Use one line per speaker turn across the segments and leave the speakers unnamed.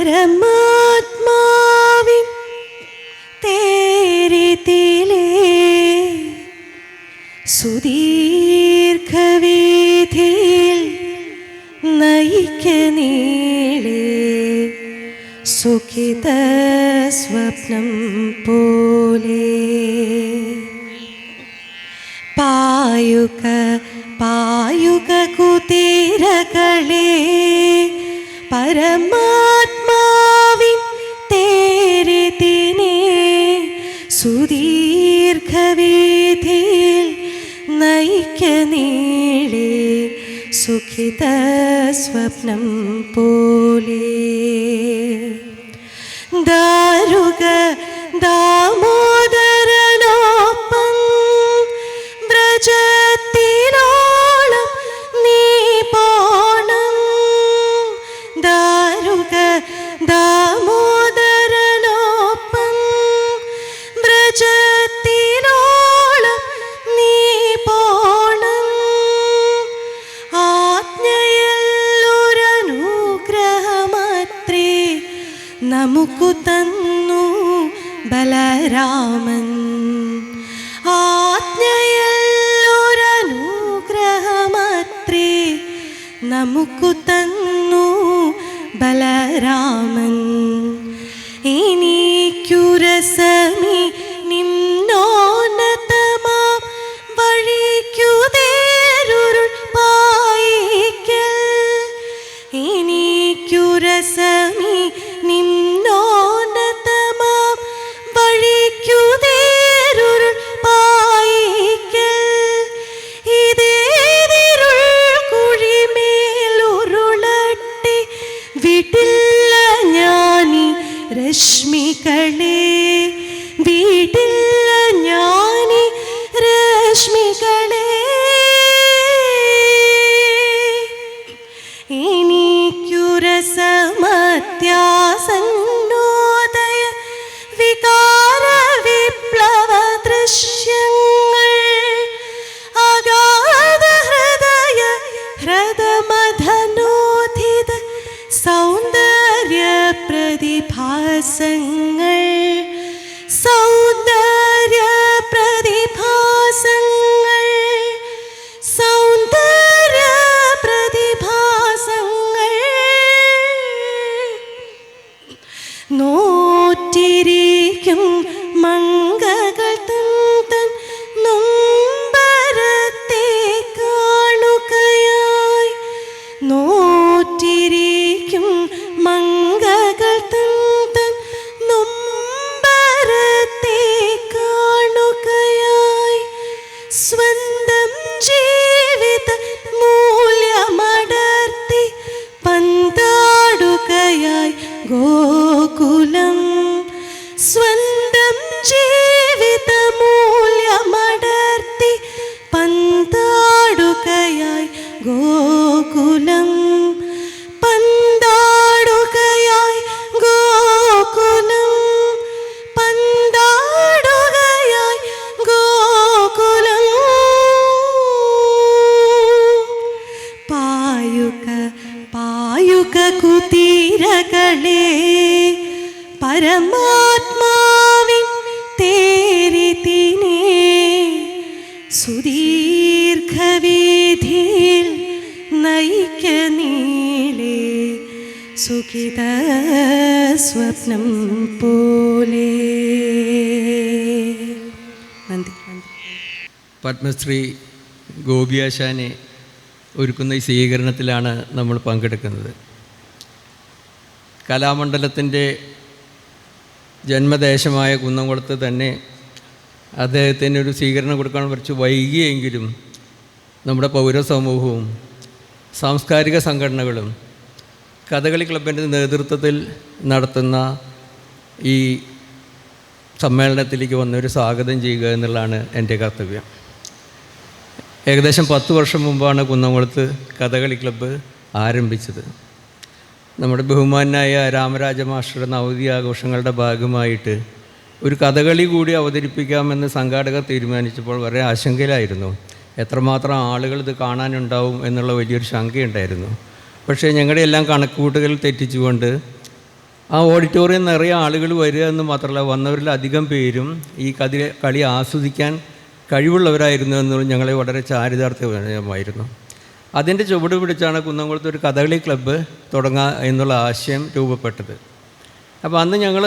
പരമാത്മാവിൻ തേരിതിലേ സുദീർഘവീഥിയിൽ നയിക്ക നീളേ സുഖിത സ്വപ്നം പോലെ പായുക പായുക കുതിരകളേ പരമാത്മാവിൻ തേരിതിനെ സുദീർഘവീഥിയിൽ നയിക്ക നീളേ സുഖിത സ്വപ്നം പോലെ ദാരുക ദാമോദരനൊപ്പം വ്രജത്തിനോളം നീ പോണം ദാരുക ദാമോദരനൊപ്പം വ്രജത്തിനോളം നീ പോണം ആജ്ഞയിലൊരനുഗ്രഹമത്രേ നമുക്കു തന്നു ബലരാമൻ ആജ്ഞയിലൊരനുഗ്രഹമത്രേ നമുക്കു തന്നു ബലരാമൻ എനിക്കുരസമി നിമ്നോന്നതമാം വഴിക്കുതേരുരുൾ പായിക്കൽ എനിക്കുരസമി നിമ്നോന്നതമാം വഴിക്കുതേരുരുൾ പായിക്കൽ ഇതേതിരുൾ കുഴിമേലുരുളട്ടെ വിടില്ല ഞാനീ രശ്മികളെ വിടില്ല ഞാനീ രശ്മികളെ എനിക്കുരസമത്യാസന്നോദയ വികാര വിപ്ലവ ദൃശ്യങ്ങൾ അഗാധ ഹൃദയ ഹൃദമധനോധിത സൗന്ദര്യ പ്രതിഭാസങ്ങൾ സൗന്ദര്യ പ്രതിഭാസങ്ങൾ സൗന്ദര്യ പ്രതിഭാസങ്ങൾ നോറ്റിരിക്കും മംഗകൾ തൻ നൊമ്പരത്തെ കാണുകയായി നോറ്റിരിക്കും മംഗകൾ തൻ നൊമ്പരത്തെ കാണുകയായി സ്വന്തം ജീവിത മൂല്യമടർത്തി പന്താടുകയായി ഗോകുലം സ്വന്തം ജീവിത മൂല്യമടർത്തി പന്താടുകയായി ഗോകുലം പന്താടുകയായി ഗോകുലം പന്താടുകയായി ഗോകുലം പായുക പായുക കുതിരകളേ പരമാത്മാവിൻ തേരിതിനെ സുദീർഘവീഥിയിൽ നയിക്ക നീളേ സുഖിത സ്വപ്നം പോലെ. നന്ദി.
പത്മശ്രീ ഗോപിയാശാനെ ഒരുക്കുന്ന ഈ സ്വീകരണത്തിലാണ് നമ്മൾ പങ്കെടുക്കുന്നത്. കലാമണ്ഡലത്തിൻ്റെ ജന്മദേശമായ കുന്നംകുളത്ത് തന്നെ അദ്ദേഹത്തിന് ഒരു സ്വീകരണം കൊടുക്കാൻ കുറച്ച് വൈകിയെങ്കിലും നമ്മുടെ പൗരസമൂഹവും സാംസ്കാരിക സംഘടനകളും കഥകളി ക്ലബിൻ്റെ നേതൃത്വത്തിൽ നടത്തുന്ന ഈ സമ്മേളനത്തിലേക്ക് വന്നൊരു സ്വാഗതം ചെയ്യുക എന്നുള്ളതാണ് എൻ്റെ കർത്തവ്യം. ഏകദേശം 10 വർഷം മുമ്പാണ് കുന്നംകുളത്ത് കഥകളി ക്ലബ്ബ് ആരംഭിച്ചത്. നമ്മുടെ ബഹുമാനായ രാമരാജ മാസ്റ്ററുടെ നവതി ആഘോഷങ്ങളുടെ ഭാഗമായിട്ട് ഒരു കഥകളി കൂടി അവതരിപ്പിക്കാമെന്ന് സംഘാടകർ തീരുമാനിച്ചപ്പോൾ വളരെ ആശങ്കയിലായിരുന്നു. എത്രമാത്രം ആളുകൾ ഇത് കാണാനുണ്ടാവും എന്നുള്ള വലിയൊരു ശങ്കയുണ്ടായിരുന്നു. പക്ഷേ ഞങ്ങളുടെ എല്ലാം കണക്കുകൂട്ടുകൾ തെറ്റിച്ചുകൊണ്ട് ആ ഓഡിറ്റോറിയം നിറയെ ആളുകൾ വരിക എന്ന് മാത്രമല്ല, വന്നവരിലധികം പേരും ഈ കളി ആസ്വദിക്കാൻ കഴിവുള്ളവരായിരുന്നു എന്നുള്ളത് ഞങ്ങളെ വളരെ ചാരിതാർത്ഥ്യമായിരുന്നു. അതിൻ്റെ ചുവട് പിടിച്ചാണ് കുന്നംകുളത്ത് ഒരു കഥകളി ക്ലബ്ബ് തുടങ്ങുക എന്നുള്ള ആശയം രൂപപ്പെട്ടത്. അപ്പോൾ അന്ന് ഞങ്ങൾ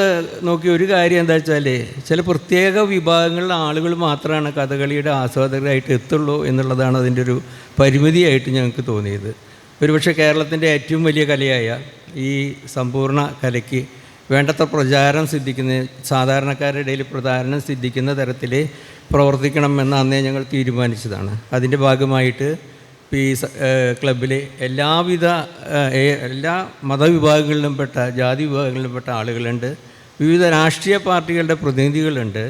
നോക്കിയ ഒരു കാര്യം എന്താ വെച്ചാൽ, ചില പ്രത്യേക വിഭാഗങ്ങളിലെ ആളുകൾ മാത്രമാണ് കഥകളിയുടെ ആസ്വാദകരായിട്ട് എത്തുള്ളൂ എന്നുള്ളതാണ് അതിൻ്റെ ഒരു പരിമിതിയായിട്ട് ഞങ്ങൾക്ക് തോന്നിയത്. ഒരുപക്ഷെ കേരളത്തിൻ്റെ ഏറ്റവും വലിയ കലയായ ഈ സമ്പൂർണ്ണ കലയ്ക്ക് വേണ്ടത്ര പ്രചാരം സിദ്ധിക്കുന്ന, സാധാരണക്കാരുടെ ഇടയിൽ പ്രചാരണം സിദ്ധിക്കുന്ന തരത്തിൽ പ്രവർത്തിക്കണമെന്ന് അന്നേ ഞങ്ങൾ തീരുമാനിച്ചതാണ്. അതിൻ്റെ ഭാഗമായിട്ട് ഈ ക്ലബ്ബിൽ എല്ലാ മതവിഭാഗങ്ങളിലും പെട്ട, ജാതി വിഭാഗങ്ങളിലും പെട്ട ആളുകളുണ്ട്. വിവിധ രാഷ്ട്രീയ പാർട്ടികളുടെ പ്രതിനിധികളുണ്ട്.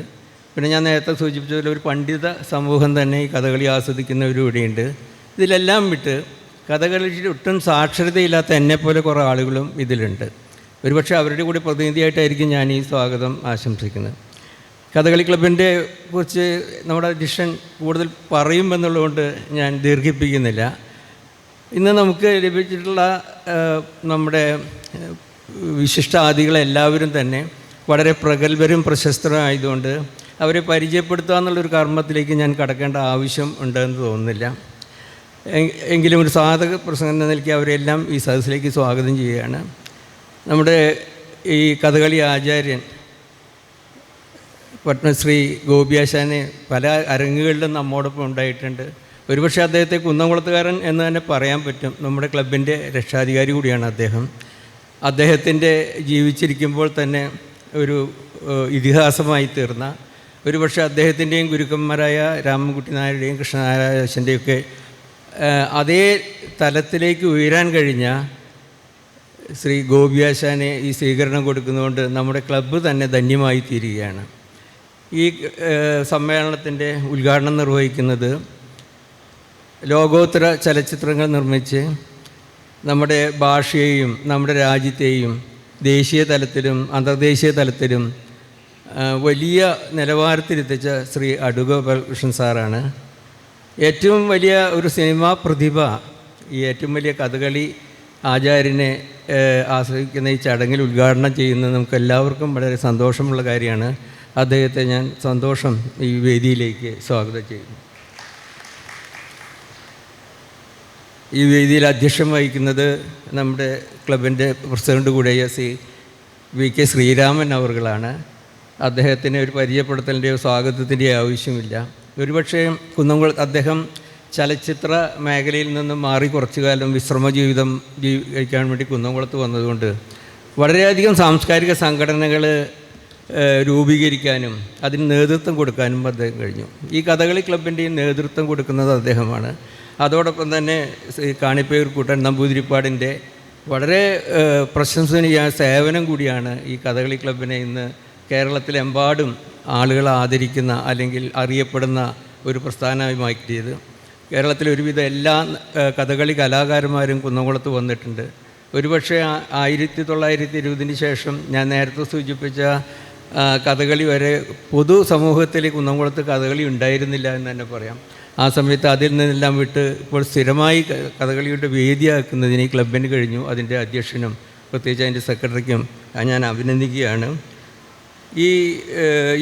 പിന്നെ ഞാൻ നേരത്തെ സൂചിപ്പിച്ചതിൽ ഒരു പണ്ഡിത സമൂഹം തന്നെ ഈ കഥകളി ആസ്വദിക്കുന്നവരിവിടെയുണ്ട്. ഇതിലെല്ലാം വിട്ട് കഥകളിയിൽ ഒട്ടും സാക്ഷരതയില്ലാത്ത എന്നെപ്പോലെ കുറേ ആളുകളും ഇതിലുണ്ട്. ഒരുപക്ഷെ അവരുടെ കൂടി പ്രതിനിധിയായിട്ടായിരിക്കും ഞാൻ ഈ സ്വാഗതം ആശംസിക്കുന്നത്. കഥകളി ക്ലബിൻ്റെ കുറിച്ച് നമ്മുടെ അധ്യക്ഷൻ കൂടുതൽ പറയുമെന്നുള്ളതുകൊണ്ട് ഞാൻ ദീർഘിപ്പിക്കുന്നില്ല. ഇന്ന് നമുക്ക് ലഭിച്ചിട്ടുള്ള നമ്മുടെ വിശിഷ്ടാതിഥികളെല്ലാവരും തന്നെ വളരെ പ്രഗത്ഭരും പ്രശസ്തരായതുകൊണ്ട് അവരെ പരിചയപ്പെടുത്തുക എന്നുള്ളൊരു കർമ്മത്തിലേക്ക് ഞാൻ കടക്കേണ്ട ആവശ്യം ഉണ്ടെന്ന് തോന്നുന്നില്ല. എങ്കിലും ഒരു സാധക പ്രസംഗം എന്ന നിലയ്ക്ക് അവരെല്ലാം ഈ സദസ്സിലേക്ക് സ്വാഗതം ചെയ്യുകയാണ്. നമ്മുടെ ഈ കഥകളി ആചാര്യൻ പത്മശ്രീ ഗോപിയാശാനെ പല അരങ്ങുകളിലും നമ്മോടൊപ്പം ഉണ്ടായിട്ടുണ്ട്. ഒരുപക്ഷെ അദ്ദേഹത്തെ കുന്നംകുളത്തുകാരൻ എന്ന് തന്നെ പറയാൻ പറ്റും. നമ്മുടെ ക്ലബിൻ്റെ രക്ഷാധികാരി കൂടിയാണ് അദ്ദേഹം. അദ്ദേഹത്തിൻ്റെ ജീവിച്ചിരിക്കുമ്പോൾ തന്നെ ഒരു ഇതിഹാസമായി തീർന്ന, ഒരുപക്ഷെ അദ്ദേഹത്തിൻ്റെയും ഗുരുക്കന്മാരായ രാമൻകുട്ടി നായരുടെയും കൃഷ്ണനാരായണൻ്റെയൊക്കെ അതേ തലത്തിലേക്ക് ഉയരാൻ കഴിഞ്ഞ ശ്രീ ഗോപിയാശാനെ ഈ സ്വീകരണം കൊടുക്കുന്നതുകൊണ്ട് നമ്മുടെ ക്ലബ്ബ് തന്നെ ധന്യമായി തീരുകയാണ്. ഈ സമ്മേളനത്തിൻ്റെ ഉദ്ഘാടനം നിർവഹിക്കുന്നത് ലോകോത്തര ചലച്ചിത്രങ്ങൾ നിർമ്മിച്ച് നമ്മുടെ ഭാഷയെയും നമ്മുടെ രാജ്യത്തെയും ദേശീയ തലത്തിലും അന്തർദേശീയ തലത്തിലും വലിയ നിലവാരത്തിലെത്തിച്ച ശ്രീ അടൂർ ഗോപാലകൃഷ്ണൻ സാറാണ്. ഏറ്റവും വലിയ ഒരു സിനിമാ പ്രതിഭ, ഈ ഏറ്റവും വലിയ കഥകളി ആചാര്യനെ ആസ്വദിക്കുന്ന ഈ ചടങ്ങിൽ ഉദ്ഘാടനം ചെയ്യുന്നത് നമുക്കെല്ലാവർക്കും വളരെ സന്തോഷമുള്ള കാര്യമാണ്. അദ്ദേഹത്തെ ഞാൻ സന്തോഷം ഈ വേദിയിലേക്ക് സ്വാഗതം ചെയ്യുന്നു. ഈ വേദിയിൽ അധ്യക്ഷം വഹിക്കുന്നത് നമ്മുടെ ക്ലബിൻ്റെ പ്രസിഡൻ്റ് കൂടിയ VK ശ്രീരാമൻ അവർകളാണ്. അദ്ദേഹത്തിന് ഒരു പരിചയപ്പെടുത്തലിൻ്റെയോ സ്വാഗതത്തിൻ്റെയോ ആവശ്യമില്ല. ഒരുപക്ഷെ അദ്ദേഹം ചലച്ചിത്ര മേഖലയിൽ നിന്നും മാറി കുറച്ചു കാലം വിശ്രമ ജീവിതം ജീവിക്കാൻ വേണ്ടി കുന്നംകുളത്ത് വന്നതുകൊണ്ട് വളരെയധികം സാംസ്കാരിക സംഘടനകൾ രൂപീകരിക്കാനും അതിന് നേതൃത്വം കൊടുക്കാനും അദ്ദേഹം കഴിഞ്ഞു. ഈ കഥകളി ക്ലബിൻ്റെയും നേതൃത്വം കൊടുക്കുന്നത് അദ്ദേഹമാണ്. അതോടൊപ്പം തന്നെ കാണിപ്പേർ കൂട്ടൻ നമ്പൂതിരിപ്പാടിൻ്റെ വളരെ പ്രശംസനീയ സേവനം കൂടിയാണ് ഈ കഥകളി ക്ലബിനെ ഇന്ന് കേരളത്തിലെമ്പാടും ആളുകൾ ആദരിക്കുന്ന അല്ലെങ്കിൽ അറിയപ്പെടുന്ന ഒരു പ്രസ്ഥാനമായി മാറ്റിയത്. കേരളത്തിലെ ഒരുവിധ എല്ലാ കഥകളി കലാകാരന്മാരും കുന്നംകുളത്ത് വന്നിട്ടുണ്ട്. ഒരുപക്ഷെ 1920 ശേഷം ഞാൻ നേരത്തെ സൂചിപ്പിച്ച കഥകളി വരെ പൊതു സമൂഹത്തിൽ കുന്നംകുളത്ത് കഥകളി ഉണ്ടായിരുന്നില്ല എന്ന് തന്നെ പറയാം. ആ സമയത്ത് അതിൽ നിന്നെല്ലാം വിട്ട് ഇപ്പോൾ സ്ഥിരമായി കഥകളിയുടെ വേദിയാക്കുന്നതിന് ഈ ക്ലബിന് കഴിഞ്ഞു. അതിൻ്റെ അധ്യക്ഷനും പ്രത്യേകിച്ച് അതിൻ്റെ സെക്രട്ടറിക്കും ഞാൻ അഭിനന്ദിക്കുകയാണ്. ഈ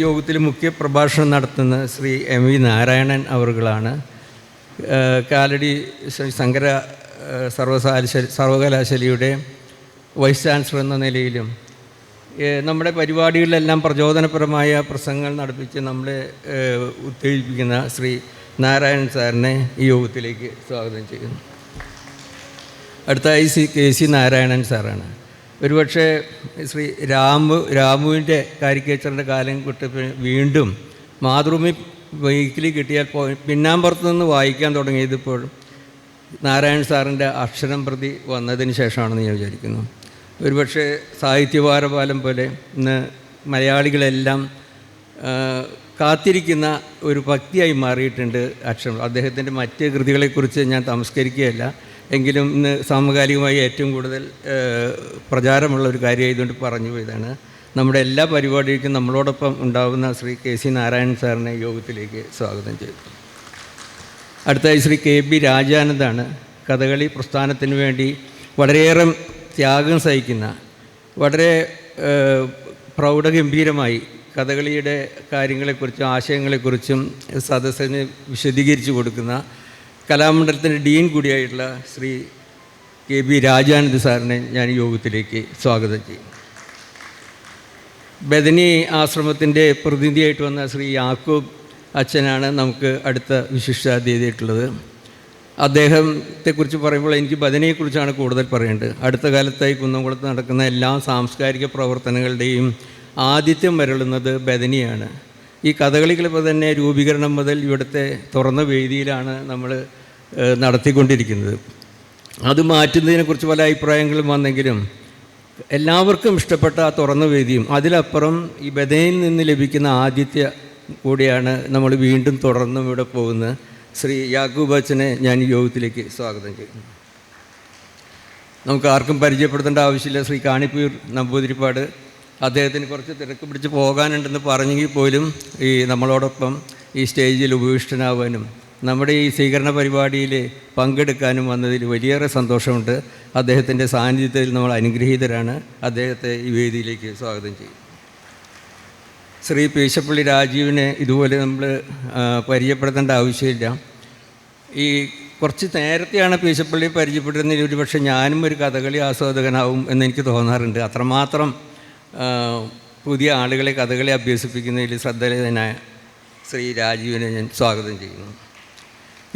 യോഗത്തിൽ മുഖ്യ പ്രഭാഷണം നടത്തുന്ന ശ്രീ MV നാരായണൻ അവർകളാണ്. കാലടി ശങ്കര സർവകലാശാലയുടെ വൈസ് ചാൻസലർ എന്ന നിലയിലും നമ്മുടെ പരിപാടികളിലെല്ലാം പ്രചോദനപരമായ പ്രസംഗങ്ങൾ നടത്തിച്ച് നമ്മളെ ഉത്തേജിപ്പിക്കുന്ന ശ്രീ നാരായണൻ സാറിനെ ഈ യോഗത്തിലേക്ക് സ്വാഗതം ചെയ്യുന്നു. അടുത്തായി KC നാരായണൻ സാറാണ്. ഒരുപക്ഷെ ശ്രീ രാമുവിൻ്റെ കാരിക്കേച്ചറിൻ്റെ കാലം തൊട്ട് വീണ്ടും മാതൃഭൂമി വീക്കിലി കിട്ടിയാൽ പിന്നാമ്പുറത്ത് നിന്ന് വായിക്കാൻ തുടങ്ങിയതിപ്പോൾ നാരായണൻ സാറിൻ്റെ അക്ഷരം പ്രതി വന്നതിന് ശേഷമാണെന്ന് ഞാൻ വിചാരിക്കുന്നു. ഒരുപക്ഷെ സാഹിത്യഭാരപാലം പോലെ ഇന്ന് മലയാളികളെല്ലാം കാത്തിരിക്കുന്ന ഒരു ഭക്തിയായി മാറിയിട്ടുണ്ട് അക്ഷരം. അദ്ദേഹത്തിൻ്റെ മറ്റ് കൃതികളെക്കുറിച്ച് ഞാൻ തമസ്കരിക്കുകയല്ല, എങ്കിലും ഇന്ന് സമകാലികമായി ഏറ്റവും കൂടുതൽ പ്രചാരമുള്ള ഒരു കാര്യമായതുകൊണ്ട് പറഞ്ഞു പോയതാണ്. നമ്മുടെ എല്ലാ പരിപാടിക്കും നമ്മളോടൊപ്പം ഉണ്ടാകുന്ന ശ്രീ KC നാരായണൻ സാറിനെ യോഗത്തിലേക്ക് സ്വാഗതം ചെയ്തു. അടുത്തായി ശ്രീ KB രാജാനന്ദാണ്. കഥകളി പ്രസ്ഥാനത്തിന് വേണ്ടി വളരെയേറെ ത്യാഗം സഹിക്കുന്ന, വളരെ പ്രൗഢഗംഭീരമായി കഥകളിയുടെ കാര്യങ്ങളെക്കുറിച്ചും ആശയങ്ങളെക്കുറിച്ചും സദസ്സിന് വിശദീകരിച്ചു കൊടുക്കുന്ന കലാമണ്ഡലത്തിൻ്റെ ഡീൻ കൂടിയായിട്ടുള്ള ശ്രീ KB രാജാനന്ദ് സാറിനെ ഞാൻ ഈ യോഗത്തിലേക്ക് സ്വാഗതം ചെയ്യും. ബദനി ആശ്രമത്തിൻ്റെ പ്രതിനിധിയായിട്ട് വന്ന ശ്രീ യാക്കൂബ് അച്ഛനാണ് നമുക്ക് അടുത്ത വിശിഷ്ടാതിഥിയായിട്ടുള്ളത്. അദ്ദേഹത്തെക്കുറിച്ച് പറയുമ്പോൾ എനിക്ക് ബദനിയെക്കുറിച്ചാണ് കൂടുതൽ പറയേണ്ടത്. അടുത്ത കാലത്തായി കുന്നംകുളത്ത് നടക്കുന്ന എല്ലാ സാംസ്കാരിക പ്രവർത്തനങ്ങളുടെയും ആതിഥ്യം വരളുന്നത് ബദനിയാണ്. ഈ കഥകളി ക്ലബ്ബ് തന്നെ രൂപീകരണം മുതൽ ഇവിടുത്തെ തുറന്ന വേദിയിലാണ് നമ്മൾ നടത്തിക്കൊണ്ടിരിക്കുന്നത്. അത് മാറ്റുന്നതിനെക്കുറിച്ച് പല അഭിപ്രായങ്ങളും വന്നെങ്കിലും എല്ലാവർക്കും ഇഷ്ടപ്പെട്ട ആ തുറന്ന വേദിയും അതിലപ്പുറം ഈ ബദനിയിൽ നിന്ന് ലഭിക്കുന്ന ആതിഥ്യ കൂടിയാണ് നമ്മൾ വീണ്ടും തുടർന്നും ഇവിടെ പോകുന്നത്. ശ്രീ യാക്കൂബ് അച്ഛനെ ഞാൻ ഈ യോഗത്തിലേക്ക് സ്വാഗതം ചെയ്യുന്നു. നമുക്ക് ആർക്കും പരിചയപ്പെടുത്തേണ്ട ആവശ്യമില്ല. ശ്രീ കാണിപ്പൂർ നമ്പൂതിരിപ്പാട് അദ്ദേഹത്തിന് കുറച്ച് തിരക്ക് പിടിച്ച് പോകാനുണ്ടെന്ന് പറഞ്ഞെങ്കിൽ പോലും ഈ നമ്മളോടൊപ്പം ഈ സ്റ്റേജിൽ ഉപവിഷ്ടനാവാനും നമ്മുടെ ഈ സ്വീകരണ പരിപാടിയിൽ പങ്കെടുക്കാനും വന്നതിൽ വലിയേറെ സന്തോഷമുണ്ട്. അദ്ദേഹത്തിൻ്റെ സാന്നിധ്യത്തിൽ നമ്മൾ അനുഗ്രഹീതരാണ്. അദ്ദേഹത്തെ ഈ വേദിയിലേക്ക് സ്വാഗതം ചെയ്യും. ശ്രീ പീശപ്പള്ളി രാജീവിനെ ഇതുപോലെ നമ്മൾ പരിചയപ്പെടുത്തേണ്ട ആവശ്യമില്ല. ഈ കുറച്ച് നേരത്തെയാണ് പീശപ്പള്ളി പരിചയപ്പെടുന്നതിൽ ഒരുപക്ഷെ ഞാനും ഒരു കഥകളി ആസ്വാദകനാവും എന്നെനിക്ക് തോന്നാറുണ്ട്. അത്രമാത്രം പുതിയ ആളുകളെ കഥകളി അഭ്യസിപ്പിക്കുന്നതിൽ ശ്രദ്ധേയനായ ശ്രീ രാജീവിനെ ഞാൻ സ്വാഗതം ചെയ്യുന്നു.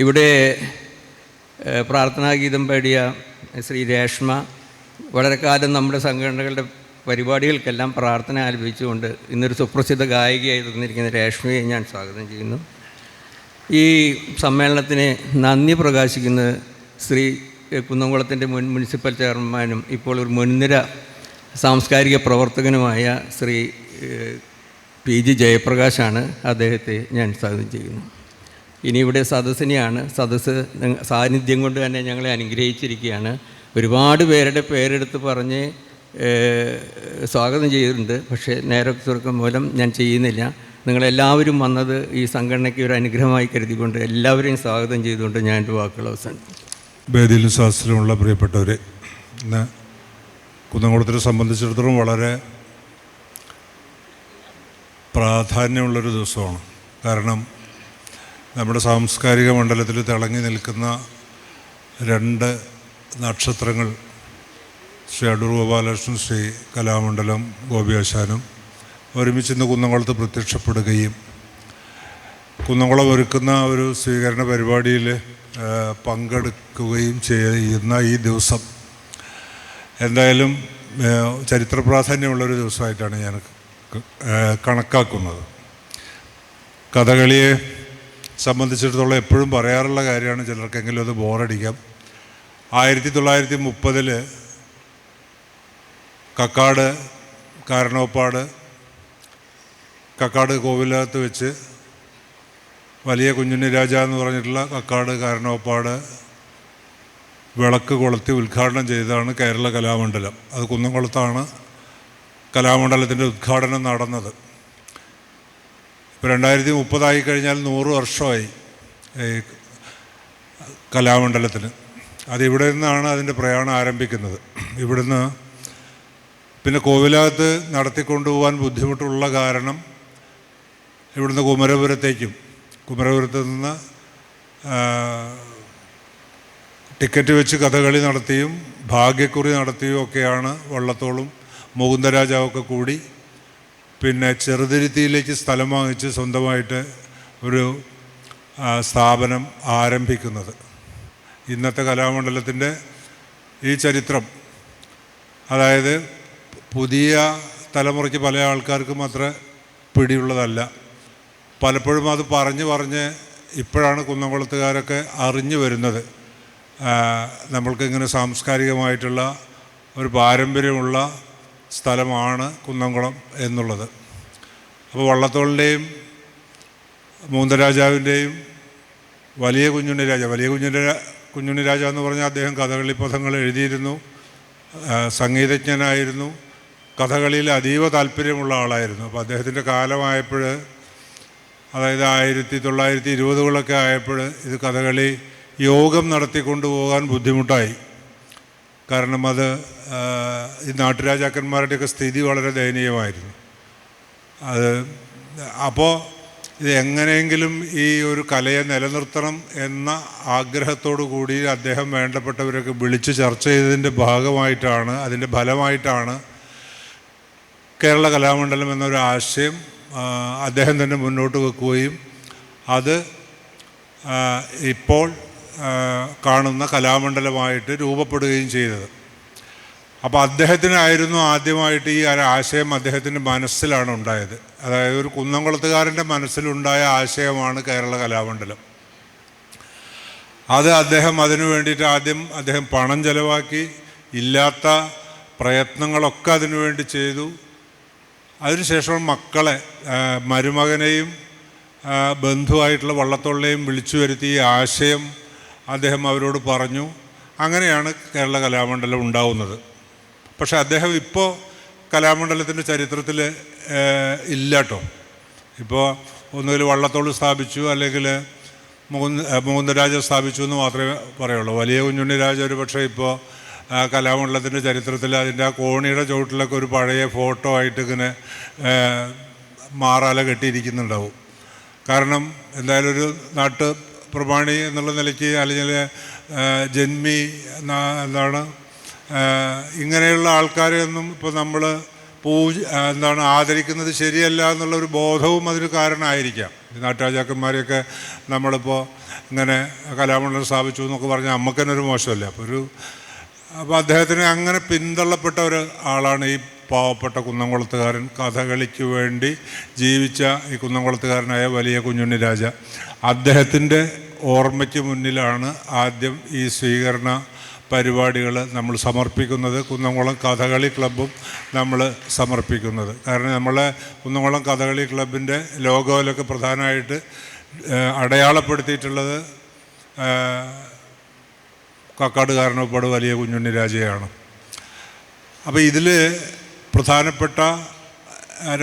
ഇവിടെ പ്രാർത്ഥനാഗീതം പാടിയ ശ്രീ രേഷ്മ വളരെ കാലം നമ്മുടെ സംഘടനകളുടെ പരിപാടികൾക്കെല്ലാം പ്രാർത്ഥന ആലപിച്ചുകൊണ്ട് ഇന്നൊരു സുപ്രസിദ്ധ ഗായികയായി തീർന്നിരിക്കുന്ന രേഷ്മയെ ഞാൻ സ്വാഗതം ചെയ്യുന്നു. ഈ സമ്മേളനത്തിന് നന്ദി പ്രകാശിക്കുന്നത് ശ്രീ കുന്നംകുളത്തിൻ്റെ മുൻ മുനിസിപ്പൽ ചെയർമാനും ഇപ്പോൾ ഒരു മുൻനിര സാംസ്കാരിക പ്രവർത്തകനുമായ ശ്രീ PG ജയപ്രകാശാണ്. അദ്ദേഹത്തെ ഞാൻ സ്വാഗതം ചെയ്യുന്നു. ഇനി ഇവിടെ സദസ്സിനെയാണ്. സദസ്സ് സാന്നിധ്യം കൊണ്ട് തന്നെ ഞങ്ങളെ അനുഗ്രഹിച്ചിരിക്കുകയാണ്. ഒരുപാട് പേരുടെ പേരെടുത്ത് പറഞ്ഞ് സ്വാഗതം ചെയ്തിട്ടുണ്ട്. പക്ഷേ നേരത്തുറക്കം മൂലം ഞാൻ ചെയ്യുന്നില്ല. നിങ്ങളെല്ലാവരും വന്നത് ഈ സംഘടനയ്ക്ക് ഒരു അനുഗ്രഹമായി കരുതിക്കൊണ്ട് എല്ലാവരെയും സ്വാഗതം ചെയ്തുകൊണ്ട് ഞാൻ എൻ്റെ വാക്കുകൾ അവസാനിപ്പിക്കും.
വേദിയിലും ശാസ്ത്രമുള്ള പ്രിയപ്പെട്ടവരെ, ഇന്ന് കുന്നംകുളത്തിനെ സംബന്ധിച്ചിടത്തോളം വളരെ പ്രാധാന്യമുള്ളൊരു ദിവസമാണ്. കാരണം നമ്മുടെ സാംസ്കാരിക മണ്ഡലത്തിൽ തിളങ്ങി നിൽക്കുന്ന രണ്ട് നക്ഷത്രങ്ങൾ ശ്രീ അടൂർ ഗോപാലകൃഷ്ണൻ, ശ്രീ കലാമണ്ഡലം ഗോപിയാശാനും ഒരുമിച്ച് ഇന്ന് കുന്നംകുളത്ത് പ്രത്യക്ഷപ്പെടുകയും കുന്നംകുളം ഒരുക്കുന്ന ഒരു സ്വീകരണ പരിപാടിയിൽ പങ്കെടുക്കുകയും ചെയ്യുന്ന ഈ ദിവസം എന്തായാലും ചരിത്ര പ്രാധാന്യമുള്ളൊരു ദിവസമായിട്ടാണ് ഞാൻ കണക്കാക്കുന്നത്. കഥകളിയെ സംബന്ധിച്ചിടത്തോളം എപ്പോഴും പറയാറുള്ള കാര്യമാണ്, ചിലർക്കെങ്കിലും അത് ബോറടിക്കാം. 1930 കക്കാട് കാരണവപ്പാട് കക്കാട് കോവിലകത്ത് വെച്ച് വലിയ കുഞ്ഞുണ്ണി രാജ എന്ന് പറഞ്ഞിട്ടുള്ള കക്കാട് കാരണവപ്പാട് വിളക്ക് കൊളുത്തി ഉദ്ഘാടനം ചെയ്തതാണ് കേരള കലാമണ്ഡലം. അത് കുന്നംകുളത്താണ് കലാമണ്ഡലത്തിൻ്റെ ഉദ്ഘാടനം നടന്നത്. ഇപ്പോൾ 2030 കഴിഞ്ഞാൽ 100 വർഷമായി കലാമണ്ഡലത്തിന്. അതിവിടെ നിന്നാണ് അതിൻ്റെ പ്രയാണം ആരംഭിക്കുന്നത്. ഇവിടുന്ന് പിന്നെ കോവിലകത്ത് നടത്തിക്കൊണ്ടുപോകാൻ ബുദ്ധിമുട്ടുള്ള കാരണം ഇവിടുന്ന് കുമരപുരത്തേക്കും, കുമരപുരത്ത് നിന്ന് ടിക്കറ്റ് വെച്ച് കഥകളി നടത്തിയും ഭാഗ്യക്കുറി നടത്തിയും ഒക്കെയാണ് വള്ളത്തോളും മുകുന്ദരാജാവൊക്കെ കൂടി പിന്നെ ചെറുതുരുത്തിയിലേക്ക് സ്ഥലം വാങ്ങിച്ച് സ്വന്തമായിട്ട് ഒരു സ്ഥാപനം ആരംഭിക്കുന്നത്. ഇന്നത്തെ കലാമണ്ഡലത്തിൻ്റെ ഈ ചരിത്രം, അതായത് പുതിയ തലമുറയ്ക്ക് പല ആൾക്കാർക്കും അത്ര പിടിയുള്ളതല്ല. പലപ്പോഴും അത് പറഞ്ഞ് ഇപ്പോഴാണ് കുന്നംകുളത്തുകാരൊക്കെ അറിഞ്ഞു വരുന്നത് നമ്മൾക്കിങ്ങനെ സാംസ്കാരികമായിട്ടുള്ള ഒരു പാരമ്പര്യമുള്ള സ്ഥലമാണ് കുന്നംകുളം എന്നുള്ളത്. അപ്പോൾ വള്ളത്തോളിൻ്റെയും മൂന്തരാജാവിൻ്റെയും വലിയ കുഞ്ഞുണ്ണി രാജ എന്ന് പറഞ്ഞാൽ അദ്ദേഹം കഥകളി പദങ്ങൾ എഴുതിയിരുന്നു, സംഗീതജ്ഞനായിരുന്നു, കഥകളിയിൽ അതീവ താല്പര്യമുള്ള ആളായിരുന്നു. അപ്പോൾ അദ്ദേഹത്തിൻ്റെ കാലമായപ്പോൾ, അതായത് 1920 ആയപ്പോൾ ഇത് കഥകളി യോഗം നടത്തിക്കൊണ്ടു പോകാൻ ബുദ്ധിമുട്ടായി. കാരണം അത് ഈ നാട്ടുരാജാക്കന്മാരുടെയൊക്കെ സ്ഥിതി വളരെ ദയനീയമായിരുന്നു. അത് അപ്പോൾ ഇത് എങ്ങനെയെങ്കിലും ഈ ഒരു കലയെ നിലനിർത്തണം എന്ന ആഗ്രഹത്തോടു കൂടി അദ്ദേഹം വേണ്ടപ്പെട്ടവരൊക്കെ വിളിച്ച് ചർച്ച ചെയ്തതിൻ്റെ ഭാഗമായിട്ടാണ്, അതിൻ്റെ ഫലമായിട്ടാണ് കേരള കലാമണ്ഡലം എന്നൊരു ആശയം അദ്ദേഹം തന്നെ മുന്നോട്ട് വെക്കുകയും അത് ഇപ്പോൾ കാണുന്ന കലാമണ്ഡലമായിട്ട് രൂപപ്പെടുകയും ചെയ്തത്. അപ്പോൾ അദ്ദേഹത്തിനായിരുന്നു ആദ്യമായിട്ട് ഈ ആശയം അദ്ദേഹത്തിൻ്റെ മനസ്സിലാണ് ഉണ്ടായത്. അതായത് ഒരു കുന്നംകുളത്തുകാരൻ്റെ മനസ്സിലുണ്ടായ ആശയമാണ് കേരള കലാമണ്ഡലം. അത് അദ്ദേഹം അതിനു വേണ്ടിയിട്ട് അദ്ദേഹം പണം ചെലവാക്കി, ഇല്ലാത്ത പ്രയത്നങ്ങളൊക്കെ അതിനു വേണ്ടി ചെയ്തു. അതിനുശേഷം മക്കളെ, മരുമകനെയും ബന്ധുവായിട്ടുള്ള വള്ളത്തോളിനെയും വിളിച്ചു വരുത്തി ഈ ആശയം അദ്ദേഹം അവരോട് പറഞ്ഞു. അങ്ങനെയാണ് കേരള കലാമണ്ഡലം ഉണ്ടാവുന്നത്. പക്ഷേ അദ്ദേഹം ഇപ്പോൾ കലാമണ്ഡലത്തിൻ്റെ ചരിത്രത്തിൽ ഇല്ല കേട്ടോ. ഇപ്പോൾ ഒന്നുകിൽ വള്ളത്തോൾ സ്ഥാപിച്ചു, അല്ലെങ്കിൽ മുകുന്ദരാജ സ്ഥാപിച്ചു എന്ന് മാത്രമേ പറയുള്ളൂ. വലിയ കുഞ്ഞുണ്ണിരാജ ഒരു പക്ഷേ ഇപ്പോൾ കലാമണ്ഡലത്തിൻ്റെ ചരിത്രത്തിൽ അതിൻ്റെ ആ കോണിയുടെ ചുവട്ടിലൊക്കെ ഒരു പഴയ ഫോട്ടോ ആയിട്ട് ഇങ്ങനെ മാറാല കെട്ടിയിരിക്കുന്നുണ്ടാവും. കാരണം എന്തായാലും ഒരു നാട്ട് പ്രമാണി എന്നുള്ള നിലയ്ക്ക്, അല്ലെങ്കിൽ ജന്മി എന്താണ് ഇങ്ങനെയുള്ള ആൾക്കാരെയൊന്നും ഇപ്പോൾ നമ്മൾ ആദരിക്കുന്നത് ശരിയല്ല എന്നുള്ളൊരു ബോധവും അതിന് കാരണമായിരിക്കാം. നാട്ടുരാജാക്കന്മാരെയൊക്കെ നമ്മളിപ്പോൾ ഇങ്ങനെ കലാമണ്ഡലം സ്ഥാപിച്ചു എന്നൊക്കെ പറഞ്ഞാൽ നമുക്ക് തന്നെ ഒരു മോശമല്ലേ. അപ്പോൾ അദ്ദേഹത്തിന് അങ്ങനെ പിന്തള്ളപ്പെട്ട ഒരു ആളാണ് ഈ പാവപ്പെട്ട കുന്നംകുളത്തുകാരൻ. കഥകളിക്ക് വേണ്ടി ജീവിച്ച ഈ കുന്നംകുളത്തുകാരനായ വലിയ കുഞ്ഞുണ്ണിരാജ. അദ്ദേഹത്തിൻ്റെ ഓർമ്മയ്ക്ക് മുന്നിലാണ് ആദ്യം ഈ സ്വീകരണ പരിപാടികൾ നമ്മൾ സമർപ്പിക്കുന്നത്. കുന്നംകുളം കഥകളി ക്ലബ്ബും നമ്മൾ സമർപ്പിക്കുന്നത്. കാരണം നമ്മളെ കുന്നംകുളം കഥകളി ക്ലബിൻ്റെ ലോഗോയിലൊക്കെ പ്രധാനമായിട്ട് അടയാളപ്പെടുത്തിയിട്ടുള്ളത് കക്കാടുകാരനോപ്പാട് വലിയ കുഞ്ഞുണ്ണിരാജയാണ്. അപ്പോൾ ഇതിൽ പ്രധാനപ്പെട്ട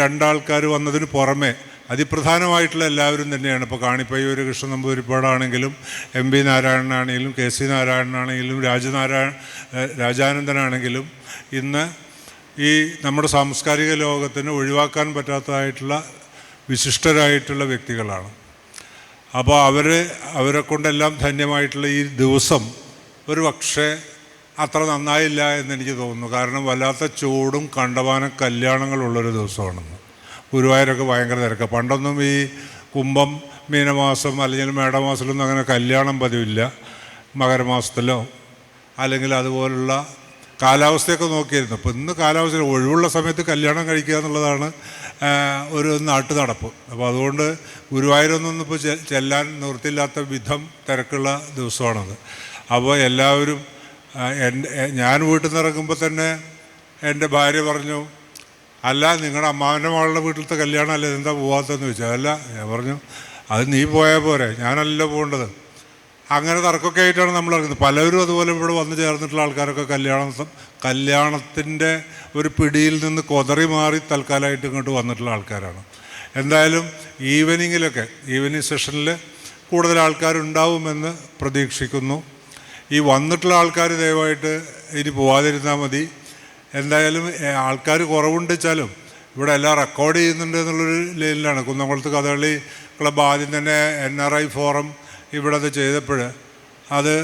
രണ്ടാൾക്കാർ വന്നതിന് പുറമെ അതിപ്രധാനമായിട്ടുള്ള എല്ലാവരും തന്നെയാണ്. ഇപ്പോൾ കാണിപ്പയ്യൂർ കൃഷ്ണ നമ്പൂതിരിപ്പാടാണെങ്കിലും, MB നാരായണനാണെങ്കിലും, KC നാരായണനാണെങ്കിലും, രാജാനന്ദനാണെങ്കിലും ഇന്ന് ഈ നമ്മുടെ സാംസ്കാരിക ലോകത്തിന് ഒഴിവാക്കാൻ പറ്റാത്തതായിട്ടുള്ള വിശിഷ്ടരായിട്ടുള്ള വ്യക്തികളാണ്. അപ്പോൾ അവരെ കൊണ്ടെല്ലാം ധന്യമായിട്ടുള്ള ഈ ദിവസം ഒരു പക്ഷേ അത്ര നന്നായില്ല എന്നെനിക്ക് തോന്നുന്നു. കാരണം വല്ലാത്ത ചൂടും കണ്ടമാനം കല്യാണങ്ങളുള്ളൊരു ദിവസമാണെന്ന്. ഗുരുവായൂരൊക്കെ ഭയങ്കര തിരക്കാണ്. പണ്ടൊന്നും ഈ കുംഭം, മീനമാസം അല്ലെങ്കിൽ മേടമാസത്തിലൊന്നും അങ്ങനെ കല്യാണം പതിവില്ല. മകരമാസത്തിലോ അല്ലെങ്കിൽ അതുപോലുള്ള കാലാവസ്ഥയൊക്കെ നോക്കിയിരുന്നു. അപ്പോൾ ഇന്ന് കാലാവസ്ഥ ഒഴിവുള്ള സമയത്ത് കല്യാണം കഴിക്കുക എന്നുള്ളതാണ് ഒരു നാട്ടു നടപ്പ്. അപ്പോൾ അതുകൊണ്ട് ഗുരുവായൂരൊന്നും ഇപ്പോൾ ചെല്ലാൻ നിവൃത്തിയില്ലാത്ത വിധം തിരക്കുള്ള ദിവസമാണത്. അപ്പോൾ എല്ലാവരും ഞാൻ വീട്ടിൽ നിന്ന് ഇറങ്ങുമ്പോൾ തന്നെ എൻ്റെ ഭാര്യ പറഞ്ഞു, അല്ല നിങ്ങളുടെ അമ്മാവൻ്റെ മകളുടെ വീട്ടിലത്തെ കല്യാണം അല്ലേ, എന്താ പോകാത്തതെന്ന് ചോദിച്ചാൽ. അല്ല, ഞാൻ പറഞ്ഞു അത് നീ പോയാൽ പോരെ, ഞാനല്ല പോകേണ്ടത്. അങ്ങനെ തർക്കമൊക്കെ ആയിട്ടാണ് നമ്മൾ ഇറങ്ങുന്നത്. പലരും അതുപോലെ ഇവിടെ വന്നു ചേർന്നിട്ടുള്ള ആൾക്കാരൊക്കെ കല്യാണത്തിൻ്റെ ഒരു പിടിയിൽ നിന്ന് കൊതറി മാറി തൽക്കാലമായിട്ട് ഇങ്ങോട്ട് വന്നിട്ടുള്ള ആൾക്കാരാണ്. എന്തായാലും ഈവനിങ് സെഷനിൽ കൂടുതൽ ആൾക്കാരുണ്ടാവുമെന്ന് പ്രതീക്ഷിക്കുന്നു. ഈ വന്നിട്ടുള്ള ആൾക്കാർ ദയവായിട്ട് ഇനി പോവാതിരുന്നാൽ മതി. എന്തായാലും ആൾക്കാർ കുറവുണ്ടെച്ചാലും ഇവിടെ എല്ലാം റെക്കോർഡ് ചെയ്യുന്നുണ്ട് എന്നുള്ളൊരു ലൈനിലാണ്. കുന്നംകുളത്ത് കഥകളി ക്ലബ്ബ് ആദ്യം തന്നെ NRI ഫോറം ഇവിടെ അത് ചെയ്തപ്പോൾ അത്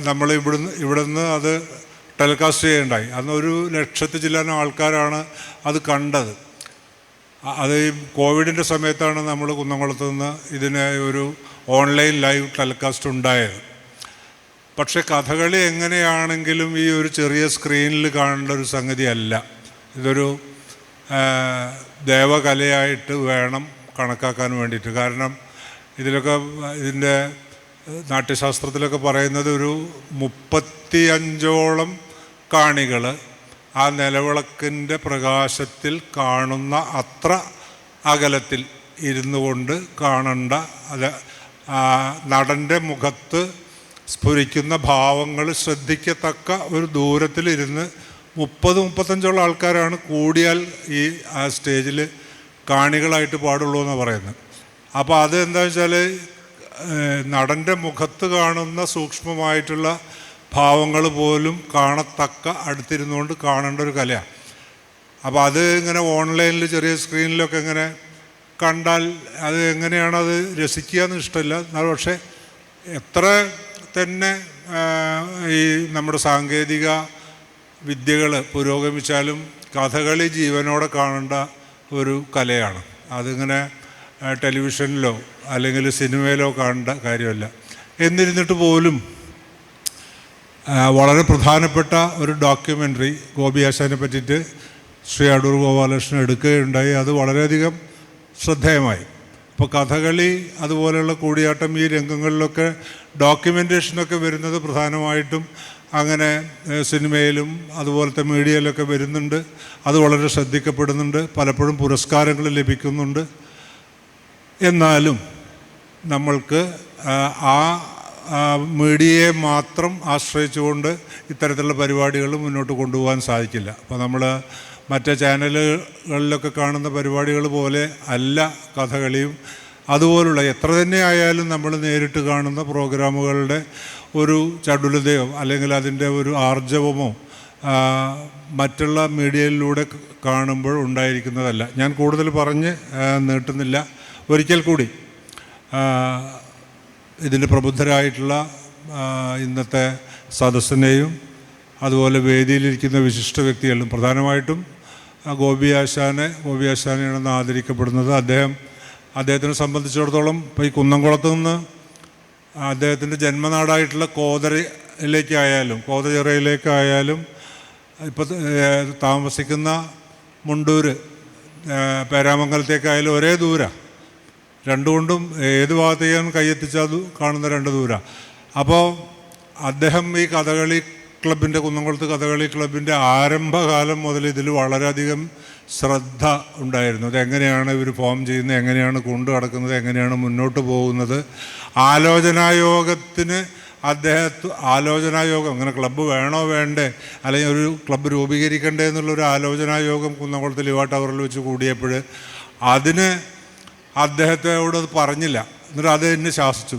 നമ്മൾ ഇവിടുന്ന് അത് ടെലികാസ്റ്റ് ചെയ്യേണ്ടായി. അന്ന് 100,000 ചില്ലാനം ആൾക്കാരാണ് അത് കണ്ടത്. അത് ഈ കോവിഡിൻ്റെ സമയത്താണ് നമ്മൾ കുന്നംകുളത്ത് നിന്ന് ഇതിന് ഒരു ഓൺലൈൻ ലൈവ് ടെലികാസ്റ്റ് ഉണ്ടായത്. പക്ഷേ കഥകളി എങ്ങനെയാണെങ്കിലും ഈ ഒരു ചെറിയ സ്ക്രീനിൽ കാണേണ്ട ഒരു സംഗതിയല്ല. ഇതൊരു ദേവകലയായിട്ട് വേണം കണക്കാക്കാൻ വേണ്ടിയിട്ട്. കാരണം ഇതിൻ്റെ നാട്യശാസ്ത്രത്തിലൊക്കെ പറയുന്നത് ഒരു 35ഓളം കാണികൾ ആ നിലവിളക്കിൻ്റെ പ്രകാശത്തിൽ കാണുന്ന അത്ര അകലത്തിൽ ഇരുന്നു കൊണ്ട് കാണേണ്ട, അത് നടൻ്റെ മുഖത്ത് സ്ഫുരിക്കുന്ന ഭാവങ്ങൾ ശ്രദ്ധിക്കത്തക്ക ഒരു ദൂരത്തിലിരുന്ന് 30-35ഓളം ആൾക്കാരാണ് കൂടിയാൽ ഈ ആ സ്റ്റേജിൽ കാണികളായിട്ട് പാടുള്ളൂ എന്നാണ് പറയുന്നത്. അപ്പോൾ അതെന്താ വെച്ചാൽ നടൻ്റെ മുഖത്ത് കാണുന്ന സൂക്ഷ്മമായിട്ടുള്ള ഭാവങ്ങൾ പോലും കാണത്തക്ക അടുത്തിരുന്നുകൊണ്ട് കാണേണ്ട ഒരു കലയാണ്. അപ്പോൾ അത് ഇങ്ങനെ ഓൺലൈനിൽ ചെറിയ സ്ക്രീനിലൊക്കെ ഇങ്ങനെ കണ്ടാൽ അത് എങ്ങനെയാണത് രസിക്കുക എന്ന് ഇഷ്ടമില്ല. എന്നാൽ പക്ഷേ എത്ര തന്നെ ഈ നമ്മുടെ സാങ്കേതിക വിദ്യകൾ പുരോഗമിച്ചാലും കഥകളി ജീവനോടെ കാണേണ്ട ഒരു കലയാണ്. അതിങ്ങനെ ടെലിവിഷനിലോ അല്ലെങ്കിൽ സിനിമയിലോ കാണേണ്ട കാര്യമല്ല. എന്നിരുന്നിട്ട് പോലും വളരെ പ്രധാനപ്പെട്ട ഒരു ഡോക്യുമെൻ്ററി ഗോപി ആശാനെ പറ്റിയിട്ട് ശ്രീ അടൂർ ഗോപാലകൃഷ്ണൻ എടുക്കുകയുണ്ടായി. അത് വളരെയധികം ശ്രദ്ധേയമായി. ഇപ്പോൾ കഥകളി അതുപോലെയുള്ള കൂടിയാട്ടം ഈ രംഗങ്ങളിലൊക്കെ ഡോക്യുമെൻറ്റേഷനൊക്കെ വരുന്നത് പ്രധാനമായിട്ടും അങ്ങനെ സിനിമയിലും അതുപോലത്തെ മീഡിയയിലൊക്കെ വരുന്നുണ്ട്. അത് വളരെ ശ്രദ്ധിക്കപ്പെടുന്നുണ്ട്, പലപ്പോഴും പുരസ്കാരങ്ങൾ ലഭിക്കുന്നുണ്ട്. എന്നാലും നമ്മൾക്ക് ആ മീഡിയയെ മാത്രം ആശ്രയിച്ചുകൊണ്ട് ഇത്തരത്തിലുള്ള പരിപാടികൾ മുന്നോട്ട് കൊണ്ടുപോകാൻ സാധിക്കില്ല. അപ്പോൾ നമ്മൾ മറ്റേ ചാനലുകളിലൊക്കെ കാണുന്ന പരിപാടികൾ പോലെ അല്ല കഥകളിയും. അതുപോലുള്ള എത്ര തന്നെ ആയാലും നമ്മൾ നേരിട്ട് കാണുന്ന പ്രോഗ്രാമുകളുടെ ഒരു ചടുലതയോ അല്ലെങ്കിൽ അതിൻ്റെ ഒരു ആർജവമോ മറ്റുള്ള മീഡിയയിലൂടെ കാണുമ്പോൾ ഉണ്ടായിരിക്കുന്നതല്ല. ഞാൻ കൂടുതൽ പറഞ്ഞ് നീട്ടുന്നില്ല. ഒരിക്കൽ കൂടി ഇതിൻ്റെ പ്രബുദ്ധരായിട്ടുള്ള ഇന്നത്തെ സദസ്സിനെയും അതുപോലെ വേദിയിലിരിക്കുന്ന വിശിഷ്ട വ്യക്തികളും പ്രധാനമായിട്ടും ഗോപി ആശാനെയാണ് ആദരിക്കപ്പെടുന്നത്. അദ്ദേഹത്തിനെ സംബന്ധിച്ചിടത്തോളം ഇപ്പോൾ ഈ കുന്നംകുളത്ത് നിന്ന് അദ്ദേഹത്തിൻ്റെ ജന്മനാടായിട്ടുള്ള കോതച്ചിറയിലേക്കായാലും ഇപ്പോൾ താമസിക്കുന്ന മുണ്ടൂർ പേരാമംഗലത്തേക്കായാലും ഒരേ ദൂരം. രണ്ടുകൊണ്ടും ഏത് ഭാഗത്തേക്കാണ് കൈയെത്തിച്ചാൽ കാണുന്ന രണ്ട് ദൂരം. അപ്പോൾ അദ്ദേഹം ഈ കഥകളി ക്ലബിൻ്റെ കുന്നംകുളത്ത് കഥകളി ക്ലബിൻ്റെ ആരംഭകാലം മുതൽ ഇതിൽ വളരെയധികം ശ്രദ്ധ ഉണ്ടായിരുന്നു. അതെങ്ങനെയാണ് ഇവർ ഫോം ചെയ്യുന്നത്, എങ്ങനെയാണ് കൊണ്ടു നടക്കുന്നത്, എങ്ങനെയാണ് മുന്നോട്ട് പോകുന്നത്. ആലോചനായോഗത്തിന് ആലോചനായോഗം അങ്ങനെ ക്ലബ്ബ് വേണോ വേണ്ടേ അല്ലെങ്കിൽ ഒരു ക്ലബ്ബ് രൂപീകരിക്കണ്ടേ എന്നുള്ളൊരു ആലോചനായോഗം കുന്നംകുളത്ത് ലിവാ ടവറിൽ വെച്ച് കൂടിയപ്പോൾ അതിന് അദ്ദേഹത്തോട് അത് പറഞ്ഞില്ല. എന്നിട്ട് അത് എന്നെ ശാസിച്ചു.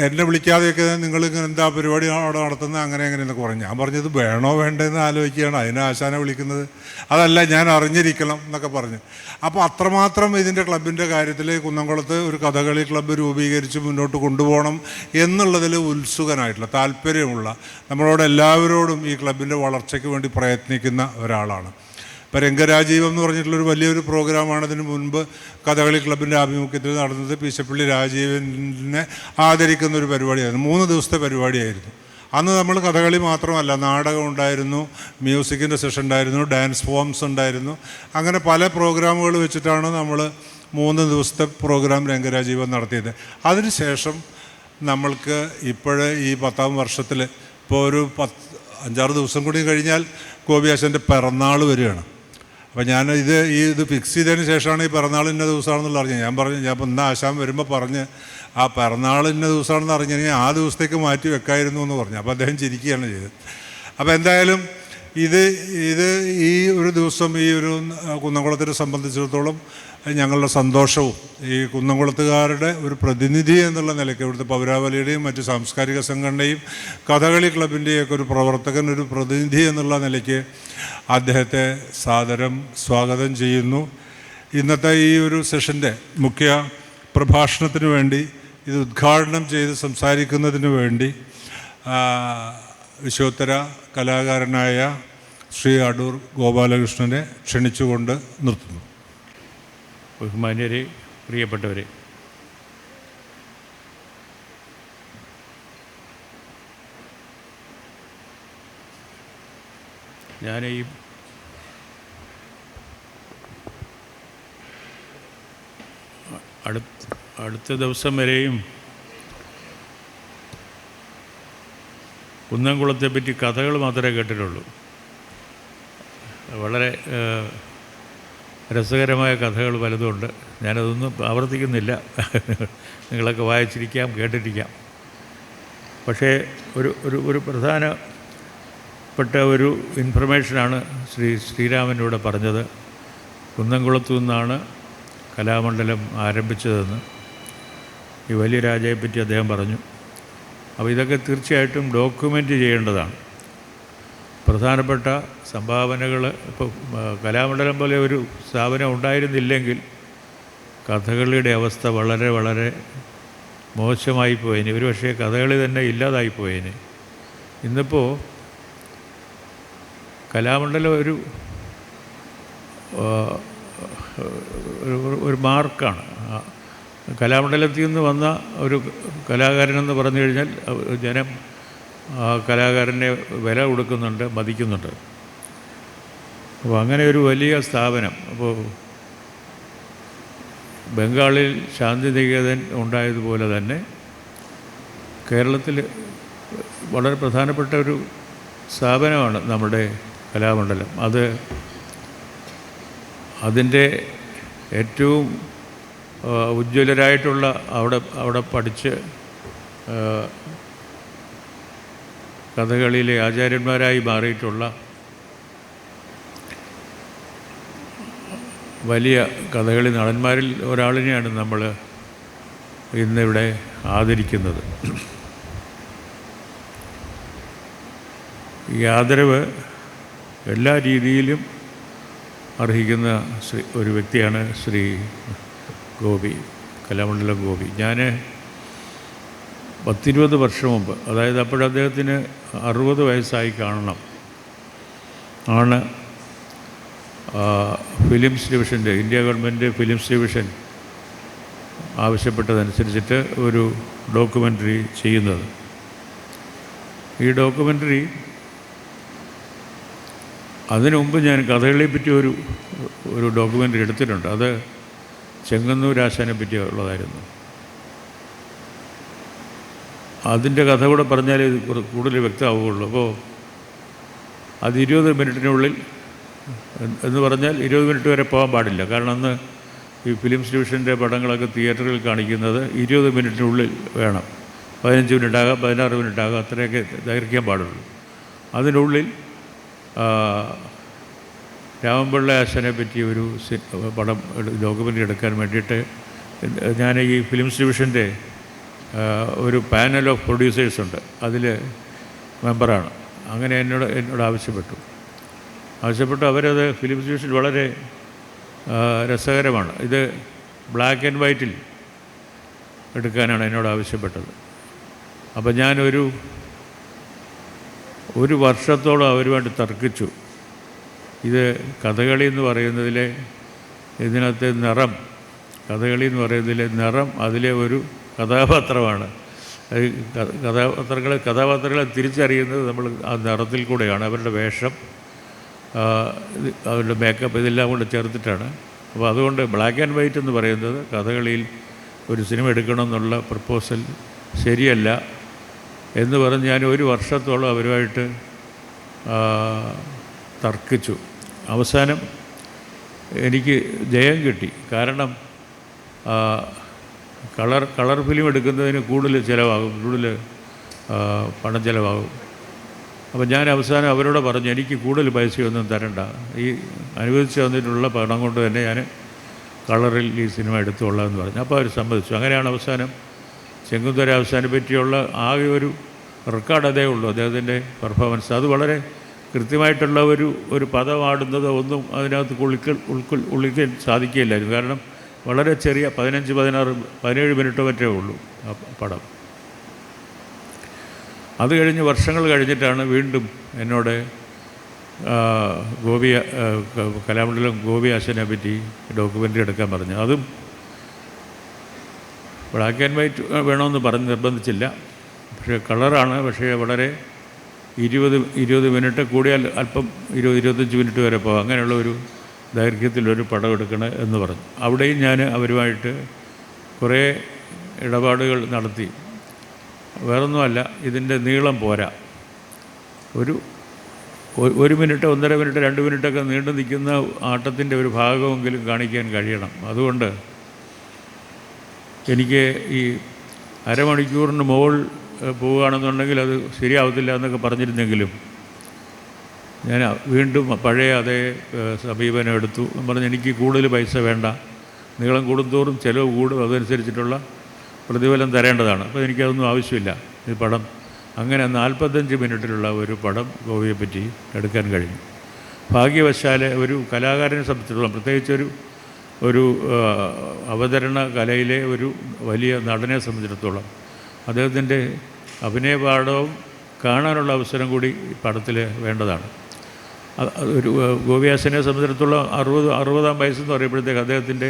എന്നെ വിളിക്കാതെയൊക്കെ നിങ്ങൾ ഇങ്ങനെ എന്താ പരിപാടി അവിടെ നടത്തുന്നത് അങ്ങനെ എന്നൊക്കെ പറഞ്ഞു. ഞാൻ പറഞ്ഞത് വേണോ വേണ്ടെന്ന് ആലോചിക്കുകയാണ്, അതിനെ ആശാനെ വിളിക്കുന്നത്. അതല്ല, ഞാൻ അറിഞ്ഞിരിക്കണം എന്നൊക്കെ പറഞ്ഞു. അപ്പോൾ അത്രമാത്രം ഇതിൻ്റെ ക്ലബിൻ്റെ കാര്യത്തിൽ കുന്നംകുളത്ത് ഒരു കഥകളി ക്ലബ്ബ് രൂപീകരിച്ച് മുന്നോട്ട് കൊണ്ടുപോകണം എന്നുള്ളതിൽ ഉത്സുകനായിട്ടുള്ള താല്പര്യമുള്ള നമ്മളോട് എല്ലാവരോടും ഈ ക്ലബിൻ്റെ വളർച്ചയ്ക്ക് വേണ്ടി പ്രയത്നിക്കുന്ന ഒരാളാണ്. ഇപ്പോൾ രംഗരാജീവം എന്ന് പറഞ്ഞിട്ടുള്ളൊരു വലിയൊരു പ്രോഗ്രാമാണ് ഇതിന് മുൻപ് കഥകളി ക്ലബിൻ്റെ ആഭിമുഖ്യത്തിൽ നടന്നത്. പീശപ്പള്ളി രാജീവനെ ആദരിക്കുന്ന ഒരു പരിപാടിയായിരുന്നു. 3 ദിവസത്തെ പരിപാടിയായിരുന്നു. അന്ന് നമ്മൾ കഥകളി മാത്രമല്ല, നാടകം ഉണ്ടായിരുന്നു, മ്യൂസിക്കിൻ്റെ സെഷൻ ഉണ്ടായിരുന്നു, ഡാൻസ് ഫോംസ് ഉണ്ടായിരുന്നു. അങ്ങനെ പല പ്രോഗ്രാമുകൾ വെച്ചിട്ടാണ് നമ്മൾ 3 ദിവസത്തെ പ്രോഗ്രാം രംഗരാജീവൻ നടത്തിയത്. അതിനുശേഷം നമ്മൾക്ക് ഇപ്പോഴേ ഈ 10ാം വർഷത്തിൽ ഇപ്പോൾ ഒരു 5-6 ദിവസം കൂടി കഴിഞ്ഞാൽ ഗോപി ആശാൻ്റെ പിറന്നാൾ വരികയാണ്. അപ്പോൾ ഞാൻ ഇത് ഫിക്സ് ചെയ്തതിന് ശേഷമാണ് ഈ പിറന്നാൾ ഇന്ന ദിവസമാണെന്നുള്ള അറിഞ്ഞത്. ഞാൻ ഇപ്പോൾ ഇന്ന് ആശാൻ വരുമ്പോൾ പറഞ്ഞ് ആ പിറന്നാൾ ഇന്ന ദിവസമാണെന്ന് അറിഞ്ഞെങ്കിൽ ആ ദിവസത്തേക്ക് മാറ്റി വെക്കായിരുന്നു എന്ന് പറഞ്ഞു. അപ്പോൾ അദ്ദേഹം ചിരിക്കുകയാണ് ചെയ്തത്. അപ്പോൾ എന്തായാലും ഇത് ഈ ഒരു ദിവസം ഈ ഒരു കുന്നംകുളത്തിനെ സംബന്ധിച്ചിടത്തോളം ഞങ്ങളുടെ സന്തോഷവും ഈ കുന്നംകുളത്തുകാരുടെ ഒരു പ്രതിനിധി എന്നുള്ള നിലയ്ക്ക് ഇവിടുത്തെ പൗരാവലിയുടെയും മറ്റ് സാംസ്കാരിക സംഘടനയും കഥകളി ക്ലബിൻ്റെയൊക്കെ ഒരു പ്രവർത്തകൻ, ഒരു പ്രതിനിധി എന്നുള്ള നിലയ്ക്ക് അദ്ദേഹത്തെ സാദരം സ്വാഗതം ചെയ്യുന്നു. ഇന്നത്തെ ഈ ഒരു സെഷൻ്റെ മുഖ്യ പ്രഭാഷണത്തിന് വേണ്ടി, ഇത് ഉദ്ഘാടനം ചെയ്ത് സംസാരിക്കുന്നതിന് വേണ്ടി വിശ്വോത്തര കലാകാരനായ ശ്രീ അടൂർ ഗോപാലകൃഷ്ണനെ ക്ഷണിച്ചുകൊണ്ട് നിർത്തുന്നു.
ബഹുമാന്യരെ, പ്രിയപ്പെട്ടവരെ, ഞാൻ ഈ അടുത്ത ദിവസം വരെയും കുന്നംകുളത്തെപ്പറ്റി കഥകൾ മാത്രമേ കേട്ടിട്ടുള്ളൂ. വളരെ രസകരമായ കഥകൾ പലതുമുണ്ട്. ഞാനതൊന്നും ആവർത്തിക്കുന്നില്ല, നിങ്ങളൊക്കെ വായിച്ചിരിക്കാം, കേട്ടിരിക്കാം. പക്ഷേ ഒരു പ്രധാനപ്പെട്ട ഒരു ഇൻഫർമേഷനാണ് ശ്രീരാമനിലൂടെ പറഞ്ഞത്. കുന്നംകുളത്തു നിന്നാണ് കലാമണ്ഡലം ആരംഭിച്ചതെന്ന് ഈ വലിയ രാജയെപ്പറ്റി അദ്ദേഹം പറഞ്ഞു. അപ്പോൾ ഇതൊക്കെ തീർച്ചയായിട്ടും ഡോക്യുമെൻ്റ് ചെയ്യേണ്ടതാണ്. പ്രധാനപ്പെട്ട സംഭാവനകൾ ഇപ്പോൾ കലാമണ്ഡലം പോലെ ഒരു സ്ഥാപനം ഉണ്ടായിരുന്നില്ലെങ്കിൽ കഥകളിയുടെ അവസ്ഥ വളരെ വളരെ മോശമായി പോയേനെ. ഒരു പക്ഷേ കഥകളി തന്നെ ഇല്ലാതായി പോയേനെ. ഇന്നിപ്പോൾ കലാമണ്ഡലം ഒരു മാർക്കാണ്. കലാമണ്ഡലത്തിൽ നിന്ന് വന്ന ഒരു കലാകാരനെന്ന് പറഞ്ഞു കഴിഞ്ഞാൽ ജനം കലാകാരനെ വില കൊടുക്കുന്നുണ്ട്, മതിക്കുന്നുണ്ട്. അപ്പോൾ അങ്ങനെ ഒരു വലിയ സ്ഥാപനം, അപ്പോൾ ബംഗാളിൽ ശാന്തിനികേതൻ ഉണ്ടായതുപോലെ തന്നെ കേരളത്തിൽ വളരെ പ്രധാനപ്പെട്ട ഒരു സ്ഥാപനമാണ് നമ്മുടെ കലാമണ്ഡലം. അതിൻ്റെ ഏറ്റവും ഉജ്ജ്വലരായിട്ടുള്ള അവിടെ പഠിച്ച് കഥകളിയിലെ ആചാര്യന്മാരായി മാറിയിട്ടുള്ള വലിയ കഥകളി നടന്മാരിൽ ഒരാളിനെയാണ് നമ്മൾ ഇന്നിവിടെ ആദരിക്കുന്നത്. ഈ ആദരവ് എല്ലാ രീതിയിലും അർഹിക്കുന്ന ഒരു വ്യക്തിയാണ് ശ്രീ ഗോപി, കലാമണ്ഡലം ഗോപി. ഞാൻ 10-20 വർഷം മുമ്പ്, അതായത് അപ്പോഴദ്ദേഹത്തിന് 60 വയസ്സായി കാണണം, ആണ് ഫിലിംസ് ഡിവിഷൻ്റെ, ഇന്ത്യ ഗവൺമെൻറ് ഫിലിംസ് ഡിവിഷൻ ആവശ്യപ്പെട്ടതനുസരിച്ചിട്ട് ഒരു ഡോക്യുമെൻ്ററി ചെയ്യുന്നത്. ഈ ഡോക്യുമെൻ്ററി അതിനു മുമ്പ് ഞാൻ കഥകളിയെ പറ്റി ഒരു ഡോക്യുമെൻ്ററി എടുത്തിട്ടുണ്ട്. അത് ചെങ്ങന്നൂർ ആശാനെ പറ്റി ഉള്ളതായിരുന്നു. അതിൻ്റെ കഥ കൂടെ പറഞ്ഞാലേ ഇത് കൂടുതൽ വ്യക്തമാവുകയുള്ളൂ. അപ്പോൾ അത് 20 മിനിറ്റിനുള്ളിൽ എന്ന് പറഞ്ഞാൽ 20 മിനിറ്റ് വരെ പോകാൻ പാടില്ല. കാരണം അന്ന് ഈ ഫിലിംസ് ഡിവിഷൻ്റെ പടങ്ങളൊക്കെ തിയേറ്ററിൽ കാണിക്കുന്നത് 20 മിനിറ്റിനുള്ളിൽ വേണം. 15 മിനിറ്റാകാം, 16 മിനിറ്റാകാം, അത്രയൊക്കെ ദൈർഘ്യം പാടുള്ളൂ. അതിനുള്ളിൽ രാമൻപിള്ള ആശാനെ പറ്റി ഒരു പടം ഡോക്യുമെൻ്ററി എടുക്കാൻ വേണ്ടിയിട്ട് ഞാൻ ഈ ഫിലിംസ് ഡിവിഷൻ്റെ ഒരു പാനൽ ഓഫ് പ്രൊഡ്യൂസേഴ്സ് ഉണ്ട്, അതിൽ മെമ്പറാണ്. അങ്ങനെ എന്നോട് ആവശ്യപ്പെട്ടു. അവരത് ഫിലിംസ് ഡിവിഷൻ വളരെ രസകരമാണ്, ഇത് ബ്ലാക്ക് ആൻഡ് വൈറ്റിൽ എടുക്കാനാണ് എന്നോട് ആവശ്യപ്പെട്ടത്. അപ്പോൾ ഞാനൊരു വർഷത്തോളം അവരുമായിട്ട് തർക്കിച്ചു. ഇത് കഥകളി എന്ന് പറയുന്നതിലെ ഇതിനകത്തെ നിറം, കഥകളി എന്ന് പറയുന്നതിലെ നിറം അതിലെ ഒരു കഥാപാത്രമാണ്. കഥാപാത്രങ്ങളെ തിരിച്ചറിയുന്നത് നമ്മൾ ആ നിറത്തിൽ കൂടെയാണ്. അവരുടെ വേഷം, അവരുടെ മേക്കപ്പ്, ഇതെല്ലാം കൊണ്ട് ചേർത്തിട്ടാണ്. അപ്പോൾ അതുകൊണ്ട് ബ്ലാക്ക് ആൻഡ് വൈറ്റ് എന്ന് പറയുന്നത് കഥകളിയിൽ ഒരു സിനിമ എടുക്കണമെന്നുള്ള പ്രപ്പോസൽ ശരിയല്ല എന്ന് പറഞ്ഞ് ഞാൻ ഒരു വർഷത്തോളം അവരുമായിട്ട് തർക്കിച്ചു. അവസാനം എനിക്ക് ജയം കിട്ടി. കാരണം കളർ ഫിലിം എടുക്കുന്നതിന് കൂടുതൽ ചിലവാകും, കൂടുതൽ പണം ചിലവാകും. അപ്പോൾ ഞാൻ അവസാനം അവരോട് പറഞ്ഞു, എനിക്ക് കൂടുതൽ പൈസയൊന്നും തരണ്ട, ഈ അനുവദിച്ച് തന്നിട്ടുള്ള പണം കൊണ്ട് തന്നെ ഞാൻ കളറിൽ ഈ സിനിമ എടുത്തുകൊള്ളാം എന്ന് പറഞ്ഞു. അപ്പോൾ അവർ സമ്മതിച്ചു. അങ്ങനെയാണ് അവസാനം ചെങ്ങന്നൂർ ആശാനെ പറ്റിയുള്ള ആകെ ഒരു റെക്കോർഡ് അതേ ഉള്ളൂ, അദ്ദേഹത്തിൻ്റെ പെർഫോമൻസ്. അത് വളരെ കൃത്യമായിട്ടുള്ള ഒരു പദമാടുന്നതോ ഒന്നും അതിനകത്ത് ഉള്ളിക്കാൻ സാധിക്കുകയില്ലായിരുന്നു. കാരണം വളരെ ചെറിയ 15, 16, 17 മിനിറ്റ് മറ്റേ ഉള്ളൂ ആ പടം. അത് കഴിഞ്ഞ് വർഷങ്ങൾ കഴിഞ്ഞിട്ടാണ് വീണ്ടും എന്നോട് കലാമണ്ഡലം ഗോപി ആശാനെ പറ്റി ഡോക്യുമെൻ്ററി എടുക്കാൻ പറഞ്ഞു. അതും ബ്ലാക്ക് ആൻഡ് വൈറ്റ് വേണമെന്ന് പറഞ്ഞ് നിർബന്ധിച്ചില്ല, പക്ഷേ കളറാണ്. പക്ഷേ വളരെ 20 മിനിറ്റ് കൂടിയാൽ അല്പം 20-25 മിനിറ്റ് വരെ പോകാം, അങ്ങനെയുള്ള ഒരു ദൈർഘ്യത്തിലൊരു പടം എടുക്കണം എന്ന് പറഞ്ഞു. അവിടെയും ഞാൻ അവരുമായിട്ട് കുറേ ഇടപാടുകൾ നടത്തി. വേറൊന്നുമല്ല, ഇതിൻ്റെ നീളം പോരാ. ഒരു മിനിറ്റ്, 1.5 മിനിറ്റ്, 2 മിനിറ്റൊക്കെ നീണ്ടു നിൽക്കുന്ന ആട്ടത്തിൻ്റെ ഒരു ഭാഗമെങ്കിലും കാണിക്കാൻ കഴിയണം. അതുകൊണ്ട് എനിക്ക് ഈ അരമണിക്കൂറിന് മുകളിൽ പോവുകയാണെന്നുണ്ടെങ്കിൽ അത് ശരിയാവത്തില്ല എന്നൊക്കെ പറഞ്ഞിരുന്നെങ്കിലും ഞാൻ വീണ്ടും പഴയ അതേ സമീപനം എടുത്തു. പറഞ്ഞ് എനിക്ക് കൂടുതൽ പൈസ വേണ്ട, നീളം കൂടുന്തോറും ചിലവ് കൂടും, അതനുസരിച്ചിട്ടുള്ള പ്രതിഫലം തരേണ്ടതാണ്. അപ്പോൾ എനിക്കതൊന്നും ആവശ്യമില്ല. ഈ പടം. അങ്ങനെ 45 മിനിറ്റിലുള്ള ഒരു പടം ഗോപിയെപ്പറ്റി എടുക്കാൻ കഴിഞ്ഞു. ഭാഗ്യവശാൽ ഒരു കലാകാരനെ സംബന്ധിച്ചിടത്തോളം, പ്രത്യേകിച്ചൊരു അവതരണ കലയിലെ ഒരു വലിയ നടനെ സംബന്ധിച്ചിടത്തോളം അദ്ദേഹത്തിൻ്റെ അഭിനയ പാഠവും കാണാനുള്ള അവസരം കൂടി പടത്തിൽ വേണ്ടതാണ്. ഒരു ഗോപിയാസനെ സംബന്ധിച്ചിടത്തോളം 60-ആം വയസ്സെന്ന് പറയുമ്പോഴത്തേക്ക് അദ്ദേഹത്തിൻ്റെ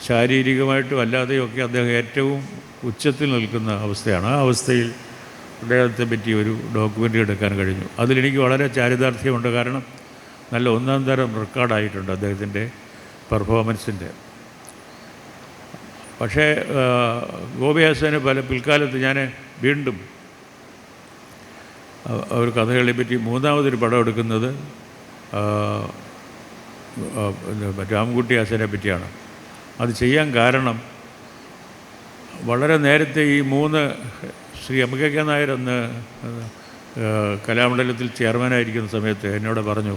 ശാരീരികമായിട്ടും അല്ലാതെയൊക്കെ അദ്ദേഹം ഏറ്റവും ഉച്ചത്തിൽ നിൽക്കുന്ന അവസ്ഥയാണ്. ആ അവസ്ഥയിൽ അദ്ദേഹത്തെ പറ്റി ഒരു ഡോക്യുമെൻ്ററി എടുക്കാൻ കഴിഞ്ഞു. അതിലെനിക്ക് വളരെ ചാരിതാർത്ഥ്യമുണ്ട്. കാരണം നല്ല ഒന്നാം തരം റെക്കോർഡായിട്ടുണ്ട് അദ്ദേഹത്തിൻ്റെ പെർഫോമൻസിൻ്റെ. പക്ഷേ ഗോപിയാസന് പിൽക്കാലത്ത് ഞാൻ വീണ്ടും ഒരു കഥകളെ പറ്റി മൂന്നാമതൊരു പടം എടുക്കുന്നത് രാമൻകുട്ടി ആശാനെ പറ്റിയാണ്. അത് ചെയ്യാൻ കാരണം വളരെ നേരത്തെ ഈ 3 ശ്രീ MK നായർ എന്ന് കലാമണ്ഡലത്തിൽ ചെയർമാനായിരിക്കുന്ന സമയത്ത് എന്നോട് പറഞ്ഞു,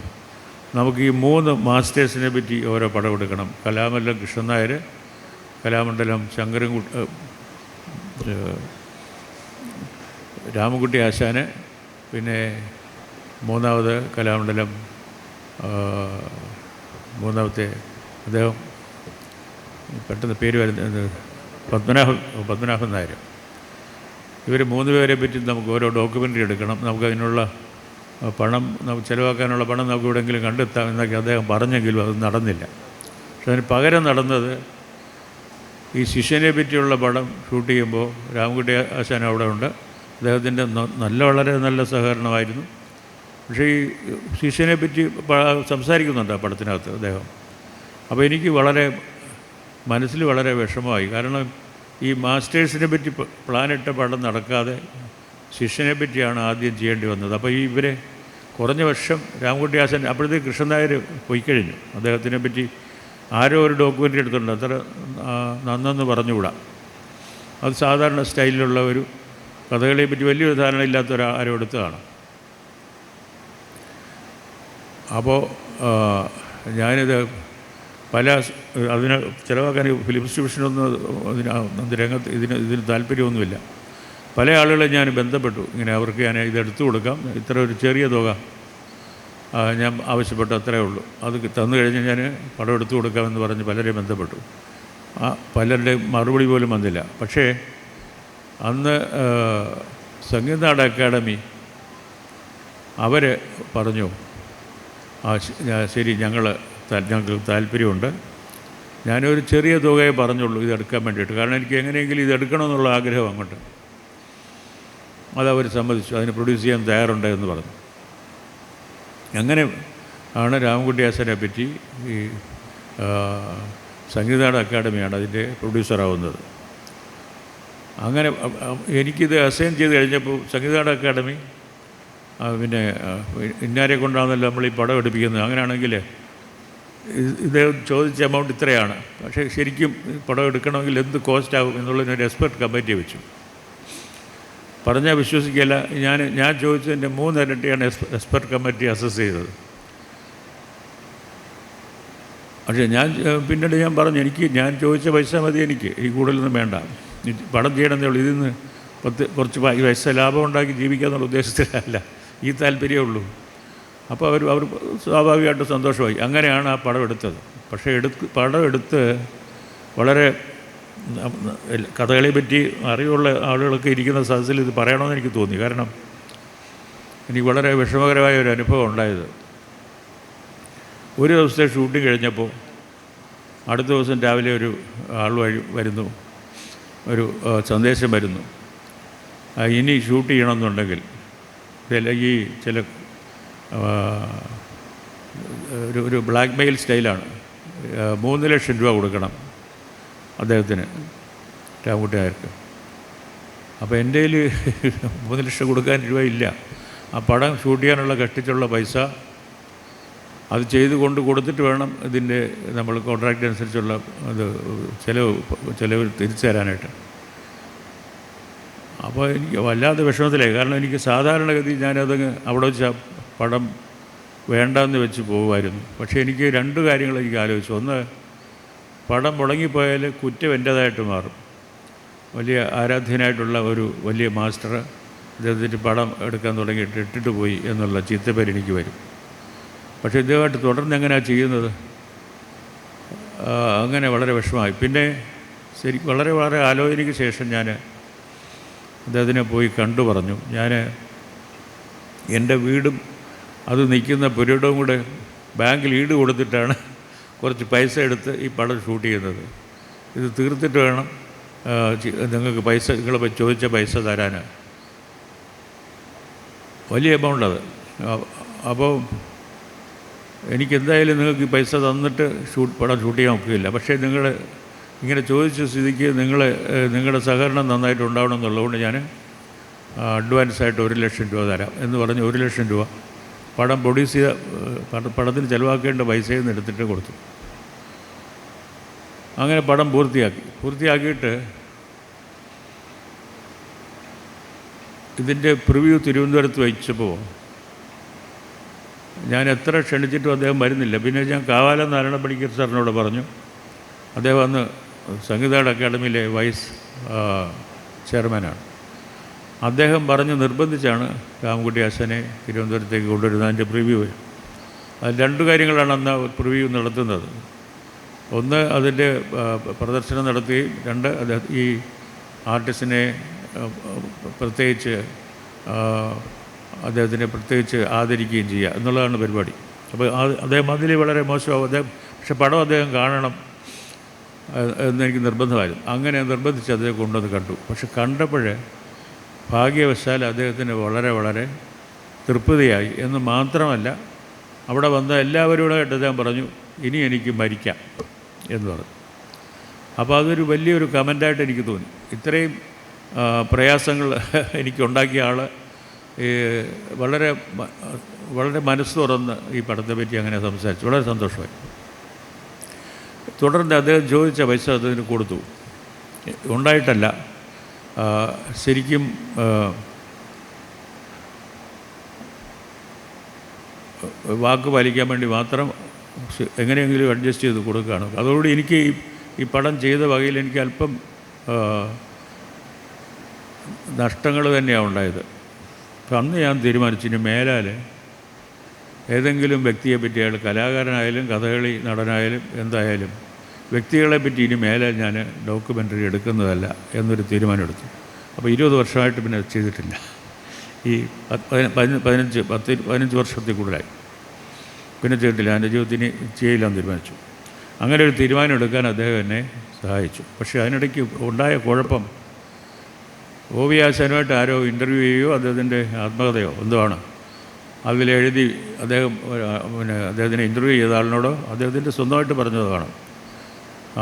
നമുക്ക് ഈ 3 മാസ്റ്റേഴ്സിനെ പറ്റി ഓരോ പടം എടുക്കണം. കലാമണ്ഡലം കൃഷ്ണൻ നായർ, കലാമണ്ഡലം രാമൻകുട്ടി ആശാന്, പിന്നെ മൂന്നാമത് കലാമണ്ഡലം മൂന്നാമത്തെ അദ്ദേഹം പെട്ടെന്ന് പേര് വരുന്നത് പത്മനാഭൻ നായർ. ഇവർ 3 പേരെ പറ്റി നമുക്ക് ഓരോ ഡോക്യുമെൻ്ററി എടുക്കണം. നമുക്കതിനുള്ള പണം ചിലവാക്കാനുള്ള പണം നമുക്ക് എവിടെയെങ്കിലും കണ്ടെത്താം എന്നൊക്കെ അദ്ദേഹം പറഞ്ഞെങ്കിലും അത് നടന്നില്ല. പക്ഷെ അതിന് പകരം നടന്നത് ഈ ശിഷ്യനെ പറ്റിയുള്ള പടം ഷൂട്ട് ചെയ്യുമ്പോൾ രാമൻകുട്ടി ആശാൻ അവിടെ ഉണ്ട്. അദ്ദേഹത്തിൻ്റെ വളരെ നല്ല സഹകരണമായിരുന്നു. പക്ഷേ ഈ ശിഷ്യനെ പറ്റി സംസാരിക്കുന്നുണ്ട് ആ പടത്തിനകത്ത് അദ്ദേഹം. അപ്പോൾ എനിക്ക് മനസ്സിൽ വളരെ വിഷമമായി. കാരണം ഈ മാസ്റ്റേഴ്സിനെ പറ്റി പ്ലാനിട്ട പടം നടക്കാതെ ശിഷ്യനെ പറ്റിയാണ് ആദ്യം ചെയ്യേണ്ടി വന്നത്. അപ്പോൾ ഇവരെ കുറഞ്ഞ വർഷം രാമൻകുട്ടി ആശാൻ അപ്പോഴത്തേക്ക് കൃഷ്ണൻ നായർ പോയിക്കഴിഞ്ഞു. അദ്ദേഹത്തിനെ പറ്റി ആരോ ഒരു ഡോക്യുമെൻ്ററി എടുത്തിട്ടുണ്ട്. അത്ര നന്നെന്ന് പറഞ്ഞുകൂടാ. അത് സാധാരണ സ്റ്റൈലിലുള്ള ഒരു കഥകളെ പറ്റി വലിയൊരു ധാരണ ഇല്ലാത്ത ആരോ എടുത്തതാണ്. അപ്പോൾ ഞാനിത് അതിന് ചിലവാക്കാൻ ഫിലിം ഡിസ്ട്രിബ്യൂഷനൊന്നും ഇതിന് താല്പര്യമൊന്നുമില്ല. പല ആളുകളെ ഞാൻ ബന്ധപ്പെട്ടു. ഇങ്ങനെ അവർക്ക് ഞാൻ ഇതെടുത്തു കൊടുക്കാം, ഇത്ര ഒരു ചെറിയ തുക ഞാൻ ആവശ്യപ്പെട്ടു, അത്രയേ ഉള്ളൂ. അത് തന്നു കഴിഞ്ഞ് ഞാൻ പടം എടുത്തു കൊടുക്കാമെന്ന് പറഞ്ഞ് പലരെയും ബന്ധപ്പെട്ടു. പലരുടെയും മറുപടി പോലും വന്നില്ല. പക്ഷേ അന്ന് സംഗീത നാട അക്കാദമി അവർ പറഞ്ഞു, ശരി, ഞങ്ങൾക്ക് താല്പര്യമുണ്ട്. ഞാനൊരു ചെറിയ തുകയെ പറഞ്ഞുള്ളൂ ഇതെടുക്കാൻ വേണ്ടിയിട്ട്. കാരണം എനിക്ക് എങ്ങനെയെങ്കിലും ഇതെടുക്കണമെന്നുള്ള ആഗ്രഹം അങ്ങോട്ട്. അതവർ സമ്മതിച്ചു. അതിന് പ്രൊഡ്യൂസ് ചെയ്യാൻ തയ്യാറുണ്ട് എന്ന് പറഞ്ഞു. അങ്ങനെ ആണ് രാമൻകുട്ടി ആശാനെ പറ്റി ഈ സംഗീത നാട അക്കാദമിയാണ് അതിൻ്റെ പ്രൊഡ്യൂസറാവുന്നത്. അങ്ങനെ എനിക്കിത് അസൈൻ ചെയ്ത് കഴിഞ്ഞപ്പോൾ സംഗീത നാട അക്കാദമി പിന്നെ ഇന്നാരെ കൊണ്ടാണല്ലോ നമ്മൾ ഈ പടം എടുപ്പിക്കുന്നത്. അങ്ങനെയാണെങ്കിൽ ഇത് ചോദിച്ച എമൗണ്ട് ഇത്രയാണ്, പക്ഷേ ശരിക്കും പടം എടുക്കണമെങ്കിൽ എന്ത് കോസ്റ്റ് ആകും എന്നുള്ളതിനൊരു എക്സ്പെർട്ട് കമ്മിറ്റി വെച്ചു. പറഞ്ഞാൽ വിശ്വസിക്കില്ല, ഞാൻ ചോദിച്ചതിൻ്റെ 3 ഇരട്ടിയാണ് എക്സ്പെർട്ട് കമ്മിറ്റി അസസ് ചെയ്തത്. പക്ഷേ പിന്നീട് ഞാൻ പറഞ്ഞു, ഞാൻ ചോദിച്ച പൈസ മതി, എനിക്ക് ഈ കൂടുതലൊന്നും വേണ്ട, പടം ചെയ്യണമെന്നേ ഉള്ളൂ. ഇതിൽ നിന്ന് കുറച്ച് പൈസ ലാഭം ഉണ്ടാക്കി ജീവിക്കാന്നുള്ള ഉദ്ദേശത്തിലല്ല, ഈ താല്പര്യമേ ഉള്ളൂ. അപ്പോൾ അവർ സ്വാഭാവികമായിട്ട് സന്തോഷമായി. അങ്ങനെയാണ് ആ പടം എടുത്തത്. പക്ഷേ പടം എടുത്ത് വളരെ കഥകളെ പറ്റി അറിവുള്ള ആളുകളൊക്കെ ഇരിക്കുന്ന സദസ്സിൽ ഇത് പറയണമെന്ന് എനിക്ക് തോന്നി. കാരണം എനിക്ക് വളരെ വിഷമകരമായ ഒരു അനുഭവം ഉണ്ടായത്, ഒരു ദിവസത്തെ ഷൂട്ടിംഗ് കഴിഞ്ഞപ്പോൾ അടുത്ത ദിവസം രാവിലെ ഒരു ആൾ വരുന്നു, ഒരു സന്ദേശം വരുന്നു, ഇനി ഷൂട്ട് ചെയ്യണമെന്നുണ്ടെങ്കിൽ ഈ ചില ഒരു ബ്ലാക്ക് മെയിൽ സ്റ്റൈലാണ്, 3 ലക്ഷം രൂപ കൊടുക്കണം അദ്ദേഹത്തിന്, രാമൻകുട്ടി നായർക്ക്. അപ്പോൾ എൻ്റെ കയ്യിൽ 3 ലക്ഷം കൊടുക്കാൻ രൂപയില്ല. ആ പടം ഷൂട്ട് ചെയ്യാനുള്ള കഷ്ടിച്ചുള്ള പൈസ അത് കൊടുത്തിട്ട് വേണം ഇതിൻ്റെ നമ്മൾ കോൺട്രാക്റ്റ് അനുസരിച്ചുള്ള അത് ചിലവ് തിരിച്ചു തരാനായിട്ട്. അപ്പോൾ എനിക്ക് വല്ലാതെ വിഷമത്തിലായി. കാരണം എനിക്ക് സാധാരണഗതി ഞാനത് അവിടെ വെച്ച് പടം വേണ്ടെന്ന് വെച്ച് പോകുമായിരുന്നു. പക്ഷേ എനിക്ക് 2 കാര്യങ്ങൾ എനിക്ക് ആലോചിച്ചു. ഒന്ന്, പടം മുടങ്ങിപ്പോയാൽ കുറ്റം എൻ്റേതായിട്ട് മാറും. വലിയ ആരാധ്യനായിട്ടുള്ള ഒരു വലിയ മാസ്റ്റർ അദ്ദേഹത്തിൻ്റെ പടം എടുക്കാൻ തുടങ്ങിയിട്ട് ഇട്ടിട്ട് പോയി എന്നുള്ള ചീത്തപ്പേര് എനിക്ക് വരും. പക്ഷേ ഇദ്ദേഹമായിട്ട് തുടർന്ന് എങ്ങനെയാണ് ചെയ്യുന്നത്? അങ്ങനെ വളരെ വിഷമമായി. പിന്നെ വളരെ വളരെ ആലോചനയ്ക്ക് ശേഷം ഞാൻ അദ്ദേഹത്തിനെ പോയി കണ്ടു പറഞ്ഞു, ഞാൻ എൻ്റെ വീടും അത് നിൽക്കുന്ന പുരയിടവും കൂടെ ബാങ്കിൽ ഈട് കൊടുത്തിട്ടാണ് കുറച്ച് പൈസ എടുത്ത് ഈ പടം ഷൂട്ട് ചെയ്യുന്നത്. ഇത് തീർത്തിട്ട് വേണം നിങ്ങൾക്ക് പൈസ, നിങ്ങൾ ചോദിച്ച പൈസ തരാൻ. വലിയ എമൗണ്ട് അത്. അപ്പോൾ എനിക്കെന്തായാലും നിങ്ങൾക്ക് ഈ പൈസ തന്നിട്ട് പടം ഷൂട്ട് ചെയ്യാൻ ഒക്കില്ല. പക്ഷേ നിങ്ങൾ ഇങ്ങനെ ചോദിച്ച സ്ഥിതിക്ക് നിങ്ങളുടെ സഹകരണം നന്നായിട്ട് ഉണ്ടാവണം എന്നുള്ളതുകൊണ്ട് ഞാൻ അഡ്വാൻസായിട്ട് 1,00,000 രൂപ തരാം എന്ന് പറഞ്ഞ് 1,00,000 രൂപ പടം പ്രൊഡ്യൂസ് ചെയ്ത പടത്തിന് ചിലവാക്കേണ്ട പൈസയിൽ നിന്ന് എടുത്തിട്ട് കൊടുത്തു. അങ്ങനെ പടം പൂർത്തിയാക്കിയിട്ട് ഇതിൻ്റെ പ്രിവ്യൂ തിരുവനന്തപുരത്ത് വഹിച്ചപ്പോൾ ഞാൻ എത്ര ക്ഷണിച്ചിട്ടും അദ്ദേഹം വരുന്നില്ല. പിന്നെ ഞാൻ കാവാലം നാരായണ പണിക്കർ സാറിനോട് പറഞ്ഞു. അദ്ദേഹം അന്ന് സംഗീത അക്കാദമിയിലെ വൈസ് ചെയർമാനാണ്. അദ്ദേഹം പറഞ്ഞ് നിർബന്ധിച്ചാണ് രാമൻകുട്ടി ആശാനെ തിരുവനന്തപുരത്തേക്ക് കൊണ്ടുവരുന്നത്. അതിൻ്റെ പ്രിവ്യൂ അത് 2 കാര്യങ്ങളാണ് അന്ന് പ്രിവ്യൂ നടത്തുന്നത്. ഒന്ന് അതിൻ്റെ പ്രദർശനം നടത്തുകയും 2 ഈ ആർട്ടിസ്റ്റിനെ പ്രത്യേകിച്ച് അദ്ദേഹത്തിനെ പ്രത്യേകിച്ച് ആദരിക്കുകയും ചെയ്യുക എന്നുള്ളതാണ് പരിപാടി. അപ്പോൾ അദ്ദേഹം അതിൽ വളരെ മോശമാവും. പക്ഷെ പടം അദ്ദേഹം കാണണം എന്നെനിക്ക് നിർബന്ധമായിരുന്നു. അങ്ങനെ നിർബന്ധിച്ച് അദ്ദേഹം കൊണ്ടുവന്ന് കണ്ടു. പക്ഷെ കണ്ടപ്പോൾ ഭാഗ്യവശാൽ അദ്ദേഹത്തിന് വളരെ വളരെ തൃപ്തിയായി എന്ന് മാത്രമല്ല, അവിടെ വന്ന എല്ലാവരോടായിട്ട് അദ്ദേഹം പറഞ്ഞു, ഇനി എനിക്ക് മരിക്കാം എന്ന് പറഞ്ഞു. അപ്പോൾ അതൊരു വലിയൊരു കമൻ്റായിട്ട് എനിക്ക് തോന്നി. ഇത്രയും പ്രയാസങ്ങൾ എനിക്കുണ്ടാക്കിയ ആൾ വളരെ വളരെ മനസ്സ് തുറന്ന് ഈ പടത്തെ പറ്റി അങ്ങനെ സംസാരിച്ചു. വളരെ സന്തോഷമായി. തുടർന്ന് അദ്ദേഹം ചോദിച്ച പൈസ അതിന് കൊടുത്തു. ഉണ്ടായിട്ടല്ല, ശരിക്കും വാക്ക് പാലിക്കാൻ വേണ്ടി മാത്രം എങ്ങനെയെങ്കിലും അഡ്ജസ്റ്റ് ചെയ്ത് കൊടുക്കുകയാണ്. അതോടുകൂടി എനിക്ക് ഈ പടം ചെയ്ത വകയിൽ എനിക്ക് അല്പം നഷ്ടങ്ങൾ തന്നെയാണ് ഉണ്ടായത്. അപ്പം അന്ന് ഞാൻ തീരുമാനിച്ചു, ഇനി മേലാൽ ഏതെങ്കിലും വ്യക്തിയെ പറ്റി, അയാൾ കലാകാരനായാലും കഥകളി നടനായാലും എന്തായാലും വ്യക്തികളെ പറ്റി ഇനി മേലാൽ ഞാൻ ഡോക്യുമെൻ്ററി എടുക്കുന്നതല്ല എന്നൊരു തീരുമാനമെടുത്തു. അപ്പോൾ 20 വർഷമായിട്ട് പിന്നെ ചെയ്തിട്ടില്ല. ഈ 15 വർഷത്തിൽ കൂടുതലായി പിന്നെ ചെയ്തിട്ടില്ല. എൻ്റെ ജീവിതത്തിന് ചെയ്യില്ലാന്ന് തീരുമാനിച്ചു. അങ്ങനെ ഒരു തീരുമാനം എടുക്കാൻ അദ്ദേഹം എന്നെ സഹായിച്ചു. പക്ഷേ അതിനിടയ്ക്ക് ഉണ്ടായ കുഴപ്പം, OV ആശാനുമായിട്ട് ആരോ ഇൻ്റർവ്യൂ ചെയ്യുകയോ അദ്ദേഹത്തിൻ്റെ ആത്മകഥയോ എന്തുവാണ് അതിലെഴുതി അദ്ദേഹം അദ്ദേഹത്തിനെ ഇൻ്റർവ്യൂ ചെയ്ത ആളിനോടോ അദ്ദേഹത്തിൻ്റെ സ്വന്തമായിട്ട് പറഞ്ഞത് കാണും.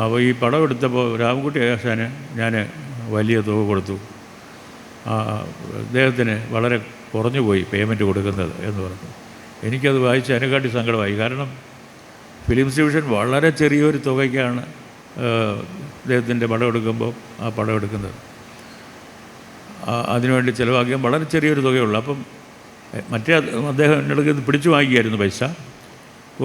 അപ്പോൾ ഈ പടം എടുത്തപ്പോൾ രാമൻകുട്ടി ആശാന് ഞാൻ വലിയ തുക കൊടുത്തു, അദ്ദേഹത്തിന് വളരെ കുറഞ്ഞു പോയി പേയ്മെൻറ്റ് കൊടുക്കുന്നത് എന്ന് പറഞ്ഞു. എനിക്കത് വായിച്ച് അതിനെക്കാട്ടി സങ്കടമായി. കാരണം ഫിലിംസ് ഡിവിഷൻ വളരെ ചെറിയൊരു തുകയ്ക്കാണ് അദ്ദേഹത്തിൻ്റെ പടം എടുക്കുമ്പോൾ ആ പടം എടുക്കുന്നത്. അതിനുവേണ്ടി ചിലവാക്കിയാൽ വളരെ ചെറിയൊരു തുകയുള്ളൂ. അപ്പം മറ്റേ അദ്ദേഹം എടുക്കുന്നത് പിടിച്ചു വാങ്ങിയായിരുന്നു പൈസ.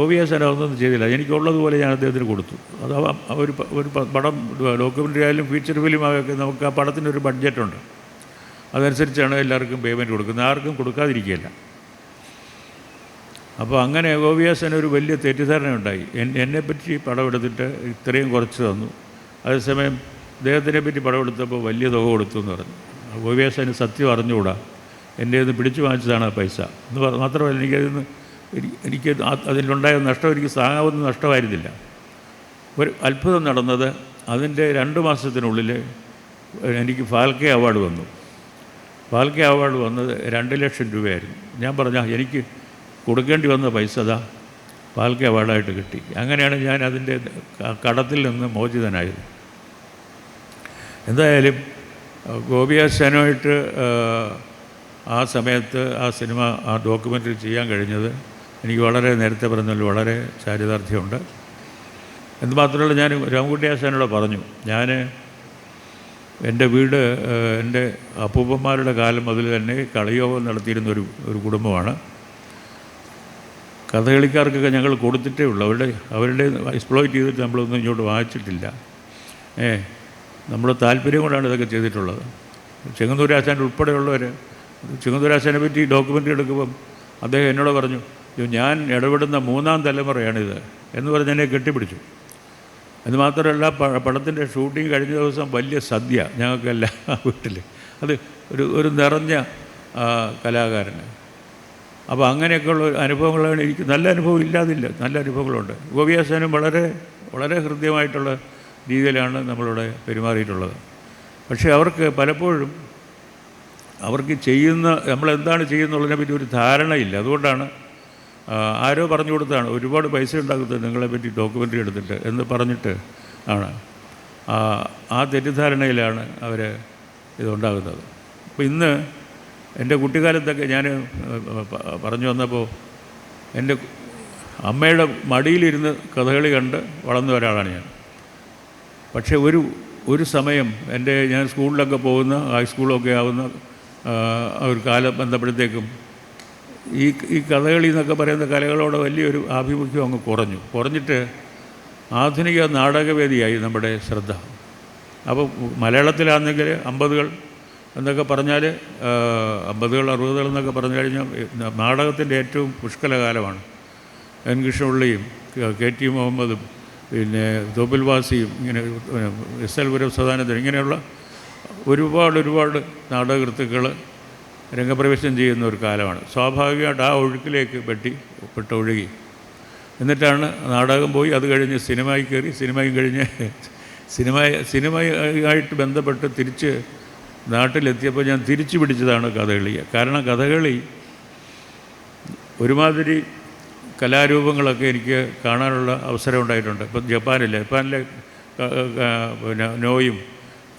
OV ആശാൻ അതൊന്നും ചെയ്തില്ല. എനിക്കുള്ളതുപോലെ ഞാൻ അദ്ദേഹത്തിന് കൊടുത്തു. അത് ഒരു പടം ഡോക്യുമെൻ്ററി ആയാലും ഫീച്ചർ ഫിലിമായൊക്കെ നമുക്ക് ആ പടത്തിനൊരു ബഡ്ജറ്റുണ്ട്. അതനുസരിച്ചാണ് എല്ലാവർക്കും പേയ്മെൻറ്റ് കൊടുക്കുന്നത്, ആർക്കും കൊടുക്കാതിരിക്കുകയില്ല. അപ്പോൾ അങ്ങനെ OV ആശാൻ ഒരു വലിയ തെറ്റിദ്ധാരണ ഉണ്ടായി. എന്നെപ്പറ്റി പടം എടുത്തിട്ട് ഇത്രയും കുറച്ച് തന്നു, അതേസമയം അദ്ദേഹത്തിനെ പറ്റി പടം എടുത്തപ്പോൾ വലിയ തുക കൊടുത്തു എന്ന് പറഞ്ഞു. OV ആശാന് സത്യം അറിഞ്ഞുകൂടാ, എൻ്റെ നിന്ന് പിടിച്ചു വാങ്ങിച്ചതാണ് ആ പൈസ എന്ന് മാത്രമല്ല, എനിക്ക് അതിലുണ്ടായ നഷ്ടം എനിക്ക് താങ്ങാവുന്ന നഷ്ടമായിരുന്നില്ല. ഒരു അത്ഭുതം നടന്നത്, അതിൻ്റെ 2 മാസത്തിനുള്ളിൽ എനിക്ക് ഫാൽക്കെ അവാർഡ് വന്നു. ഫാൽക്കെ അവാർഡ് വന്നത് 2,00,000 രൂപയായിരുന്നു. ഞാൻ പറഞ്ഞ എനിക്ക് കൊടുക്കേണ്ടി വന്ന പൈസ ഫാൽക്കെ അവാർഡായിട്ട് കിട്ടി. അങ്ങനെയാണ് ഞാൻ അതിൻ്റെ കടത്തിൽ നിന്ന് മോചിതനായത്. എന്തായാലും OV ആശാനുമായിട്ട് ആ സമയത്ത് ആ സിനിമ, ആ ഡോക്യുമെൻ്ററി ചെയ്യാൻ കഴിഞ്ഞത് എനിക്ക് വളരെ, നേരത്തെ പറഞ്ഞാൽ വളരെ ചാരിതാർത്ഥ്യമുണ്ട്. എന്ന് മാത്രമല്ല, ഞാൻ രാമൻകുട്ടി ആശാനോട് പറഞ്ഞു, ഞാൻ എൻ്റെ വീട് എൻ്റെ അപ്പൂപ്പന്മാരുടെ കാലം മുതൽ തന്നെ കളിയോഗം നടത്തിയിരുന്ന ഒരു കുടുംബമാണ്. കഥകളിക്കാർക്കൊക്കെ ഞങ്ങൾ കൊടുത്തിട്ടേ ഉള്ളൂ. അവരുടെ എക്സ്പ്ലോയിറ്റ് ചെയ്തിട്ട് നമ്മളൊന്നും ഇങ്ങോട്ട് വാങ്ങിച്ചിട്ടില്ല. നമ്മുടെ താല്പര്യം കൊണ്ടാണ് ഇതൊക്കെ ചെയ്തിട്ടുള്ളത്. ചെങ്ങന്നൂരാശാൻ ഉൾപ്പെടെയുള്ളവർ ചെങ്ങന്നൂരാശാനെ പറ്റി ഡോക്യുമെൻ്ററി എടുക്കുമ്പം അദ്ദേഹം എന്നോട് പറഞ്ഞു, ഞാൻ ഇടപെടുന്ന 3-ാം തലമുറയാണിത് എന്ന് പറഞ്ഞ് എന്നെ കെട്ടിപ്പിടിച്ചു. എന്ന് മാത്രമല്ല, പടത്തിൻ്റെ ഷൂട്ടിംഗ് കഴിഞ്ഞ ദിവസം വലിയ സദ്യ ഞങ്ങൾക്കെല്ലാം വീട്ടിൽ. അത് ഒരു നിറഞ്ഞ കലാകാരന്. അപ്പോൾ അങ്ങനെയൊക്കെയുള്ള അനുഭവങ്ങളാണ് എനിക്ക്. നല്ല അനുഭവം ഇല്ലാതില്ല, നല്ല അനുഭവങ്ങളുണ്ട്. ഗോപിയാശാനും വളരെ വളരെ ഹൃദ്യമായിട്ടുള്ള രീതിയിലാണ് നമ്മളിവിടെ പെരുമാറിയിട്ടുള്ളത്. പക്ഷേ അവർക്ക് പലപ്പോഴും അവർക്ക് നമ്മളെന്താണ് ചെയ്യുന്നുള്ളതിനെ പറ്റി ഒരു ധാരണയില്ല. അതുകൊണ്ടാണ് ആരോ പറഞ്ഞു കൊടുത്താണ് ഒരുപാട് പൈസ ഉണ്ടാക്കുന്നത് നിങ്ങളെപ്പറ്റി ഡോക്യുമെൻ്ററി എടുത്തിട്ട് എന്ന് പറഞ്ഞിട്ട് ആണ്. ആ തെറ്റിദ്ധാരണയിലാണ് അവർ ഇതുണ്ടാകുന്നത്. അപ്പോൾ ഇന്ന് എൻ്റെ കുട്ടിക്കാലത്തൊക്കെ ഞാൻ പറഞ്ഞു വന്നപ്പോൾ എൻ്റെ അമ്മയുടെ മടിയിലിരുന്ന് കഥകളി കണ്ട് വളർന്ന ഒരാളാണ് ഞാൻ. പക്ഷേ ഒരു സമയം ഞാൻ സ്കൂളിലൊക്കെ പോകുന്ന ഹൈസ്കൂളൊക്കെ ആവുന്ന ഒരു കാലം ബന്ധപ്പെടുത്തേക്കും ഈ കഥകളി എന്നൊക്കെ പറയുന്ന കലകളോട് വലിയൊരു ആഭിമുഖ്യം അങ്ങ് കുറഞ്ഞിട്ട് ആധുനിക നാടകവേദിയായി നമ്മുടെ ശ്രദ്ധ. അപ്പോൾ മലയാളത്തിലാണെങ്കിൽ 50-കൾ എന്നൊക്കെ പറഞ്ഞാൽ 50-കൾ 60-കൾ എന്നൊക്കെ പറഞ്ഞു കഴിഞ്ഞാൽ നാടകത്തിൻ്റെ ഏറ്റവും പുഷ്കലകാലമാണ്. എൻ കൃഷ്ണപിള്ളയും KT മുഹമ്മദും പിന്നെ തോപ്പിൽ വാസിയും ഇങ്ങനെ SL സദാനന്ദൻ ഇങ്ങനെയുള്ള ഒരുപാട് നാടകകൃത്തുക്കൾ രംഗപ്രവേശനം ചെയ്യുന്ന ഒരു കാലമാണ്. സ്വാഭാവികമായിട്ട് ആ ഒഴുക്കിലേക്ക് പെട്ടൊഴുകി. എന്നിട്ടാണ് നാടകം പോയി, അത് കഴിഞ്ഞ് സിനിമയിൽ കയറി, സിനിമയും കഴിഞ്ഞ് സിനിമയായിട്ട് ബന്ധപ്പെട്ട് തിരിച്ച് നാട്ടിലെത്തിയപ്പോൾ ഞാൻ തിരിച്ചു പിടിച്ചതാണ് കഥകളിയെ. കാരണം കഥകളി ഒരുമാതിരി കലാരൂപങ്ങളൊക്കെ എനിക്ക് കാണാനുള്ള അവസരം ഉണ്ടായിട്ടുണ്ട്. ഇപ്പം ജപ്പാനിലെ പിന്നെ നോയും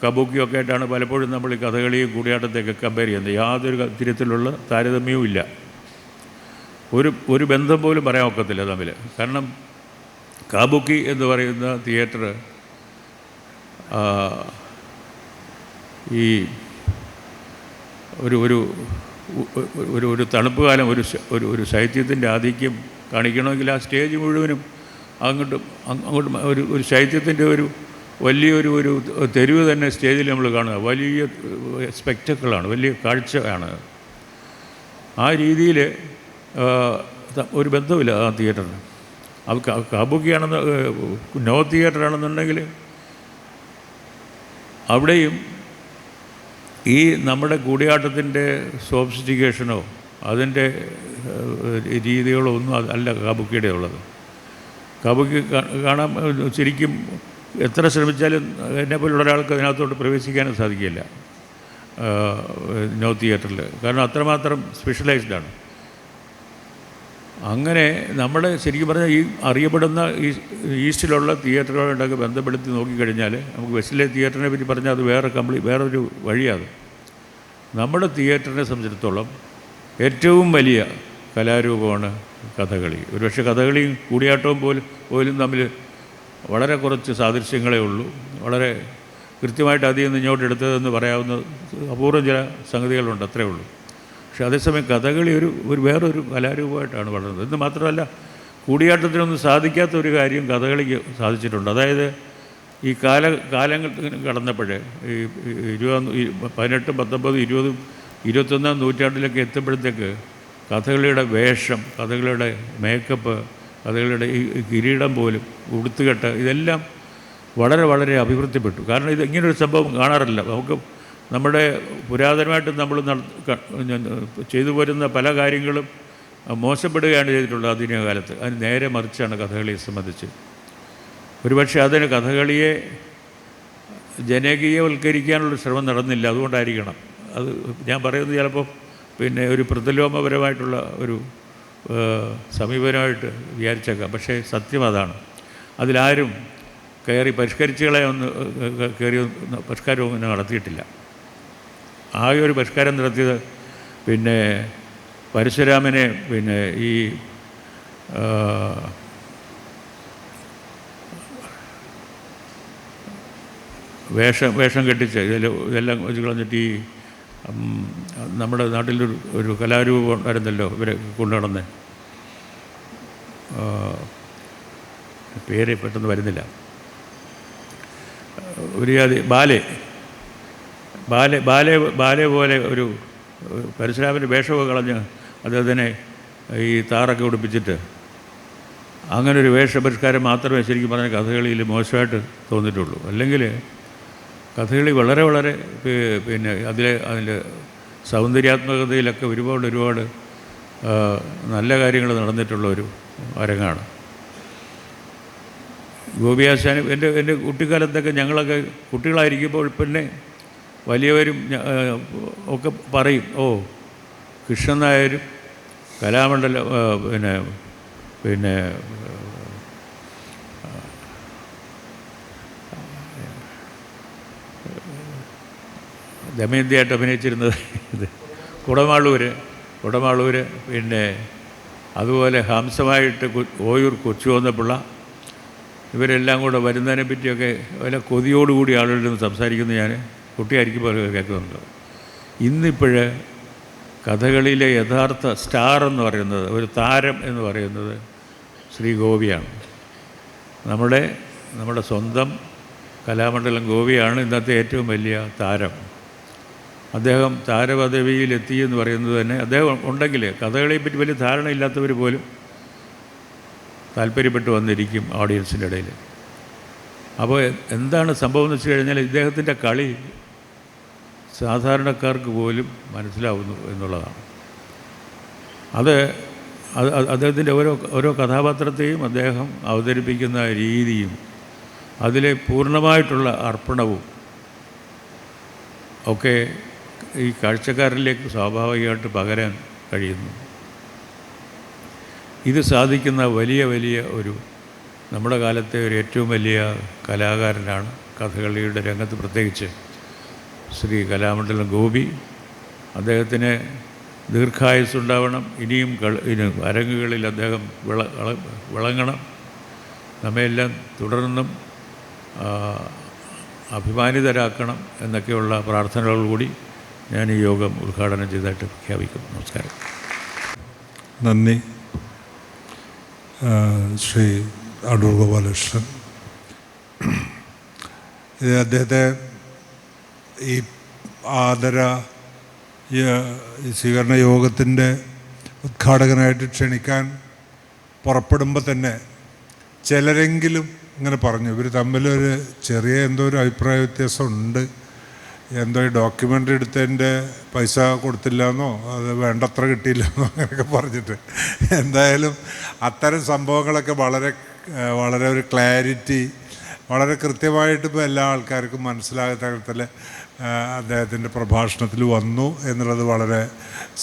കബൂക്കിയും ഒക്കെ ആയിട്ടാണ് പലപ്പോഴും നമ്മൾ ഈ കഥകളിയും കൂടിയാട്ടത്തെയൊക്കെ കമ്പയർ ചെയ്യുന്നത്. യാതൊരു തരത്തിലുള്ള താരതമ്യവും ഇല്ല. ഒരു ബന്ധം പോലും പറയാൻ ഒക്കത്തില്ല തമ്മിൽ. കാരണം കാബൂക്കി എന്ന് പറയുന്ന തിയേറ്റർ ഈ ഒരു തണുപ്പ് കാലം ഒരു ശൈത്യത്തിൻ്റെ ആധിക്യം കാണിക്കണമെങ്കിൽ ആ സ്റ്റേജ് മുഴുവനും അങ്ങോട്ടും ഒരു ശൈത്യത്തിൻ്റെ വലിയൊരു തെരുവ് തന്നെ സ്റ്റേജിൽ നമ്മൾ കാണുക. വലിയ സ്പെക്ടക്കിളാണ്, വലിയ കാഴ്ചയാണ്. ആ രീതിയിൽ ഒരു ബന്ധമില്ല ആ തിയേറ്ററിന്. അത് കാബൂക്കിയാണെന്ന് നോ തിയേറ്ററാണെന്നുണ്ടെങ്കിൽ അവിടെയും ഈ നമ്മുടെ കൂടിയാട്ടത്തിൻ്റെ സോഫിസ്റ്റിക്കേഷനോ അതിൻ്റെ രീതികളോ ഒന്നും അല്ല കാബൂക്കിയുടെ ഉള്ളത്. കാബൂക്കി കാണാൻ ശരിക്കും എത്ര ശ്രമിച്ചാലും എന്നെപ്പോലുള്ള ഒരാൾക്ക് അതിനകത്തോട്ട് പ്രവേശിക്കാനും സാധിക്കില്ല നോ തിയേറ്ററിൽ. കാരണം അത്രമാത്രം സ്പെഷ്യലൈസ്ഡാണ്. അങ്ങനെ നമ്മുടെ ശരിക്കും പറഞ്ഞാൽ ഈ അറിയപ്പെടുന്ന ഈസ്റ്റിലുള്ള തിയേറ്ററുകളോടൊക്കെ ബന്ധപ്പെടുത്തി നോക്കിക്കഴിഞ്ഞാൽ നമുക്ക് വെസ്റ്റിലെ തിയേറ്ററിനെ പറ്റി പറഞ്ഞാൽ അത് വേറൊരു വഴിയാണ്. നമ്മുടെ തിയേറ്ററിനെ സംബന്ധിച്ചിടത്തോളം ഏറ്റവും വലിയ കലാരൂപമാണ് കഥകളി. ഒരുപക്ഷെ കഥകളിയും കൂടിയാട്ടവും പോലും തമ്മിൽ വളരെ കുറച്ച് സാദൃശ്യങ്ങളേ ഉള്ളൂ. വളരെ കൃത്യമായിട്ട് അതിൽ നിന്ന് ഇങ്ങോട്ട് എടുത്തതെന്ന് പറയാവുന്ന അപൂർവം ചില സംഗതികളുണ്ട്, അത്രേ ഉള്ളൂ. പക്ഷെ അതേസമയം കഥകളി വേറൊരു കലാരൂപമായിട്ടാണ് വളർന്നത്. എന്ന് മാത്രമല്ല, കൂടിയാട്ടത്തിനൊന്നും സാധിക്കാത്ത ഒരു കാര്യം കഥകളിക്ക് സാധിച്ചിട്ടുണ്ട്. അതായത് ഈ കാലങ്ങൾ കടന്നപ്പോഴേ ഈ 18, 19, 20, 21-ാം നൂറ്റാണ്ടിലൊക്കെ എത്തുമ്പോഴത്തേക്ക് കഥകളിയുടെ വേഷം, കഥകളിയുടെ മേക്കപ്പ്, കഥകളിയുടെ ഈ കിരീടം പോലും, ഉടുത്തുകെട്ട്, ഇതെല്ലാം വളരെ വളരെ അഭിവൃദ്ധിപ്പെട്ടു. കാരണം ഇങ്ങനൊരു സംഭവം കാണാറില്ല. നമുക്ക് നമ്മുടെ പുരാതനമായിട്ട് നമ്മൾ ചെയ്തു പോരുന്ന പല കാര്യങ്ങളും മോശപ്പെടുകയാണ് ചെയ്തിട്ടുള്ളത് ആധുനിക കാലത്ത്. അതിന് നേരെ മറിച്ചാണ് കഥകളിയെ സംബന്ധിച്ച്. ഒരുപക്ഷെ അതിന് കഥകളിയെ ജനകീയവൽക്കരിക്കാനുള്ള ശ്രമം നടന്നില്ല. അതുകൊണ്ടായിരിക്കണം. അത് ഞാൻ പറയുന്നത് ചിലപ്പോൾ പിന്നെ ഒരു പ്രതിലോമപരമായിട്ടുള്ള ഒരു സമീപനമായിട്ട് വിചാരിച്ചേക്കാം. പക്ഷേ സത്യം അതാണ്. അതിലാരും പരിഷ്കാരമൊന്നും നടത്തിയിട്ടില്ല. ആകെ ഒരു പരിഷ്കാരം നടത്തിയത് പിന്നെ പരശുരാമനെ പിന്നെ ഈ വേഷം കെട്ടിച്ച് ഇതെല്ലാം വെച്ച് കളഞ്ഞിട്ട് ഈ നമ്മുടെ നാട്ടിലൊരു കലാരൂപം ഉണ്ടായിരുന്നല്ലോ ഇവരെ കൊണ്ടുനടന്ന്, പേര് പെട്ടെന്ന് വരുന്നില്ല. ഒരു ജാതി ബാലെ പോലെ ഒരു പരശുരാമൻ്റെ വേഷമൊക്കെ കളഞ്ഞ് അദ്ദേഹത്തിനെ ഈ താറൊക്കെ ഉടുപ്പിച്ചിട്ട് അങ്ങനെ ഒരു വേഷപരിഷ്കാരം മാത്രമേ ശരിക്കും പറഞ്ഞ കഥകളിയിൽ മോശമായിട്ട് തോന്നിയിട്ടുള്ളൂ. അല്ലെങ്കിൽ കഥകളി വളരെ വളരെ പിന്നെ അതിൻ്റെ സൗന്ദര്യാത്മകതയിലൊക്കെ ഒരുപാട് നല്ല കാര്യങ്ങൾ നടന്നിട്ടുള്ള ഒരു അരങ്ങാണ്. ഗോപിയാശാൻ എൻ്റെ കുട്ടിക്കാലത്തൊക്കെ ഞങ്ങളൊക്കെ കുട്ടികളായിരിക്കുമ്പോൾ പിന്നെ വലിയവരും ഒക്കെ പറയും, ഓ കൃഷ്ണൻ നായരും കലാമണ്ഡലം പിന്നെ ദമയന്തിയായിട്ട് അഭിനയിച്ചിരുന്നത് ഇത് കുടമാളൂർ, പിന്നെ അതുപോലെ ഹംസമായിട്ട് ഓയൂർ കൊച്ചുവന്നപ്പിള്ള, ഇവരെല്ലാം കൂടെ വരുന്നതിനെ പറ്റിയൊക്കെ വല്ല കൊതിയോടുകൂടി ആളുകളിൽ നിന്ന് സംസാരിക്കുന്നത് ഞാൻ കുട്ടിയായിരിക്കുമ്പോൾ കേൾക്കുന്നുണ്ട്. ഇന്നിപ്പോഴ് കഥകളിയിലെ യഥാർത്ഥ സ്റ്റാർ എന്ന് പറയുന്നത്, ഒരു താരം എന്ന് പറയുന്നത് ശ്രീ ഗോപിയാണ്. നമ്മുടെ സ്വന്തം കലാമണ്ഡലം ഗോപിയാണ് ഇന്നത്തെ ഏറ്റവും വലിയ താരം. അദ്ദേഹം താരപദവിയിലെത്തി എന്ന് പറയുന്നത് തന്നെ അദ്ദേഹം ഉണ്ടെങ്കിൽ കഥകളിയെപ്പറ്റി വലിയ ധാരണയില്ലാത്തവർ പോലും താല്പര്യപ്പെട്ട് വന്നിരിക്കും ഓഡിയൻസിൻ്റെ ഇടയിൽ. അപ്പോൾ എന്താണ് സംഭവം എന്ന് വെച്ച് കഴിഞ്ഞാൽ ഇദ്ദേഹത്തിൻ്റെ കളി സാധാരണക്കാർക്ക് പോലും മനസ്സിലാവുന്നു എന്നുള്ളതാണ്. അദ്ദേഹത്തിൻ്റെ ഓരോ കഥാപാത്രത്തെയും അദ്ദേഹം അവതരിപ്പിക്കുന്ന രീതിയും അതിലെ പൂർണ്ണമായിട്ടുള്ള അർപ്പണവും ഒക്കെ ഈ കാഴ്ചക്കാരിലേക്ക് സ്വാഭാവികമായിട്ട് പകരാൻ കഴിയുന്നു. ഇത് സാധിക്കുന്ന വലിയ ഒരു നമ്മുടെ കാലത്തെ ഒരു ഏറ്റവും വലിയ കലാകാരനാണ് കഥകളിയുടെ രംഗത്ത് പ്രത്യേകിച്ച് ശ്രീ കലാമണ്ഡലം ഗോപി. അദ്ദേഹത്തിന് ദീർഘായുസ്സുണ്ടാവണം. ഇനിയും അരങ്ങുകളിൽ അദ്ദേഹം വിളങ്ങണം. നമ്മയെല്ലാം തുടർന്നും അഭിമാനിതരാക്കണം എന്നൊക്കെയുള്ള പ്രാർത്ഥനകളോടുകൂടി ഞാൻ ഈ യോഗം ഉദ്ഘാടനം ചെയ്തതായിട്ട് പ്രഖ്യാപിക്കുന്നു. നമസ്കാരം.
നന്ദി. ശ്രീ അടൂർ ഗോപാലകൃഷ്ണൻ. ഇത് അദ്ദേഹത്തെ ഈ ആദര സ്വീകരണ യോഗത്തിൻ്റെ ഉദ്ഘാടകനായിട്ട് ക്ഷണിക്കാൻ പുറപ്പെടുമ്പോൾ തന്നെ ചിലരെങ്കിലും ഇങ്ങനെ പറഞ്ഞു, ഇവർ തമ്മിലൊരു ചെറിയ എന്തോ ഒരു അഭിപ്രായ വ്യത്യാസമുണ്ട്, എന്തോ ഈ ഡോക്യുമെൻ്ററി എടുത്തതിൻ്റെ പൈസ കൊടുത്തില്ലെന്നോ അത് വേണ്ടത്ര കിട്ടിയില്ലെന്നോ അങ്ങനെയൊക്കെ പറഞ്ഞിട്ട്. എന്തായാലും അത്തരം സംഭവങ്ങളൊക്കെ വളരെ ഒരു ക്ലാരിറ്റി വളരെ കൃത്യമായിട്ട് ഇപ്പോൾ എല്ലാ ആൾക്കാർക്കും മനസ്സിലാകുന്ന തരത്തിൽ അദ്ദേഹത്തിൻ്റെ പ്രഭാഷണത്തിൽ വന്നു എന്നുള്ളത് വളരെ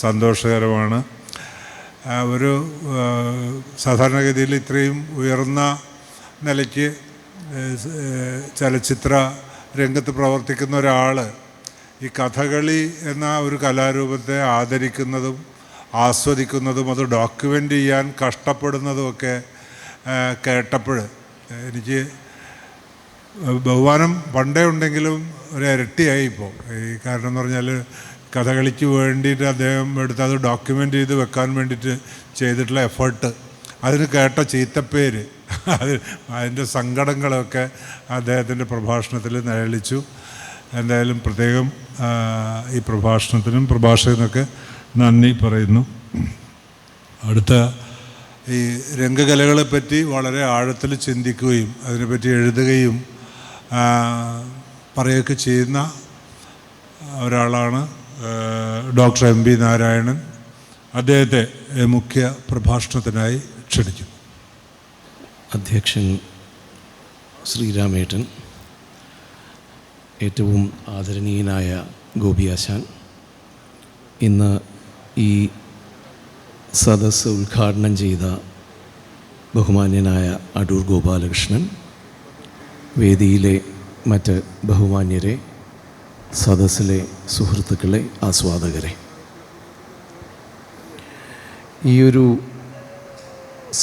സന്തോഷകരമാണ്. ഒരു സാധാരണഗതിയിൽ ഇത്രയും ഉയർന്ന നിലയ്ക്ക് ചലച്ചിത്ര രംഗത്ത് പ്രവർത്തിക്കുന്ന ഒരാൾ ഈ കഥകളി എന്ന ഒരു കലാരൂപത്തെ ആദരിക്കുന്നതും ആസ്വദിക്കുന്നതും അത് ഡോക്യുമെൻ്റ് ചെയ്യാൻ കഷ്ടപ്പെടുന്നതുമൊക്കെ കേട്ടപ്പോൾ എനിക്ക് ബഹുമാനം പണ്ടേ ഉണ്ടെങ്കിലും ഒരു ഇരട്ടിയായി ഇപ്പോൾ. ഈ കാരണം എന്ന് പറഞ്ഞാൽ കഥകളിക്ക് വേണ്ടിയിട്ട് അദ്ദേഹം എടുത്ത് അത് ഡോക്യുമെൻ്റ് ചെയ്ത് വെക്കാൻ വേണ്ടിയിട്ട് ചെയ്തിട്ടുള്ള എഫേർട്ട്, അതിന് കേട്ട ചീത്തപ്പേര്, അതിൻ്റെ സങ്കടങ്ങളൊക്കെ അദ്ദേഹത്തിൻ്റെ പ്രഭാഷണത്തിൽ നിഴലിച്ചു. എന്തായാലും പ്രത്യേകം ഈ പ്രഭാഷണത്തിനും പ്രഭാഷകനൊക്കെ നന്ദി പറയുന്നു. അടുത്ത ഈ രംഗകലകളെപ്പറ്റി വളരെ ആഴത്തിൽ ചിന്തിക്കുകയും അതിനെപ്പറ്റി എഴുതുകയും പറയുകയൊക്കെ ചെയ്യുന്ന ഒരാളാണ് ഡോക്ടർ എം.പി. നാരായണൻ. അദ്ദേഹത്തെ മുഖ്യ പ്രഭാഷണത്തിനായി ക്ഷണിക്കുന്നു.
അധ്യക്ഷൻ ശ്രീരാമേട്ടൻ, ഏറ്റവും ആദരണീയനായ ഗോപിയാശാൻ, ഇന്ന് ഈ സദസ്സ് ഉദ്ഘാടനം ചെയ്ത ബഹുമാന്യനായ അടൂർ ഗോപാലകൃഷ്ണൻ, വേദിയിലെ മറ്റ് ബഹുമാന്യരെ, സദസ്സിലെ സുഹൃത്തുക്കളെ, ആസ്വാദകരെ, ഈയൊരു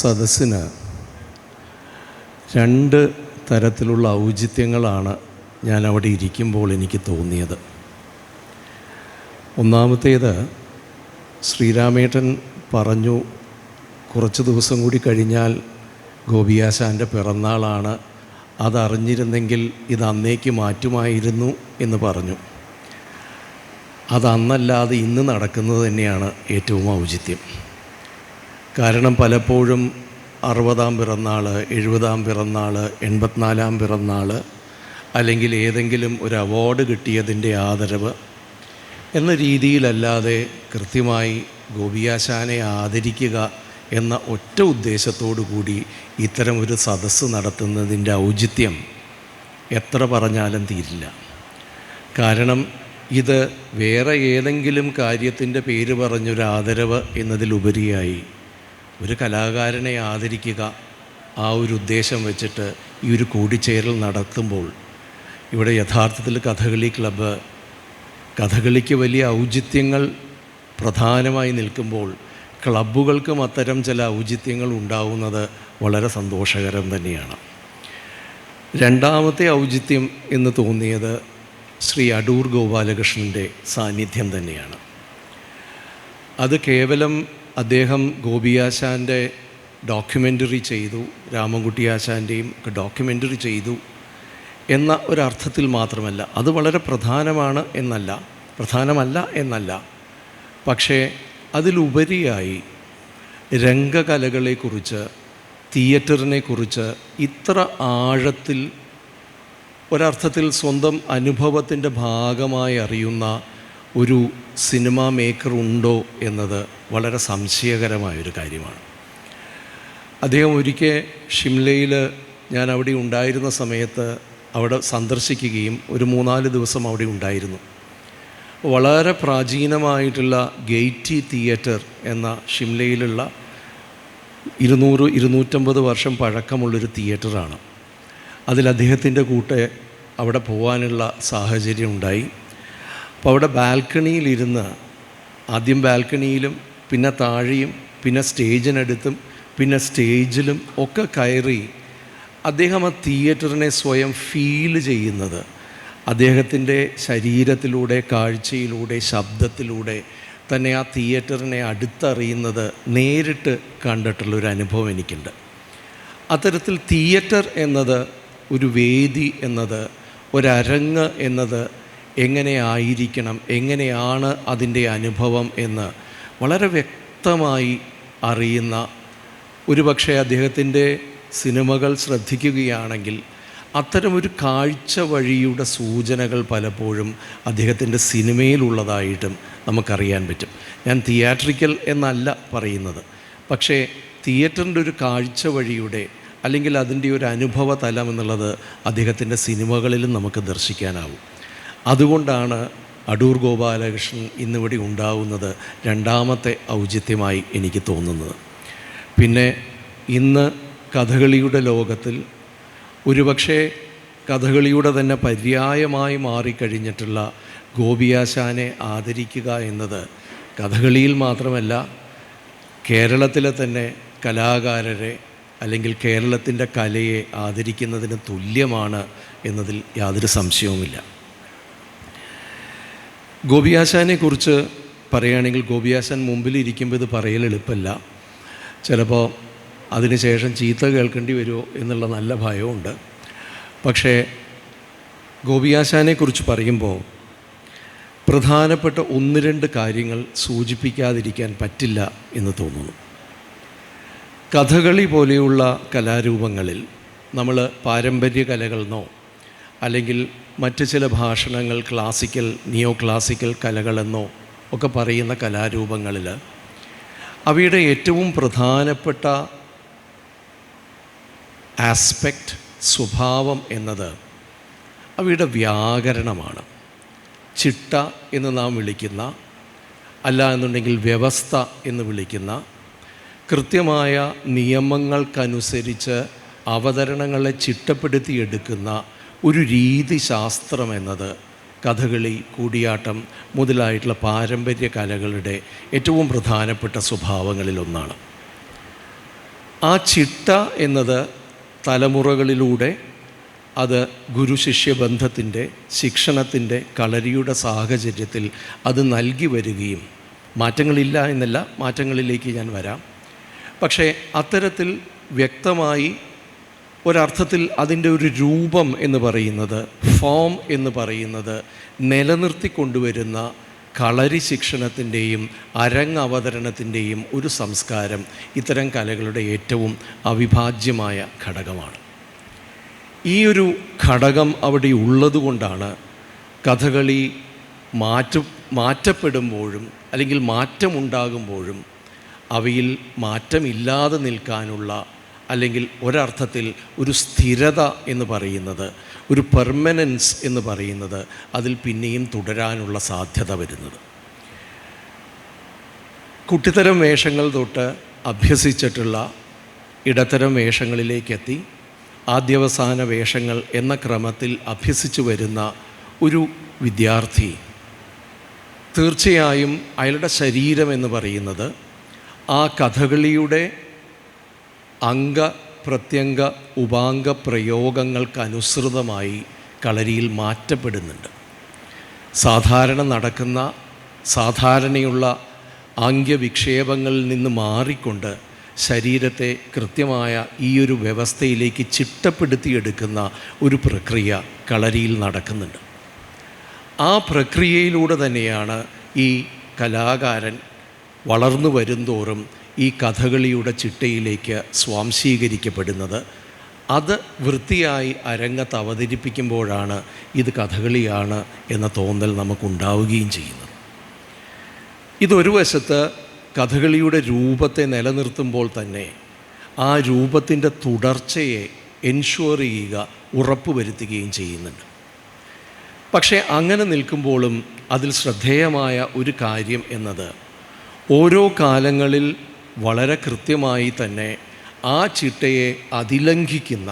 സദസ്സിന് രണ്ട് തരത്തിലുള്ള ഔചിത്യങ്ങളാണ് ഞാൻ അവിടെ ഇരിക്കുമ്പോൾ എനിക്ക് തോന്നിയത്. ഒന്നാമത്തേത്, ശ്രീരാമേട്ടൻ പറഞ്ഞു കുറച്ച് ദിവസം കൂടി കഴിഞ്ഞാൽ ഗോപിയാശാൻ്റെ പിറന്നാളാണ്, അതറിഞ്ഞിരുന്നെങ്കിൽ ഇത് അന്നേക്ക് മാറ്റുമായിരുന്നു എന്ന് പറഞ്ഞു. അതന്നല്ലാതെ ഇന്ന് നടക്കുന്നത് തന്നെയാണ് ഏറ്റവും ഔചിത്യം. കാരണം പലപ്പോഴും 60-ാം പിറന്നാൾ, 70-ാം പിറന്നാൾ, 84-ാം പിറന്നാൾ, അല്ലെങ്കിൽ ഏതെങ്കിലും ഒരു അവാർഡ് കിട്ടിയതിൻ്റെ ആദരവ് എന്ന രീതിയിലല്ലാതെ കൃത്യമായി ഗോപിയാശാനെ ആദരിക്കുക എന്ന ഒറ്റ ഉദ്ദേശത്തോടു കൂടി ഇത്തരം ഒരു സദസ്സ് നടത്തുന്നതിൻ്റെ ഔചിത്യം എത്ര പറഞ്ഞാലും തീരില്ല. കാരണം ഇത് വേറെ ഏതെങ്കിലും കാര്യത്തിൻ്റെ പേര് പറഞ്ഞൊരു ആദരവ് എന്നതിലുപരിയായി ഒരു കലാകാരനെ ആദരിക്കുക, ആ ഒരു ഉദ്ദേശം വെച്ചിട്ട് ഈ ഒരു കൂടിച്ചേരൽ നടത്തുമ്പോൾ ഇവിടെ യഥാർത്ഥത്തിൽ കഥകളി ക്ലബ്ബ്, കഥകളിക്ക് വലിയ ഔചിത്യങ്ങൾ പ്രധാനമായി നിൽക്കുമ്പോൾ ക്ലബ്ബുകൾക്കും അത്തരം ചില ഔചിത്യങ്ങൾ ഉണ്ടാവുന്നത് വളരെ സന്തോഷകരം തന്നെയാണ്. രണ്ടാമത്തെ ഔചിത്യം എന്ന് തോന്നിയത് ശ്രീ അടൂർ ഗോപാലകൃഷ്ണൻ്റെ സാന്നിധ്യം തന്നെയാണ്. അത് കേവലം അദ്ദേഹം ഗോപിയാശാൻ്റെ ഡോക്യുമെൻ്ററി ചെയ്തു, രാമൻകുട്ടിയാശാൻ്റെയും ഒക്കെ ഡോക്യുമെൻ്ററി ചെയ്തു എന്ന ഒരർത്ഥത്തിൽ മാത്രമല്ല, അത് വളരെ പ്രധാനമല്ല എന്നല്ല, പക്ഷേ അതിലുപരിയായി രംഗകലകളെക്കുറിച്ച്, തിയേറ്ററിനെക്കുറിച്ച് ഇത്ര ആഴത്തിൽ ഒരർത്ഥത്തിൽ സ്വന്തം അനുഭവത്തിൻ്റെ ഭാഗമായി അറിയുന്ന ഒരു സിനിമാ മേക്കർ ഉണ്ടോ എന്നത് വളരെ സംശയകരമായൊരു കാര്യമാണ്. അദ്ദേഹം ഒരിക്കൽ ഷിംലയിൽ ഞാൻ അവിടെ ഉണ്ടായിരുന്ന സമയത്ത് അവിടെ സന്ദർശിക്കുകയും ഒരു 3-4 ദിവസം അവിടെ ഉണ്ടായിരുന്നു. വളരെ പ്രാചീനമായിട്ടുള്ള ഗെയ്റ്റി തിയേറ്റർ എന്ന ഷിംലയിലുള്ള 200-250 വർഷം പഴക്കമുള്ളൊരു തിയേറ്ററാണ്. അതിൽ അദ്ദേഹത്തിൻ്റെ കൂടെ അവിടെ പോകാനുള്ള സാഹചര്യം ഉണ്ടായി. അപ്പോൾ അവിടെ ബാൽക്കണിയിലിരുന്ന്, ആദ്യം ബാൽക്കണിയിലും പിന്നെ താഴെയും പിന്നെ സ്റ്റേജിനടുത്തും പിന്നെ സ്റ്റേജിലും ഒക്കെ കയറി അദ്ദേഹം ആ തിയേറ്ററിനെ സ്വയം ഫീൽ ചെയ്യുന്നത്, അദ്ദേഹത്തിൻ്റെ ശരീരത്തിലൂടെ, കാഴ്ചയിലൂടെ, ശബ്ദത്തിലൂടെ തന്നെ ആ തിയേറ്ററിനെ അടുത്തറിയുന്നത് നേരിട്ട് കണ്ടിട്ടുള്ളൊരു അനുഭവം എനിക്കുണ്ട്. അത്തരത്തിൽ തിയേറ്റർ എന്നത്, ഒരു വേദി എന്നത്, ഒരരങ്ങ് എന്നത് എങ്ങനെ ആയിരിക്കണം, എങ്ങനെയാണ് അതിൻ്റെ അനുഭവം എന്ന് വളരെ വ്യക്തമായി അറിയുന്ന, ഒരുപക്ഷെ അദ്ദേഹത്തിൻ്റെ സിനിമകൾ ശ്രദ്ധിക്കുകയാണെങ്കിൽ അത്തരമൊരു കാഴ്ച വഴിയുടെ സൂചനകൾ പലപ്പോഴും അദ്ദേഹത്തിൻ്റെ സിനിമയിലുള്ളതായിട്ടും നമുക്കറിയാൻ പറ്റും. ഞാൻ തിയേറ്ററിക്കൽ എന്നല്ല പറയുന്നത്, പക്ഷേ തിയേറ്ററിൻ്റെ ഒരു കാഴ്ച വഴിയുടെ, അല്ലെങ്കിൽ അതിൻ്റെ ഒരു അനുഭവ തലം എന്നുള്ളത് അദ്ദേഹത്തിൻ്റെ സിനിമകളിലും നമുക്ക് ദർശിക്കാനാവും. അതുകൊണ്ടാണ് അടൂർ ഗോപാലകൃഷ്ണൻ ഇന്നിവിടെ ഉണ്ടാവുന്നത് രണ്ടാമത്തെ ഔചിത്യമായി എനിക്ക് തോന്നുന്നത്. പിന്നെ ഇന്ന് കഥകളിയുടെ ലോകത്തിൽ ഒരുപക്ഷെ കഥകളിയുടെ തന്നെ പര്യായമായി മാറിക്കഴിഞ്ഞിട്ടുള്ള ഗോപിയാശാനെ ആദരിക്കുക എന്നത് കഥകളിയിൽ മാത്രമല്ല, കേരളത്തിലെ തന്നെ കലാകാരരെ അല്ലെങ്കിൽ കേരളത്തിൻ്റെ കലയെ ആദരിക്കുന്നതിന് തുല്യമാണ് എന്നതിൽ യാതൊരു സംശയവുമില്ല. ഗോപിയാശാനെക്കുറിച്ച് പറയുകയാണെങ്കിൽ, ഗോപിയാശാൻ മുമ്പിലിരിക്കുമ്പോൾ ഇത് പറയൽ എളുപ്പമല്ല. ചിലപ്പോൾ അതിനുശേഷം ചീത്ത കേൾക്കേണ്ടി വരുമോ എന്നുള്ള നല്ല ഭയമുണ്ട്. പക്ഷേ ഗോപിയാശാനെക്കുറിച്ച് പറയുമ്പോൾ പ്രധാനപ്പെട്ട 1-2 കാര്യങ്ങൾ സൂചിപ്പിക്കാതിരിക്കാൻ പറ്റില്ല എന്ന് തോന്നുന്നു. കഥകളി പോലെയുള്ള കലാരൂപങ്ങളിൽ നമ്മൾ പാരമ്പര്യ കലകളെന്നോ അല്ലെങ്കിൽ മറ്റ് ചില ഭാഷണങ്ങൾ, ക്ലാസിക്കൽ, നിയോ ക്ലാസിക്കൽ കലകളെന്നോ ഒക്കെ പറയുന്ന കലാരൂപങ്ങളിൽ അവയുടെ ഏറ്റവും പ്രധാനപ്പെട്ട ആസ്പെക്റ്റ്, സ്വഭാവം എന്നത് അവയുടെ വ്യാകരണമാണ്. ചിട്ട എന്ന് നാം വിളിക്കുന്ന, അല്ല എന്നുണ്ടെങ്കിൽ വ്യവസ്ഥ എന്ന് വിളിക്കുന്ന, കൃത്യമായ നിയമങ്ങൾക്കനുസരിച്ച് അവതരണങ്ങളെ ചിട്ടപ്പെടുത്തിയെടുക്കുന്ന ഒരു രീതിശാസ്ത്രം എന്നത് കഥകളി, കൂടിയാട്ടം മുതലായിട്ടുള്ള പാരമ്പര്യ കലകളുടെ ഏറ്റവും പ്രധാനപ്പെട്ട സ്വഭാവങ്ങളിലൊന്നാണ്. ആ ചിട്ട എന്നത് തലമുറകളിലൂടെ അത് ഗുരുശിഷ്യ ബന്ധത്തിൻ്റെ, ശിക്ഷണത്തിൻ്റെ, കളരിയുടെ സാഹചര്യത്തിൽ അത് നൽകി വരികയും, മാറ്റങ്ങളില്ല എന്നല്ല, മാറ്റങ്ങളിലേക്ക് ഞാൻ വരാം, പക്ഷേ അത്തരത്തിൽ വ്യക്തമായി ഒരർത്ഥത്തിൽ അതിൻ്റെ ഒരു രൂപം എന്ന് പറയുന്നത്, ഫോം എന്ന് പറയുന്നത് നിലനിർത്തിക്കൊണ്ടുവരുന്ന കളരി ശിക്ഷണത്തിൻ്റെയും അരങ്ങവതരണത്തിൻ്റെയും ഒരു സംസ്കാരം ഇത്തരം കലകളുടെ ഏറ്റവും അവിഭാജ്യമായ ഘടകമാണ്. ഈ ഒരു ഘടകം അവിടെ ഉള്ളതുകൊണ്ടാണ് കഥകളി മാറ്റപ്പെടുമ്പോഴും അല്ലെങ്കിൽ മാറ്റമുണ്ടാകുമ്പോഴും അവയിൽ മാറ്റമില്ലാതെ നിൽക്കാനുള്ള, അല്ലെങ്കിൽ ഒരർത്ഥത്തിൽ ഒരു സ്ഥിരത എന്ന് പറയുന്നത്, ഒരു പെർമനൻസ് എന്ന് പറയുന്നത് അതിൽ പിന്നെയും തുടരാനുള്ള സാധ്യത വരുന്നത്. കുട്ടിത്തരം വേഷങ്ങൾ തൊട്ട് അഭ്യസിച്ചിട്ടുള്ള ഇടത്തരം വേഷങ്ങളിലേക്കെത്തി ആദ്യവസാന വേഷങ്ങൾ എന്ന ക്രമത്തിൽ അഭ്യസിച്ചു വരുന്ന ഒരു വിദ്യാർത്ഥി തീർച്ചയായും അയാളുടെ ശരീരം എന്ന് പറയുന്നത് ആ കഥകളിയുടെ അംഗ പ്രത്യംഗ ഉപാംഗ പ്രയോഗങ്ങൾക്കനുസൃതമായി കളരിയിൽ മാറ്റപ്പെടുന്നുണ്ട്. സാധാരണയുള്ള ആംഗ്യവിക്ഷേപങ്ങളിൽ നിന്ന് മാറിക്കൊണ്ട് ശരീരത്തെ കൃത്യമായ ഈ ഒരു വ്യവസ്ഥയിലേക്ക് ചിട്ടപ്പെടുത്തിയെടുക്കുന്ന ഒരു പ്രക്രിയ കളരിയിൽ നടക്കുന്നുണ്ട്. ആ പ്രക്രിയയിലൂടെ തന്നെയാണ് ഈ കലാകാരൻ വളർന്നു വരുംതോറും ഈ കഥകളിയുടെ ചിട്ടയിലേക്ക് സ്വാംശീകരിക്കപ്പെടുന്നത്. അത് വൃത്തിയായി അരങ്ങത്ത് അവതരിപ്പിക്കുമ്പോഴാണ് ഇത് കഥകളിയാണ് എന്ന തോന്നൽ നമുക്കുണ്ടാവുകയും ചെയ്യുന്നത്. ഇതൊരു വശത്ത് കഥകളിയുടെ രൂപത്തെ നിലനിർത്തുമ്പോൾ തന്നെ ആ രൂപത്തിൻ്റെ തുടർച്ചയെ എൻഷുവർ ചെയ്യുക, ഉറപ്പുവരുത്തുകയും ചെയ്യുന്നുണ്ട്. പക്ഷേ അങ്ങനെ നിൽക്കുമ്പോഴും അതിൽ ശ്രദ്ധേയമായ ഒരു കാര്യം എന്നത് ഓരോ കാലങ്ങളിൽ വളരെ കൃത്യമായി തന്നെ ആ ചിട്ടയെ അതിലംഘിക്കുന്ന,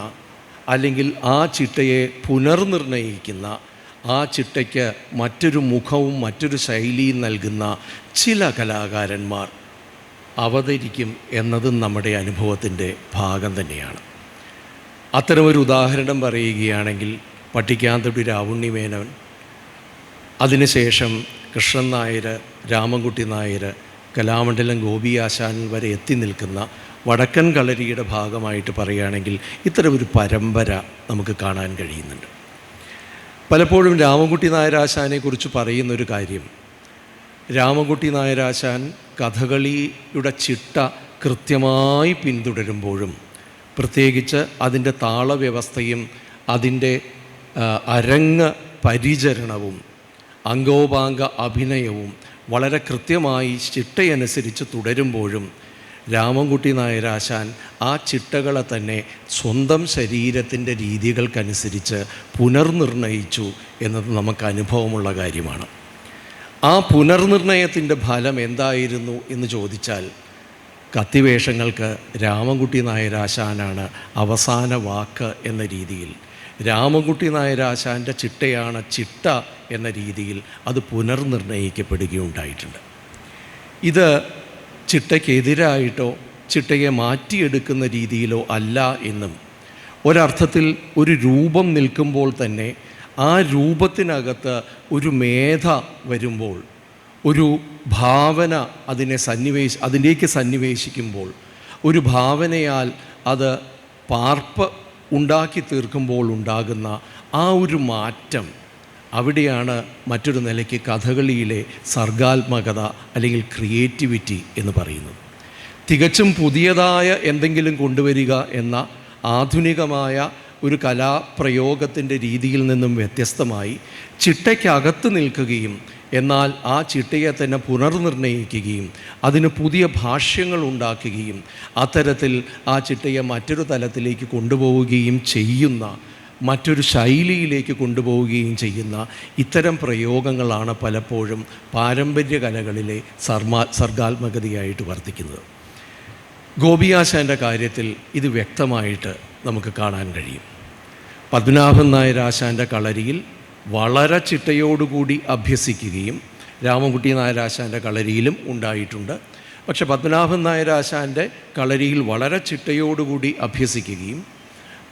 അല്ലെങ്കിൽ ആ ചിട്ടയെ പുനർനിർണയിക്കുന്ന, ആ ചിട്ടയ്ക്ക് മറ്റൊരു മുഖവും മറ്റൊരു ശൈലിയും നൽകുന്ന ചില കലാകാരന്മാർ അവതരിക്കും എന്നതും നമ്മുടെ അനുഭവത്തിൻ്റെ ഭാഗം തന്നെയാണ്. അത്തരമൊരു ഉദാഹരണം പറയുകയാണെങ്കിൽ പട്ടിക്കാന്തൊടി രാവുണ്ണിമേനോൻ, അതിനുശേഷം കൃഷ്ണൻ നായർ, രാമൻകുട്ടി നായർ, കലാമണ്ഡലം ഗോപിയാശാൻ വരെ എത്തി നിൽക്കുന്ന വടക്കൻ കളരിയുടെ ഭാഗമായിട്ട് പറയുകയാണെങ്കിൽ ഇത്തരമൊരു പരമ്പര നമുക്ക് കാണാൻ കഴിയുന്നുണ്ട്. പലപ്പോഴും രാമൻകുട്ടി നായരാശാനെക്കുറിച്ച് പറയുന്നൊരു കാര്യം, രാമൻകുട്ടി നായരാശാൻ കഥകളിയുടെ ചിട്ട കൃത്യമായി പിന്തുടരുമ്പോഴും, പ്രത്യേകിച്ച് അതിൻ്റെ താളവ്യവസ്ഥയും അതിൻ്റെ അരങ്ങ് പരിചരണവും അംഗോപാംഗ അഭിനയവും വളരെ കൃത്യമായി ചിട്ടയനുസരിച്ച് തുടരുമ്പോഴും രാമൻകുട്ടി നായരാശാൻ ആ ചിട്ടകളെ തന്നെ സ്വന്തം ശരീരത്തിൻ്റെ രീതികൾക്കനുസരിച്ച് പുനർനിർണയിച്ചു എന്നത് നമുക്ക് അനുഭവമുള്ള കാര്യമാണ്. ആ പുനർനിർണയത്തിൻ്റെ ഫലം എന്തായിരുന്നു എന്ന് ചോദിച്ചാൽ, കത്തിവേഷങ്ങൾക്ക് രാമൻകുട്ടി നായരാശാനാണ് അവസാന വാക്ക് എന്ന രീതിയിൽ, രാമൻകുട്ടി നായരാശാൻ്റെ ചിട്ടയാണ് ചിട്ട എന്ന രീതിയിൽ അത് പുനർനിർണയിക്കപ്പെടുകയുണ്ടായിട്ടുണ്ട്. ഇത് ചിട്ടയ്ക്കെതിരായിട്ടോ ചിട്ടയെ മാറ്റിയെടുക്കുന്ന രീതിയിലോ അല്ല എന്നും, ഒരർത്ഥത്തിൽ ഒരു രൂപം നിൽക്കുമ്പോൾ തന്നെ ആ രൂപത്തിനകത്ത് ഒരു മേധ വരുമ്പോൾ, ഒരു ഭാവന അതിലേക്ക് സന്നിവേശിക്കുമ്പോൾ, ഒരു ഭാവനയാൽ അത് പാർപ്പ് ഉണ്ടാക്കി തീർക്കുമ്പോൾ ഉണ്ടാകുന്ന ആ ഒരു മാറ്റം, അവിടെയാണ് മറ്റൊരു നിലയ്ക്ക് കഥകളിയിലെ സർഗാത്മകത അല്ലെങ്കിൽ ക്രിയേറ്റിവിറ്റി എന്ന് പറയുന്നത്. തികച്ചും പുതിയതായ എന്തെങ്കിലും കൊണ്ടുവരിക എന്ന ആധുനികമായ ഒരു കലാപ്രയോഗത്തിൻ്റെ രീതിയിൽ നിന്നും വ്യത്യസ്തമായി ചിട്ടയ്ക്കകത്ത് നിൽക്കുകയും എന്നാൽ ആ ചിട്ടയെ തന്നെ പുനർനിർണയിക്കുകയും അതിന് പുതിയ ഭാഷ്യങ്ങൾ ഉണ്ടാക്കുകയും അത്തരത്തിൽ ആ ചിട്ടയെ മറ്റൊരു തലത്തിലേക്ക് കൊണ്ടുപോവുകയും ചെയ്യുന്ന, മറ്റൊരു ശൈലിയിലേക്ക് കൊണ്ടുപോവുകയും ചെയ്യുന്ന ഇത്തരം പ്രയോഗങ്ങളാണ് പലപ്പോഴും പാരമ്പര്യ കലകളിലെ സർഗാത്മകതയായിട്ട് വർത്തിക്കുന്നത്. ഗോപിയാശാൻ്റെ കാര്യത്തിൽ ഇത് വ്യക്തമായിട്ട് നമുക്ക് കാണാൻ കഴിയും. പത്മനാഭൻ നായർ ആശാൻ്റെ കളരിയിൽ വളരെ ചിട്ടയോടുകൂടി അഭ്യസിക്കുകയും രാമൻകുട്ടി നായരാശാൻ്റെ കളരിയിലും ഉണ്ടായിട്ടുണ്ട്. പക്ഷെ പത്മനാഭൻ നായരാശാൻ്റെ കളരിയിൽ വളരെ ചിട്ടയോടുകൂടി അഭ്യസിക്കുകയും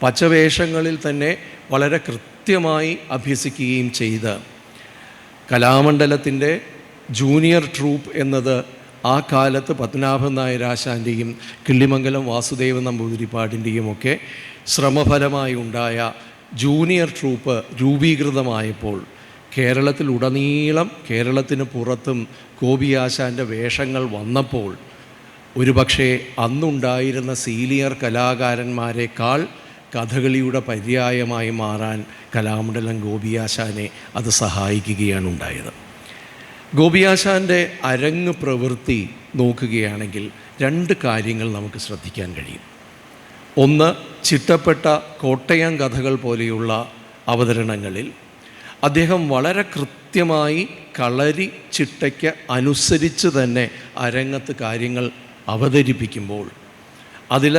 പച്ചവേഷങ്ങളിൽ തന്നെ വളരെ കൃത്യമായി അഭ്യസിക്കുകയും ചെയ്ത് കലാമണ്ഡലത്തിൻ്റെ ജൂനിയർ ട്രൂപ്പ് എന്നത് ആ കാലത്ത് പത്മനാഭൻ നായരാശാൻ്റെയും കിള്ളിമംഗലം വാസുദേവൻ നമ്പൂതിരിപ്പാടിൻ്റെയും ഒക്കെ ശ്രമഫലമായി ഉണ്ടായ ജൂനിയർ ട്രൂപ്പ് രൂപീകൃതമായപ്പോൾ കേരളത്തിലുടനീളം കേരളത്തിന് പുറത്തും ഗോപിയാശാൻ്റെ വേഷങ്ങൾ വന്നപ്പോൾ ഒരുപക്ഷെ അന്നുണ്ടായിരുന്ന സീനിയർ കലാകാരന്മാരെക്കാൾ കഥകളിയുടെ പര്യായമായി മാറാൻ കലാമണ്ഡലം ഗോപിയാശാനെ അത് സഹായിക്കുകയാണ് ഉണ്ടായത്. ഗോപിയാശാൻ്റെ അരങ്ങ് പ്രവൃത്തി നോക്കുകയാണെങ്കിൽ 2 കാര്യങ്ങൾ നമുക്ക് ശ്രദ്ധിക്കാൻ കഴിയും. ഒന്ന്, ചിട്ടപ്പെട്ട കോട്ടയം കഥകൾ പോലെയുള്ള അവതരണങ്ങളിൽ അദ്ദേഹം വളരെ കൃത്യമായി കളരി ചിട്ടയ്ക്ക് അനുസരിച്ച് തന്നെ അരങ്ങത്ത് കാര്യങ്ങൾ അവതരിപ്പിക്കുമ്പോൾ, അതിൽ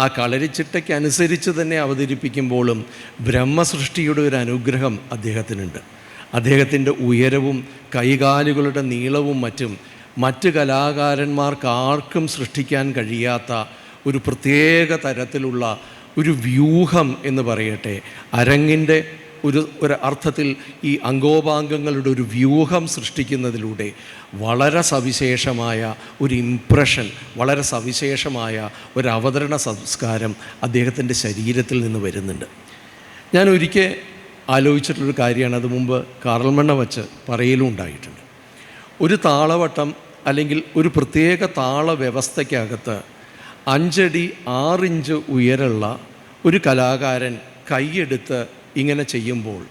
ആ കളരിച്ചിട്ടയ്ക്ക് അനുസരിച്ച് തന്നെ അവതരിപ്പിക്കുമ്പോഴും ബ്രഹ്മസൃഷ്ടിയുടെ ഒരു അനുഗ്രഹം അദ്ദേഹത്തിനുണ്ട്. അദ്ദേഹത്തിൻ്റെ ഉയരവും കൈകാലുകളുടെ നീളവും മറ്റ് കലാകാരന്മാർക്ക് ആർക്കും സൃഷ്ടിക്കാൻ കഴിയാത്ത ഒരു പ്രത്യേക തരത്തിലുള്ള ഒരു വ്യൂഹം എന്ന് പറയട്ടെ, അരങ്ങിൻ്റെ ഒരു അർത്ഥത്തിൽ ഈ അംഗോപാംഗങ്ങളുടെ ഒരു വ്യൂഹം സൃഷ്ടിക്കുന്നതിലൂടെ വളരെ സവിശേഷമായ ഒരു ഇംപ്രഷൻ, വളരെ സവിശേഷമായ ഒരു അവതരണ സംസ്കാരം അദ്ദേഹത്തിൻ്റെ ശരീരത്തിൽ നിന്ന് വരുന്നുണ്ട്. ഞാൻ ഒരിക്കൽ ആലോചിച്ചിട്ടുള്ളൊരു കാര്യമാണ്, അത് മുമ്പ് കാറൽമണ്ണ വച്ച് പറയലും ഉണ്ടായിട്ടുണ്ട്. ഒരു താളവട്ടം അല്ലെങ്കിൽ ഒരു പ്രത്യേക താള വ്യവസ്ഥയ്ക്കകത്ത് 5 അടി 6 ഇഞ്ച് ഉയരമുള്ള ഒരു കലാകാരൻ കൈയെടുത്ത് ഇങ്ങനെ ചെയ്യുമ്പോൾ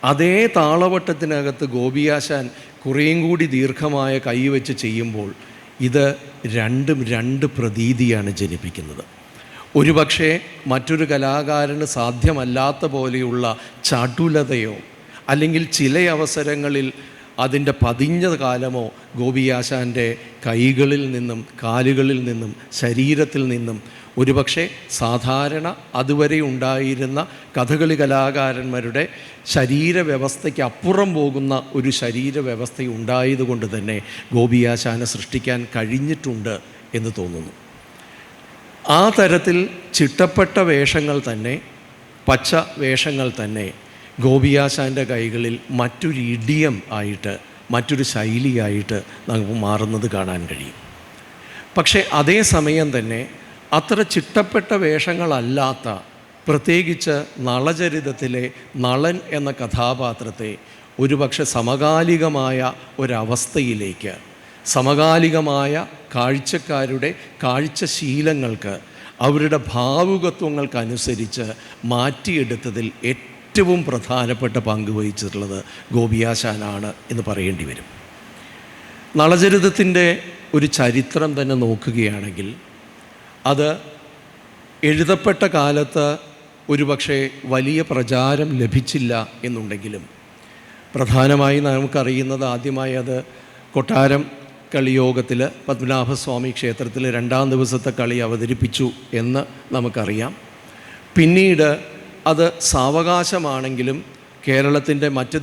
അതേ താളവട്ടത്തിനകത്ത് ഗോപിയാശാൻ കുറേയും കൂടി ദീർഘമായ കൈ വെച്ച് ചെയ്യുമ്പോൾ ഇത് രണ്ടും 2 പ്രതീതിയാണ് ജനിപ്പിക്കുന്നത്. ഒരുപക്ഷെ മറ്റൊരു കലാകാരന് സാധ്യമല്ലാത്ത പോലെയുള്ള ചടുലതയോ അല്ലെങ്കിൽ ചില അവസരങ്ങളിൽ അതിൻ്റെ പതിഞ്ഞ കാലമോ ഗോപിയാശാൻ്റെ കൈകളിൽ നിന്നും കാലുകളിൽ നിന്നും ശരീരത്തിൽ നിന്നും ഒരുപക്ഷെ സാധാരണ അതുവരെ ഉണ്ടായിരുന്ന കഥകളി കലാകാരന്മാരുടെ ശരീരവ്യവസ്ഥയ്ക്ക് അപ്പുറം പോകുന്ന ഒരു ശരീരവ്യവസ്ഥ ഉണ്ടായതുകൊണ്ട് തന്നെ ഗോപിയാശാനെ സൃഷ്ടിക്കാൻ കഴിഞ്ഞിട്ടുണ്ട് എന്ന് തോന്നുന്നു. ആ തരത്തിൽ ചിട്ടപ്പെട്ട വേഷങ്ങൾ തന്നെ, പച്ച വേഷങ്ങൾ തന്നെ ഗോപിയാശാൻ്റെ കൈകളിൽ മറ്റൊരു ഇഡിയം ആയിട്ട്, മറ്റൊരു ശൈലിയായിട്ട് നമുക്ക് മാറുന്നത് കാണാൻ കഴിയും. പക്ഷേ അതേ സമയം തന്നെ അത്ര ചിട്ടപ്പെട്ട വേഷങ്ങളല്ലാത്ത, പ്രത്യേകിച്ച് നളചരിതത്തിലെ നളൻ എന്ന കഥാപാത്രത്തെ ഒരുപക്ഷെ സമകാലികമായ ഒരവസ്ഥയിലേക്ക്, സമകാലികമായ കാഴ്ചക്കാരുടെ കാഴ്ചശീലങ്ങൾക്ക്, അവരുടെ ഭാവുകത്വങ്ങൾക്കനുസരിച്ച് മാറ്റിയെടുത്തതിൽ ഏറ്റവും പ്രധാനപ്പെട്ട പങ്ക് വഹിച്ചിട്ടുള്ളത് ഗോപിയാശാനാണ് എന്ന് പറയേണ്ടി വരും. നളചരിതത്തിൻ്റെ ഒരു ചരിത്രം തന്നെ നോക്കുകയാണെങ്കിൽ അത് എഴുതപ്പെട്ട കാലത്ത് ഒരുപക്ഷെ വലിയ പ്രചാരം ലഭിച്ചില്ല എന്നുണ്ടെങ്കിലും പ്രധാനമായി നമുക്കറിയുന്നത് ആദ്യമായി അത് കൊട്ടാരം കളിയോഗത്തിൽ പത്മനാഭസ്വാമി ക്ഷേത്രത്തിൽ 2-ാം ദിവസത്തെ കളി അവതരിപ്പിച്ചു എന്ന് നമുക്കറിയാം. പിന്നീട് അത് സാവകാശമാണെങ്കിലും കേരളത്തിൻ്റെ മറ്റ്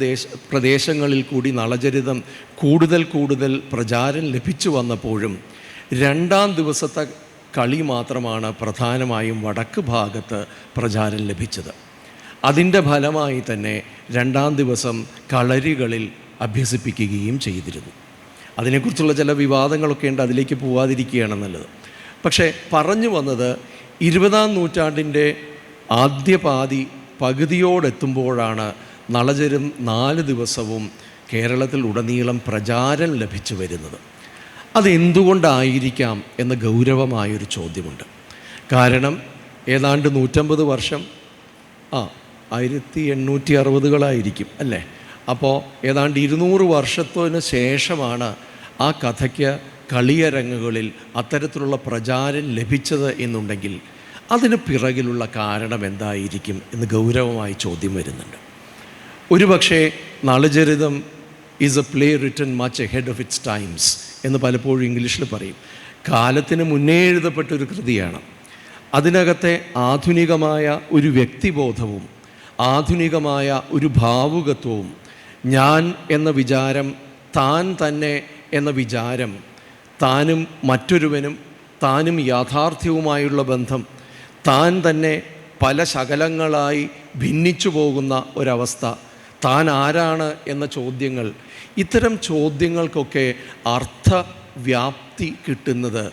പ്രദേശങ്ങളിൽ കൂടി നളചരിതം കൂടുതൽ പ്രചാരം ലഭിച്ചു വന്നപ്പോഴും 2-ാം ദിവസത്തെ കളി മാത്രമാണ് പ്രധാനമായും വടക്ക് ഭാഗത്ത് പ്രചാരം ലഭിച്ചത്. അതിൻ്റെ ഫലമായി തന്നെ 2-ാം ദിവസം കളരികളിൽ അഭ്യസിപ്പിക്കുകയും ചെയ്തിരുന്നു. അതിനെക്കുറിച്ചുള്ള ചില വിവാദങ്ങളൊക്കെ ഉണ്ട്, അതിലേക്ക് പോവാതിരിക്കുകയാണ് നല്ലത്. പക്ഷേ പറഞ്ഞു വന്നത് 20-ാം നൂറ്റാണ്ടിൻ്റെ ആദ്യ പകുതിയോടെത്തുമ്പോഴാണ് നളചരം 4 ദിവസവും കേരളത്തിൽ ഉടനീളം പ്രചാരം ലഭിച്ചു വരുന്നത്. അതെന്തുകൊണ്ടായിരിക്കാം എന്ന ഗൗരവമായൊരു ചോദ്യമുണ്ട്. കാരണം ഏതാണ്ട് 150 വർഷം 1860-കളായിരിക്കും അല്ലേ? അപ്പോൾ ഏതാണ്ട് 200 വർഷത്തിന് ശേഷമാണ് ആ കഥയ്ക്ക് കളിയരങ്ങുകളിൽ അത്തരത്തിലുള്ള പ്രചാരം ലഭിച്ചത് എന്നുണ്ടെങ്കിൽ അതിന് പിറകിലുള്ള കാരണം എന്തായിരിക്കും എന്ന് ഗൗരവമായി ചോദ്യം വരുന്നുണ്ട്. ഒരുപക്ഷെ Nalacharitham is A play written much ahead of its times എന്ന് പലപ്പോഴും ഇംഗ്ലീഷിൽ പറയും. കാലത്തിന് മുന്നേ എഴുതപ്പെട്ടൊരു കൃതിയാണ്. അതിനകത്തെ ആധുനികമായ ഒരു വ്യക്തിബോധവും ആധുനികമായ ഒരു ഭാവുകത്വവും, ഞാൻ എന്ന വിചാരം, താൻ തന്നെ എന്ന വിചാരം, താനും മറ്റൊരുവനും താനും യാഥാർത്ഥ്യവുമായുള്ള ബന്ധം, താൻ തന്നെ പല ശകലങ്ങളായി ഭിന്നിച്ചു പോകുന്ന ഒരവസ്ഥ, താൻ ആരാണ് എന്ന ചോദ്യങ്ങൾ, ഇത്തരം ചോദ്യങ്ങൾക്കൊക്കെ വ്യാപ്തി കിട്ടുന്നത്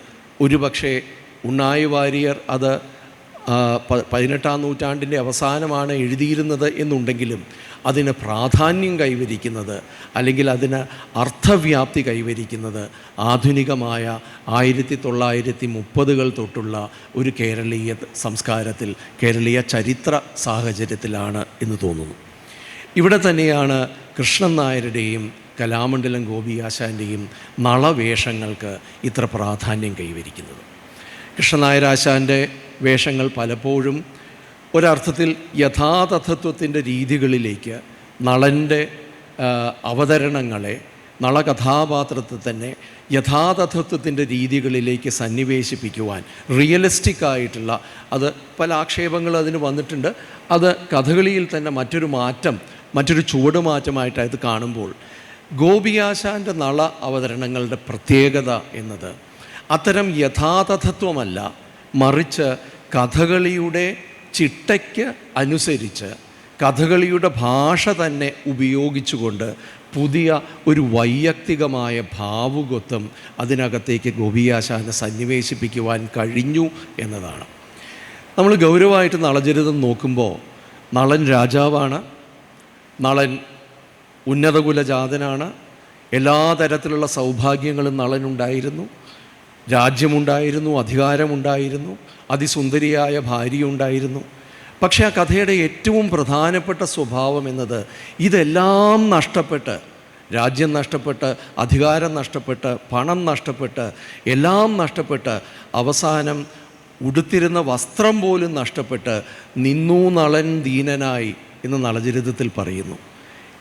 ഒരുപക്ഷെ ഉണ്ണായി വാര്യർ അത് 18-ാം നൂറ്റാണ്ടിൻ്റെ അവസാനമാണ് എഴുതിയിരുന്നത് എന്നുണ്ടെങ്കിലും അതിന് പ്രാധാന്യം കൈവരിക്കുന്നത് അല്ലെങ്കിൽ അതിന് അർത്ഥവ്യാപ്തി കൈവരിക്കുന്നത് ആധുനികമായ 1930-കൾ തൊട്ടുള്ള ഒരു കേരളീയ സംസ്കാരത്തിൽ, കേരളീയ ചരിത്ര സാഹചര്യത്തിലാണ് എന്ന് തോന്നുന്നു. ഇവിടെ തന്നെയാണ് കൃഷ്ണൻ നായരുടെയും കലാമണ്ഡലം ഗോപിയാശാൻ്റെയും നളവേഷങ്ങൾക്ക് ഇത്ര പ്രാധാന്യം കൈവരിക്കുന്നത്. കൃഷ്ണൻ നായരാശാൻ്റെ വേഷങ്ങൾ പലപ്പോഴും ഒരർത്ഥത്തിൽ യഥാതഥത്വത്തിൻ്റെ രീതികളിലേക്ക് നളൻ്റെ അവതരണങ്ങളെ, നളകഥാപാത്രത്തെ തന്നെ യഥാതഥത്വത്തിൻ്റെ രീതികളിലേക്ക് സന്നിവേശിപ്പിക്കുവാൻ റിയലിസ്റ്റിക്കായിട്ടുള്ള, അത് പല ആക്ഷേപങ്ങൾ അതിന് വന്നിട്ടുണ്ട്, അത് കഥകളിയിൽ തന്നെ മറ്റൊരു മാറ്റം, മറ്റൊരു ചുവടുമാറ്റമായിട്ട് അത് കാണുമ്പോൾ ഗോപിയാശാൻ്റെ നള അവതരണങ്ങളുടെ പ്രത്യേകത എന്നത് അത്തരം യഥാതഥത്വമല്ല, മറിച്ച് കഥകളിയുടെ ചിട്ടയ്ക്ക് അനുസരിച്ച് കഥകളിയുടെ ഭാഷ തന്നെ ഉപയോഗിച്ചുകൊണ്ട് പുതിയ ഒരു വൈയക്തികമായ ഭാവുകത്വം അതിനകത്തേക്ക് ഗോപിയാശാനെ സന്നിവേശിപ്പിക്കുവാൻ കഴിഞ്ഞു എന്നതാണ്. നമ്മൾ ഗൗരവമായിട്ട് നളചരിതം നോക്കുമ്പോൾ നളൻ രാജാവാണ്, നളൻ ഉന്നതകുലജാതനാണ്, എല്ലാ തരത്തിലുള്ള സൗഭാഗ്യങ്ങളും നളനുണ്ടായിരുന്നു, രാജ്യമുണ്ടായിരുന്നു, അധികാരമുണ്ടായിരുന്നു, അതിസുന്ദരിയായ ഭാര്യയുണ്ടായിരുന്നു. പക്ഷേ ആ കഥയുടെ ഏറ്റവും പ്രധാനപ്പെട്ട സ്വഭാവം എന്നത് ഇതെല്ലാം നഷ്ടപ്പെട്ട്, രാജ്യം നഷ്ടപ്പെട്ട്, അധികാരം നഷ്ടപ്പെട്ട്, പണം നഷ്ടപ്പെട്ട്, എല്ലാം നഷ്ടപ്പെട്ട് അവസാനം ഉടുത്തിരുന്ന വസ്ത്രം പോലും നഷ്ടപ്പെട്ട് നിന്നു നളൻ ദീനനായി എന്ന് നളചരിതത്തിൽ പറയുന്നു.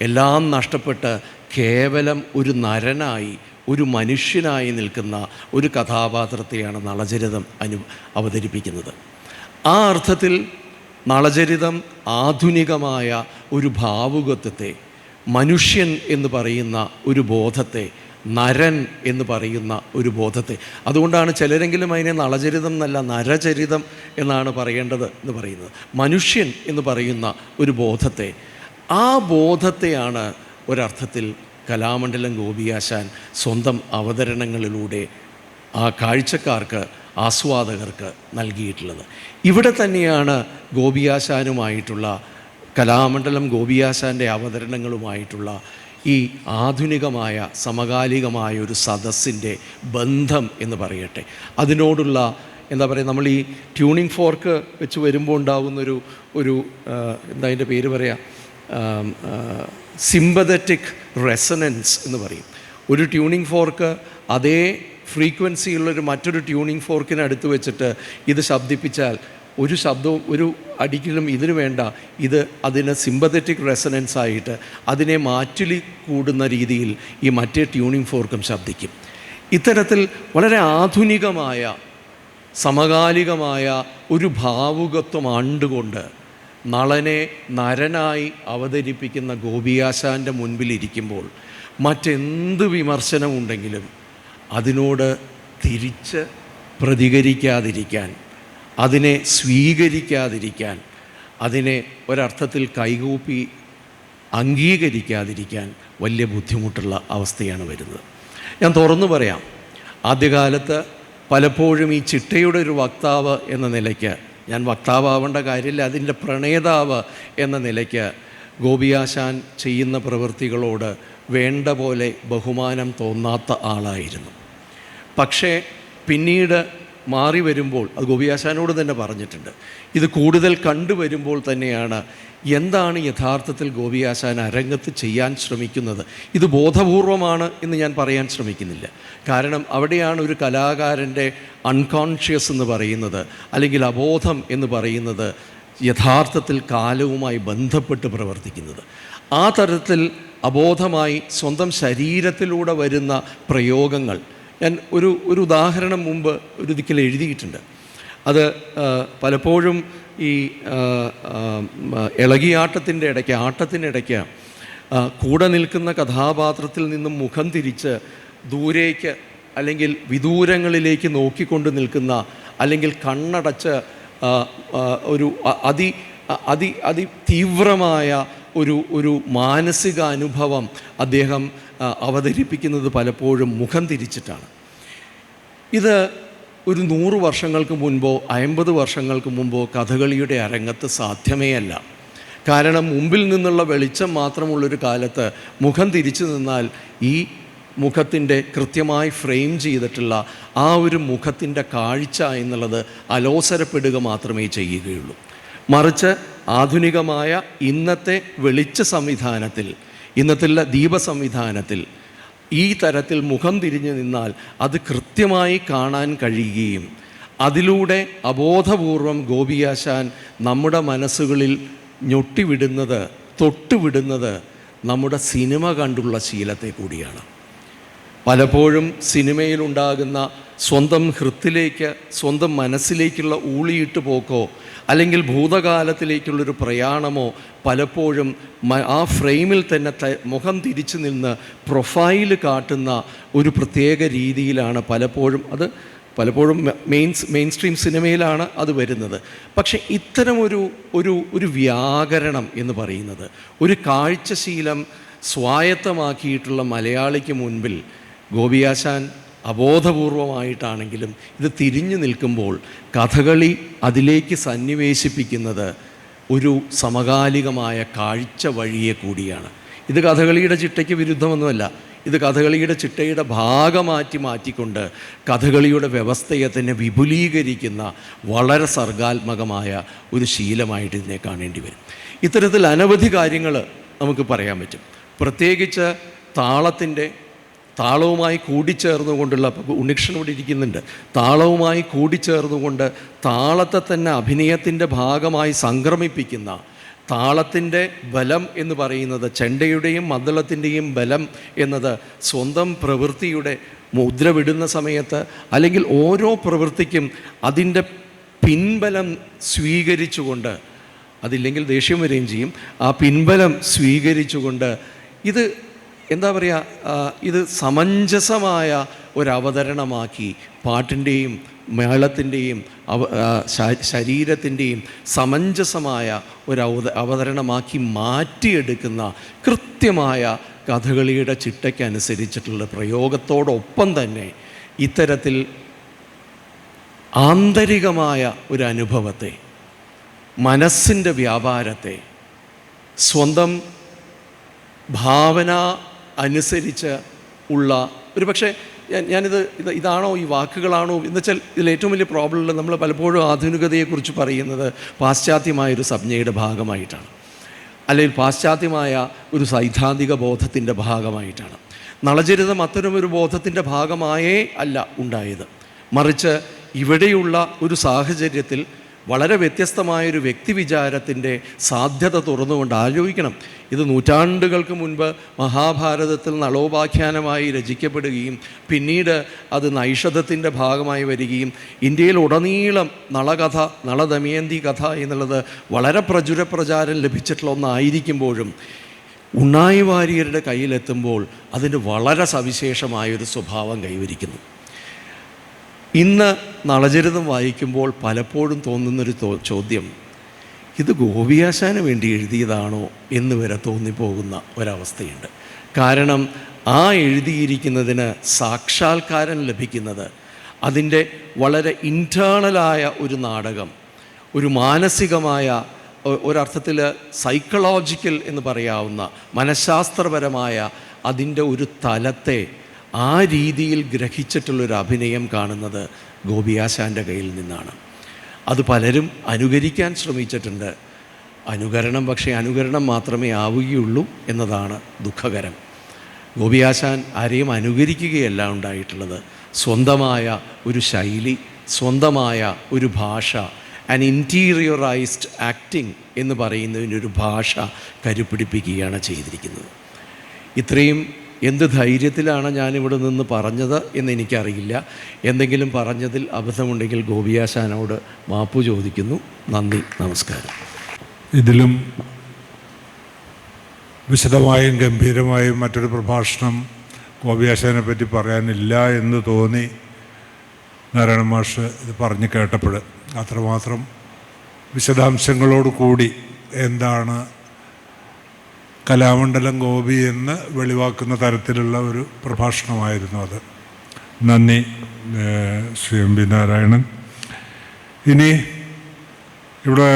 എല്ലാം നഷ്ടപ്പെട്ട് കേവലം ഒരു നരനായി, ഒരു മനുഷ്യനായി നിൽക്കുന്ന ഒരു കഥാപാത്രത്തെയാണ് നളചരിതം അവതരിപ്പിക്കുന്നത്. ആ അർത്ഥത്തിൽ നളചരിതം ആധുനികമായ ഒരു ഭാവുകത്വത്തെ, മനുഷ്യൻ എന്ന് പറയുന്ന ഒരു ബോധത്തെ, നരൻ എന്ന് പറയുന്ന ഒരു ബോധത്തെ, അതുകൊണ്ടാണ് ചിലരെങ്കിലും അതിനെ നളചരിതം എന്നല്ല നരചരിതം എന്നാണ് പറയേണ്ടത് എന്ന് പറയുന്നത്, മനുഷ്യൻ എന്ന് പറയുന്ന ഒരു ബോധത്തെ, ആ ബോധത്തെയാണ് ഒരർത്ഥത്തിൽ കലാമണ്ഡലം ഗോപിയാശാൻ സ്വന്തം അവതരണങ്ങളിലൂടെ ആ കാഴ്ചക്കാർക്ക്, ആസ്വാദകർക്ക് നൽകിയിട്ടുള്ളത്. ഇവിടെ തന്നെയാണ് ഗോപിയാശാനുമായിട്ടുള്ള, കലാമണ്ഡലം ഗോപിയാശാൻ്റെ അവതരണങ്ങളുമായിട്ടുള്ള ഈ ആധുനികമായ സമകാലികമായ ഒരു സദസ്സിൻ്റെ ബന്ധം എന്ന് പറയട്ടെ. അതിനോടുള്ള എന്താ പറയുക, നമ്മൾ ഈ ട്യൂണിംഗ് ഫോർക്ക് വെച്ച് വരുമ്പോൾ ഉണ്ടാകുന്നൊരു എന്താ അതിൻ്റെ പേര് പറയുക, സിമ്പതറ്റിക് റെസനൻസ് എന്ന് പറയും. ഒരു ട്യൂണിംഗ് ഫോർക്ക് അതേ ഫ്രീക്വൻസിയുള്ളൊരു മറ്റൊരു ട്യൂണിംഗ് ഫോർക്കിന് അടുത്ത് വെച്ചിട്ട് ഇത് ശബ്ദിപ്പിച്ചാൽ ഒരു ശബ്ദവും ഒരു അടിക്കലും ഇതിന് വേണ്ട, ഇത് അതിന് സിമ്പതറ്റിക് റെസനൻസ് ആയിട്ട് അതിനെ മാറ്റുലി കൂടുന്ന രീതിയിൽ ഈ മറ്റേ ട്യൂണിംഗ് ഫോർക്കും ശബ്ദിക്കും. ഇത്തരത്തിൽ വളരെ ആധുനികമായ സമകാലികമായ ഒരു ഭാവുകത്വം ആണ്ടുകൊണ്ട് നളനെ നരനായി അവതരിപ്പിക്കുന്ന ഗോപിയാശാൻ്റെ മുൻപിലിരിക്കുമ്പോൾ മറ്റെന്ത് വിമർശനമുണ്ടെങ്കിലും അതിനോട് തിരിച്ച് പ്രതികരിക്കാതിരിക്കാൻ, അതിനെ സ്വീകരിക്കാതിരിക്കാൻ, അതിനെ ഒരർത്ഥത്തിൽ കൈകൂപ്പി അംഗീകരിക്കാതിരിക്കാൻ വലിയ ബുദ്ധിമുട്ടുള്ള അവസ്ഥയാണ് വരുന്നത്. ഞാൻ തുറന്നു പറയാം, ആദ്യകാലത്ത് പലപ്പോഴും ഈ ചിട്ടയുടെ ഒരു വക്താവ് എന്ന നിലയ്ക്ക്, ഞാൻ വക്താവേണ്ട കാര്യമില്ല, അതിൻ്റെ പ്രണേതാവ് എന്ന നിലയ്ക്ക് ഗോപിയാശാൻ ചെയ്യുന്ന പ്രവൃത്തികളോട് വേണ്ട പോലെ ബഹുമാനം തോന്നാത്ത ആളായിരുന്നു. പക്ഷേ പിന്നീട് മാറി വരുമ്പോൾ, അത് ഗോപിയാശാനോട് തന്നെ പറഞ്ഞിട്ടുണ്ട്, ഇത് കൂടുതൽ കണ്ടുവരുമ്പോൾ തന്നെയാണ് എന്താണ് യഥാർത്ഥത്തിൽ ഗോപിയാശാൻ അരങ്ങത്ത് ചെയ്യാൻ ശ്രമിക്കുന്നത്. ഇത് ബോധപൂർവമാണ് എന്ന് ഞാൻ പറയാൻ ശ്രമിക്കുന്നില്ല. കാരണം അവിടെയാണ് ഒരു കലാകാരൻ്റെ അൺകോൺഷ്യസ് എന്ന് പറയുന്നത്, അല്ലെങ്കിൽ അബോധം എന്ന് പറയുന്നത് യഥാർത്ഥത്തിൽ കാലവുമായി ബന്ധപ്പെട്ട് പ്രവർത്തിക്കുന്നത്. ആ തരത്തിൽ അബോധമായി സ്വന്തം ശരീരത്തിലൂടെ വരുന്ന പ്രയോഗങ്ങൾ, ഞാൻ ഒരു ഉദാഹരണം മുമ്പ് ഒരു ദിക്കിൽ എഴുതിയിട്ടുണ്ട്. അത് പലപ്പോഴും ഈ ഇളകിയാട്ടത്തിൻ്റെ ഇടയ്ക്ക്, ആട്ടത്തിനിടയ്ക്ക് കൂടെ നിൽക്കുന്ന കഥാപാത്രത്തിൽ നിന്നും മുഖം തിരിച്ച് ദൂരേക്ക് അല്ലെങ്കിൽ വിദൂരങ്ങളിലേക്ക് നോക്കിക്കൊണ്ട് നിൽക്കുന്ന, അല്ലെങ്കിൽ കണ്ണടച്ച് ഒരു അതിതീവ്രമായ ഒരു മാനസിക അനുഭവം അദ്ദേഹം അവതരിപ്പിക്കുന്നത് പലപ്പോഴും മുഖം തിരിച്ചിട്ടാണ്. ഇത് ഒരു 100 വർഷങ്ങൾക്ക് മുൻപോ 50 വർഷങ്ങൾക്ക് മുമ്പോ കഥകളിയുടെ അരങ്ങത്ത് സാധ്യമേ അല്ല. കാരണം മുമ്പിൽ നിന്നുള്ള വെളിച്ചം മാത്രമുള്ളൊരു കാലത്ത് മുഖം തിരിച്ചു നിന്നാൽ ഈ മുഖത്തിൻ്റെ കൃത്യമായി ഫ്രെയിം ചെയ്തിട്ടുള്ള ആ ഒരു മുഖത്തിൻ്റെ കാഴ്ച എന്നുള്ളത് അലോസരപ്പെടുക മാത്രമേ ചെയ്യുകയുള്ളൂ. മറിച്ച് ആധുനികമായ ഇന്നത്തെ വെളിച്ച സംവിധാനത്തിൽ, ഇന്നത്തെ ദീപ സംവിധാനത്തിൽ ഈ തരത്തിൽ മുഖം തിരിഞ്ഞു നിന്നാൽ അത് കൃത്യമായി കാണാൻ കഴിയുകയും അതിലൂടെ അബോധപൂർവം ഗോപിയാശാൻ നമ്മുടെ മനസ്സുകളിൽ ഞൊട്ടിവിടുന്നത്, തൊട്ടുവിടുന്നത് നമ്മുടെ സിനിമ കണ്ടുള്ള ശീലത്തെ കൂടിയാണ്. പലപ്പോഴും സിനിമയിലുണ്ടാകുന്ന സ്വന്തം ഹൃത്തിലേക്ക്, സ്വന്തം മനസ്സിലേക്കുള്ള ഊളിയിട്ട് പോക്കോ അല്ലെങ്കിൽ ഭൂതകാലത്തിലേക്കുള്ളൊരു പ്രയാണമോ പലപ്പോഴും ആ ഫ്രെയിമിൽ തന്നെ മുഖം തിരിച്ചു നിന്ന് പ്രൊഫൈൽ കാട്ടുന്ന ഒരു പ്രത്യേക രീതിയിലാണ് പലപ്പോഴും മെയിൻ സ്ട്രീം സിനിമയിലാണ് അത് വരുന്നത്. പക്ഷേ ഇത്തരമൊരു ഒരു വ്യാകരണം എന്ന് പറയുന്നത്, ഒരു കാഴ്ചശീലം സ്വായത്തമാക്കിയിട്ടുള്ള മലയാളിക്ക് മുൻപിൽ ഗോപിയാശാൻ അബോധപൂർവമായിട്ടാണെങ്കിലും ഇത് തിരിഞ്ഞു നിൽക്കുമ്പോൾ കഥകളി അതിലേക്ക് സന്നിവേശിപ്പിക്കുന്നത് ഒരു സമകാലികമായ കാഴ്ച വഴിയെ കൂടിയാണ്. ഇത് കഥകളിയുടെ ചിട്ടയ്ക്ക് വിരുദ്ധമൊന്നുമല്ല. ഇത് കഥകളിയുടെ ചിട്ടയുടെ മാറ്റിക്കൊണ്ട് കഥകളിയുടെ വ്യവസ്ഥയെ തന്നെ വിപുലീകരിക്കുന്ന വളരെ സർഗാത്മകമായ ഒരു ശീലമായിട്ട് ഇതിനെ കാണേണ്ടി വരും. ഇത്തരത്തിൽ അനവധി കാര്യങ്ങൾ നമുക്ക് പറയാൻ പറ്റും. പ്രത്യേകിച്ച് താളവുമായി കൂടിച്ചേർന്നുകൊണ്ടുള്ള, ഉണ്ണികൃഷ്ണൻ ഇവിടെ ഇരിക്കുന്നുണ്ട്, താളവുമായി കൂടിച്ചേർന്നുകൊണ്ട് താളത്തെ തന്നെ അഭിനയത്തിൻ്റെ ഭാഗമായി സംക്രമിപ്പിക്കുന്ന, താളത്തിൻ്റെ ബലം എന്ന് പറയുന്നത്, ചെണ്ടയുടെയും മദ്ദളത്തിൻ്റെയും ബലം എന്നത് സ്വന്തം പ്രവൃത്തിയുടെ മുദ്ര വിടുന്ന സമയത്ത് അല്ലെങ്കിൽ ഓരോ പ്രവൃത്തിക്കും അതിൻ്റെ പിൻബലം സ്വീകരിച്ചുകൊണ്ട്, അതില്ലെങ്കിൽ ദേഷ്യം വരികയും ചെയ്യും, ആ പിൻബലം സ്വീകരിച്ചുകൊണ്ട് ഇത് എന്താ പറയുക, ഇത് സമഞ്ജസമായ ഒരവതരണമാക്കി പാട്ടിൻ്റെയും മേളത്തിൻ്റെയും ശരീരത്തിൻ്റെയും സമഞ്ജസമായ അവതരണമാക്കി മാറ്റിയെടുക്കുന്ന കൃത്യമായ കഥകളിയുടെ ചിട്ടയ്ക്കനുസരിച്ചിട്ടുള്ള പ്രയോഗത്തോടൊപ്പം തന്നെ ഇത്തരത്തിൽ ആന്തരികമായ ഒരു അനുഭവത്തെ, മനസ്സിൻ്റെ വ്യാപാരത്തെ സ്വന്തം ഭാവന അനുസരിച്ച് ഉള്ള പക്ഷേ ഇതാണോ, ഈ വാക്കുകളാണോ എന്ന് വെച്ചാൽ ഇതിൽ ഏറ്റവും വലിയ പ്രോബ്ലം ഉള്ളത്, നമ്മൾ പലപ്പോഴും ആധുനികതയെക്കുറിച്ച് പറയുന്നത് പാശ്ചാത്യമായൊരു സംജ്ഞയുടെ ഭാഗമായിട്ടാണ്, അല്ലെങ്കിൽ പാശ്ചാത്യമായ ഒരു സൈദ്ധാന്തിക ബോധത്തിൻ്റെ ഭാഗമായിട്ടാണ്. നളചരിതം അത്തരമൊരു ബോധത്തിൻ്റെ ഭാഗമായേ അല്ല ഉണ്ടായത്. മറിച്ച് ഇവിടെയുള്ള ഒരു സാഹചര്യത്തിൽ വളരെ വ്യത്യസ്തമായൊരു വ്യക്തിവിചാരത്തിൻ്റെ സാധ്യത തുറന്നുകൊണ്ട് ആലോചിക്കണം. ഇത് നൂറ്റാണ്ടുകൾക്ക് മുൻപ് മഹാഭാരതത്തിൽ നളോപാഖ്യാനമായി രചിക്കപ്പെടുകയും പിന്നീട് അത് നൈഷധത്തിൻ്റെ ഭാഗമായി വരികയും ഇന്ത്യയിൽ ഉടനീളം നളകഥ, നളദമയന്തി കഥ എന്നുള്ളത് വളരെ പ്രചാരം ലഭിച്ചിട്ടുള്ള ഒന്നായിരിക്കുമ്പോഴും ഉണ്ണായി വാര്യരുടെ കയ്യിലെത്തുമ്പോൾ അതിന് വളരെ സവിശേഷമായൊരു സ്വഭാവം കൈവരിക്കുന്നു. ഇന്ന് നളചരിതം വായിക്കുമ്പോൾ പലപ്പോഴും തോന്നുന്നൊരു ചോദ്യം, ഇത് ഗോപിയാശാന് വേണ്ടി എഴുതിയതാണോ എന്ന് വരെ തോന്നിപ്പോകുന്ന ഒരവസ്ഥയുണ്ട്. കാരണം ആ എഴുതിയിരിക്കുന്നതിന് സാക്ഷാത്കാരം ലഭിക്കുന്നത് അതിൻ്റെ വളരെ ഇൻറ്റേർണലായ ഒരു നാടകം, ഒരു മാനസികമായ, ഒരർത്ഥത്തിൽ സൈക്കോളജിക്കൽ എന്ന് പറയാവുന്ന മനഃശാസ്ത്രപരമായ അതിൻ്റെ ഒരു തലത്തെ ആ രീതിയിൽ ഗ്രഹിച്ചിട്ടുള്ളൊരു അഭിനയം കാണുന്നത് ഗോപിയാശാൻ്റെ കയ്യിൽ നിന്നാണ്. അത് പലരും അനുകരിക്കാൻ ശ്രമിച്ചിട്ടുണ്ട്. പക്ഷേ അനുകരണം മാത്രമേ ആവുകയുള്ളൂ എന്നതാണ് ദുഃഖകരം. ഗോപിയാശാൻ ആരെയും അനുകരിക്കുകയല്ല ഉണ്ടായിട്ടുള്ളത്. സ്വന്തമായ ഒരു ശൈലി, സ്വന്തമായ ഒരു ഭാഷ, ആൻ ഇൻറ്റീരിയറൈസ്ഡ് ആക്ടിങ് എന്ന് പറയുന്നതിനൊരു ഭാഷ കരുപ്പിടിപ്പിക്കുകയാണ് ചെയ്തിരിക്കുന്നത്. ഇത്രയും എന്ത് ധൈര്യത്തിലാണ് ഞാനിവിടെ നിന്ന് പറഞ്ഞത് എന്ന് എനിക്കറിയില്ല. എന്തെങ്കിലും പറഞ്ഞതിൽ അബദ്ധമുണ്ടെങ്കിൽ ഗോപിയാശാനോട് മാപ്പു ചോദിക്കുന്നു. നന്ദി, നമസ്കാരം.
ഇതിലും വിശദമായും ഗംഭീരമായും മറ്റൊരു പ്രഭാഷണം ഗോപിയാശാനെ പറ്റി പറയാനില്ല എന്ന് തോന്നി നാരായണ മാഷ് ഇത് പറഞ്ഞു കേട്ടപ്പോൾ. അത്രമാത്രം വിശദാംശങ്ങളോട് കൂടി എന്താണ് കലാമണ്ഡലം ഗോപി എന്ന് വെളിവാക്കുന്ന തരത്തിലുള്ള ഒരു പ്രഭാഷണമായിരുന്നു അത്. നന്ദി, ശ്രീ എം വി നാരായണൻ. ഇനി ഇവിടെ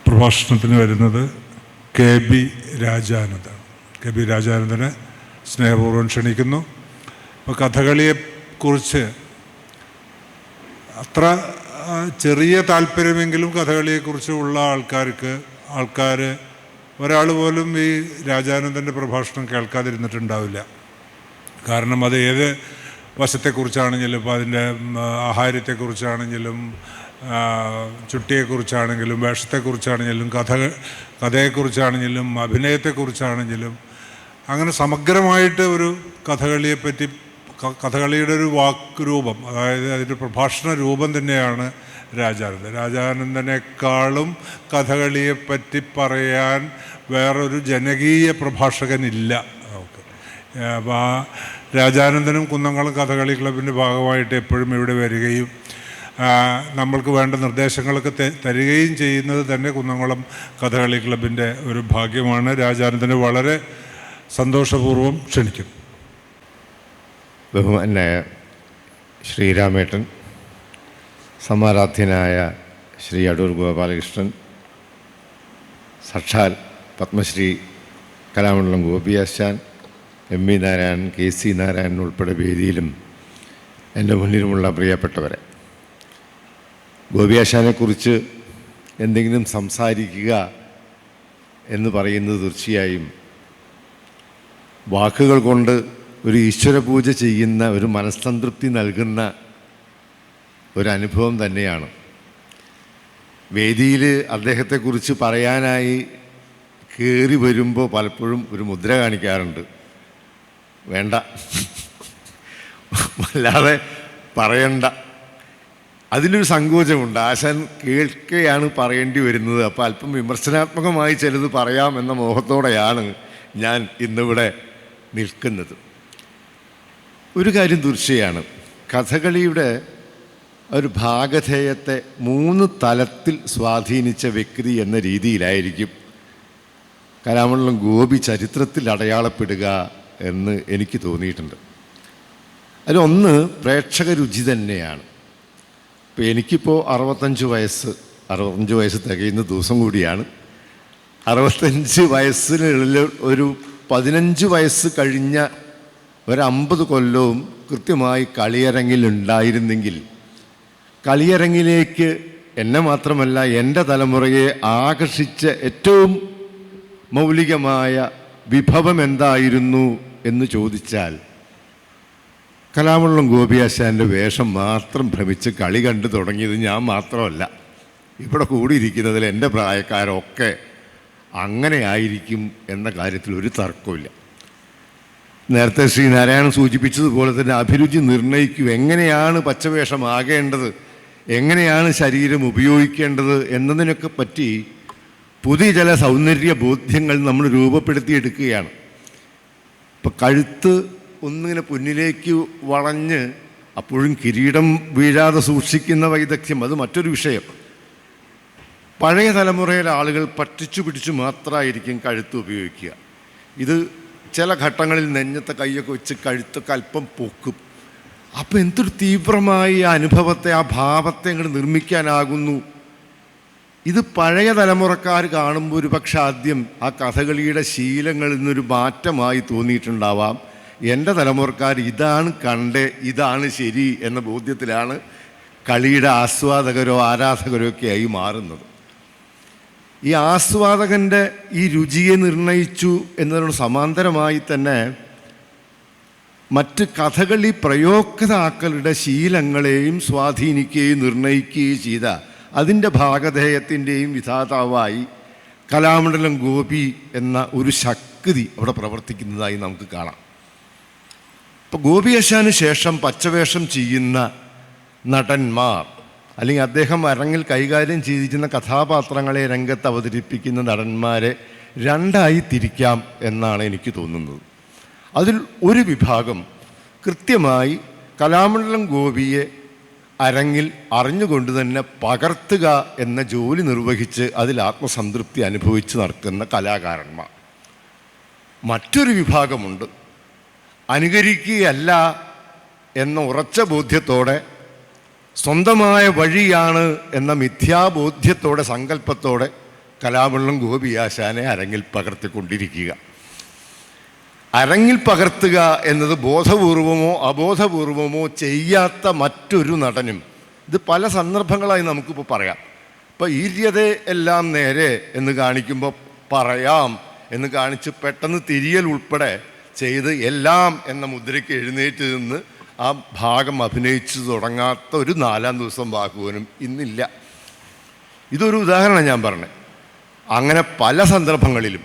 പ്രഭാഷണത്തിന് വരുന്നത് K B Rajanandan. K B രാജാനന്ദനെ സ്നേഹപൂർവ്വം ക്ഷണിക്കുന്നു. അപ്പോൾ കഥകളിയെക്കുറിച്ച് അത്ര ചെറിയ താല്പര്യമെങ്കിലും കഥകളിയെക്കുറിച്ച് ഉള്ള ആൾക്കാർ ഒരാൾ പോലും ഈ രാജാനന്ദൻ്റെ പ്രഭാഷണം കേൾക്കാതിരുന്നിട്ടുണ്ടാവില്ല. കാരണം അത് ഏത് വശത്തെക്കുറിച്ചാണെങ്കിലും, ഇപ്പോൾ അതിൻ്റെ ആഹാരത്തെക്കുറിച്ചാണെങ്കിലും, ചുട്ടിയെക്കുറിച്ചാണെങ്കിലും, വേഷത്തെക്കുറിച്ചാണെങ്കിലും, കഥയെക്കുറിച്ചാണെങ്കിലും, അഭിനയത്തെക്കുറിച്ചാണെങ്കിലും, അങ്ങനെ സമഗ്രമായിട്ട് ഒരു കഥകളിയെപ്പറ്റി, കഥകളിയുടെ ഒരു വാക്ക് രൂപം, അതായത് അതിൻ്റെ പ്രഭാഷണ രൂപം തന്നെയാണ് രാജാനന്ദൻ. രാജാനന്ദനേക്കാളും കഥകളിയെപ്പറ്റി പറയാൻ വേറൊരു ജനകീയ പ്രഭാഷകനില്ല നമുക്ക്. അപ്പോൾ ആ രാജാനന്ദനും കുന്നംകുളം കഥകളി ക്ലബിൻ്റെ ഭാഗമായിട്ട് എപ്പോഴും ഇവിടെ വരികയും നമ്മൾക്ക് വേണ്ട നിർദ്ദേശങ്ങളൊക്കെ തരികയും ചെയ്യുന്നത് തന്നെ കുന്നംകുളം കഥകളി ക്ലബിൻ്റെ ഒരു ഭാഗ്യമാണ്. രാജാനന്ദനെ വളരെ സന്തോഷപൂർവ്വം ക്ഷണിക്കുന്നു.
ബഹുമാനായ ശ്രീരാമേട്ടൻ, സമാരാധ്യനായ ശ്രീ അടൂർ ഗോപാലകൃഷ്ണൻ, സാക്ഷാൽ പത്മശ്രീ കലാമണ്ഡലം ഗോപിയാശാൻ, M V Narayanan, K C Narayanan ഉൾപ്പെടെ വേദിയിലും എൻ്റെ മുന്നിലുമുള്ള പ്രിയപ്പെട്ടവരെ, ഗോപിയാശാനെക്കുറിച്ച് എന്തെങ്കിലും സംസാരിക്കുക എന്ന് പറയുന്നത് തീർച്ചയായും വാക്കുകൾ കൊണ്ട് ഒരു ഈശ്വര പൂജ ചെയ്യുന്ന, ഒരു മനസ്സംതൃപ്തി നൽകുന്ന ഒരനുഭവം തന്നെയാണ്. വേദിയിൽ അദ്ദേഹത്തെക്കുറിച്ച് പറയാനായി കയറി വരുമ്പോൾ പലപ്പോഴും ഒരു മുദ്ര കാണിക്കാറുണ്ട്, വേണ്ട, വല്ലാതെ പറയണ്ട. അതിലൊരു സങ്കോചമുണ്ട്. ആശാൻ കേൾക്കുകയാണ് പറയേണ്ടി വരുന്നത്. അപ്പോൾ അല്പം വിമർശനാത്മകമായി ചിലത് പറയാം എന്ന മോഹത്തോടെയാണ് ഞാൻ ഇന്നിവിടെ നിൽക്കുന്നത്. ഒരു കാര്യം തീർച്ചയാണ്, കഥകളിയുടെ ഒരു ഭാഗധേയത്തെ 3 തലത്തിൽ സ്വാധീനിച്ച വ്യക്തി എന്ന രീതിയിലായിരിക്കും കലാമണ്ഡലം ഗോപി ചരിത്രത്തിൽ അടയാളപ്പെടുക എന്ന് എനിക്ക് തോന്നിയിട്ടുണ്ട്. അതിലൊന്ന് പ്രേക്ഷക രുചി തന്നെയാണ്. ഇപ്പോൾ എനിക്കിപ്പോൾ 65 വയസ്സ് തികയുന്ന ദിവസം കൂടിയാണ്. 65 വയസ്സിനുള്ളിൽ ഒരു 15 വയസ്സ് കഴിഞ്ഞ ഒരു 50 കൊല്ലവും കൃത്യമായി കളിയരങ്ങിൽ ഉണ്ടായിരുന്നെങ്കിൽ, കളിയരങ്ങിലേക്ക് എന്നെ മാത്രമല്ല എൻ്റെ തലമുറയെ ആകർഷിച്ച ഏറ്റവും മൗലികമായ വിഭവം എന്തായിരുന്നു എന്ന് ചോദിച്ചാൽ, കലാമണ്ഡലം ഗോപിയാശാൻ്റെ വേഷം മാത്രം ഭ്രമിച്ച് കളി കണ്ടു തുടങ്ങിയത് ഞാൻ മാത്രമല്ല, ഇവിടെ കൂടിയിരിക്കുന്നതിൽ എൻ്റെ പ്രായക്കാരൊക്കെ അങ്ങനെ ആയിരിക്കും എന്ന കാര്യത്തിൽ ഒരു തർക്കമില്ല. നേരത്തെ ശ്രീ നാരായണൻ സൂചിപ്പിച്ചതുപോലെ തന്നെ അഭിരുചി നിർണ്ണയിക്കും, എങ്ങനെയാണ് പച്ചവേഷമാകേണ്ടത്, എങ്ങനെയാണ് ശരീരം ഉപയോഗിക്കേണ്ടത് എന്നതിനൊക്കെ പറ്റി പുതിയ ചില സൗന്ദര്യ ബോധ്യങ്ങൾ നമ്മൾ രൂപപ്പെടുത്തിയെടുക്കുകയാണ്. ഇപ്പം കഴുത്ത് ഒന്നിങ്ങനെ പൊന്നിലേക്ക് വളഞ്ഞ് അപ്പോഴും കിരീടം വീഴാതെ സൂക്ഷിക്കുന്ന വൈദഗ്ധ്യം, അത് മറ്റൊരു വിഷയം. പഴയ തലമുറയിലെ ആളുകൾ പറ്റിച്ചു പിടിച്ചു മാത്രമായിരിക്കും കഴുത്ത് ഉപയോഗിക്കുക. ഇത് ചില ഘട്ടങ്ങളിൽ നെഞ്ഞത്തെ കൈയൊക്കെ വെച്ച് കഴുത്തൊക്കെ അല്പം പൊക്കും. അപ്പോൾ എന്തൊരു തീവ്രമായി ആ അനുഭവത്തെ, ആ ഭാവത്തെ അങ്ങോട്ട് നിർമ്മിക്കാനാകുന്നു. ഇത് പഴയ തലമുറക്കാർ കാണുമ്പോൾ ഒരു പക്ഷെ ആദ്യം ആ കഥകളിയുടെ ശീലങ്ങളിൽ നിന്നൊരു മാറ്റമായി തോന്നിയിട്ടുണ്ടാവാം. എൻ്റെ തലമുറക്കാർ ഇതാണ് കണ്ടേ, ഇതാണ് ശരി എന്ന ബോധ്യത്തിലാണ് കളിയുടെ ആസ്വാദകരോ ആരാധകരോ ഒക്കെ ആയി മാറുന്നത്. ഈ ആസ്വാദകൻ്റെ ഈ രുചിയെ നിർണയിച്ചു എന്നതിനോട് സമാന്തരമായി തന്നെ മറ്റ് കഥകളി പ്രയോക്താക്കളുടെ ശീലങ്ങളെയും സ്വാധീനിക്കുകയും നിർണയിക്കുകയും ചെയ്ത അതിൻ്റെ ഭാഗധേയത്തിൻ്റെയും വിധാതാവായി കലാമണ്ഡലം ഗോപി എന്ന ഒരു ശക്തി അവിടെ പ്രവർത്തിക്കുന്നതായി നമുക്ക് കാണാം. ഇപ്പോൾ ഗോപിയാശാന് ശേഷം പച്ചവേഷം ചെയ്യുന്ന നടന്മാർ, അല്ലെങ്കിൽ അദ്ദേഹം അരങ്ങിൽ കൈകാര്യം ചെയ്തിരിക്കുന്ന കഥാപാത്രങ്ങളെ രംഗത്ത് അവതരിപ്പിക്കുന്ന നടന്മാരെ രണ്ടായി തിരിക്കാം എന്നാണ് എനിക്ക് തോന്നുന്നത്. അതിൽ ഒരു വിഭാഗം കൃത്യമായി കലാമണ്ഡലം ഗോപിയെ അരങ്ങിൽ അറിഞ്ഞുകൊണ്ട് തന്നെ പകർത്തുക എന്ന ജോലി നിർവഹിച്ച് അതിൽ ആത്മസംതൃപ്തി അനുഭവിച്ച് നടക്കുന്ന കലാകാരന്മാർ. മറ്റൊരു വിഭാഗമുണ്ട്, അനുകരിക്കുകയല്ല എന്ന ഉറച്ച ബോധ്യത്തോടെ, സ്വന്തമായ വഴിയാണ് എന്ന മിഥ്യാബോധ്യത്തോടെ, സങ്കല്പത്തോടെ കലാമണ്ഡലം ഗോപിയാശാനെ അരങ്ങിൽ പകർത്തിക്കൊണ്ടിരിക്കുക. അരങ്ങിൽ പകർത്തുക എന്നത് ബോധപൂർവമോ അബോധപൂർവമോ ചെയ്യാത്ത മറ്റൊരു നടനും, ഇത് പല സന്ദർഭങ്ങളായി നമുക്കിപ്പോൾ പറയാം. ഇപ്പോൾ ഈര്യതെ എല്ലാം നേരെ എന്ന് കാണിക്കുമ്പോൾ പറയാം എന്ന് കാണിച്ച് പെട്ടെന്ന് തിരിയൽ ഉൾപ്പെടെ ചെയ്ത് എല്ലാം എന്ന മുദ്രയ്ക്ക് എഴുന്നേറ്റ് നിന്ന് ആ ഭാഗം അഭിനയിച്ചു തുടങ്ങാത്ത ഒരു 4-ാം ദിവസം വാക്കുപോലും ഇന്നില്ല. ഇതൊരു ഉദാഹരണം ഞാൻ പറഞ്ഞത്. അങ്ങനെ പല സന്ദർഭങ്ങളിലും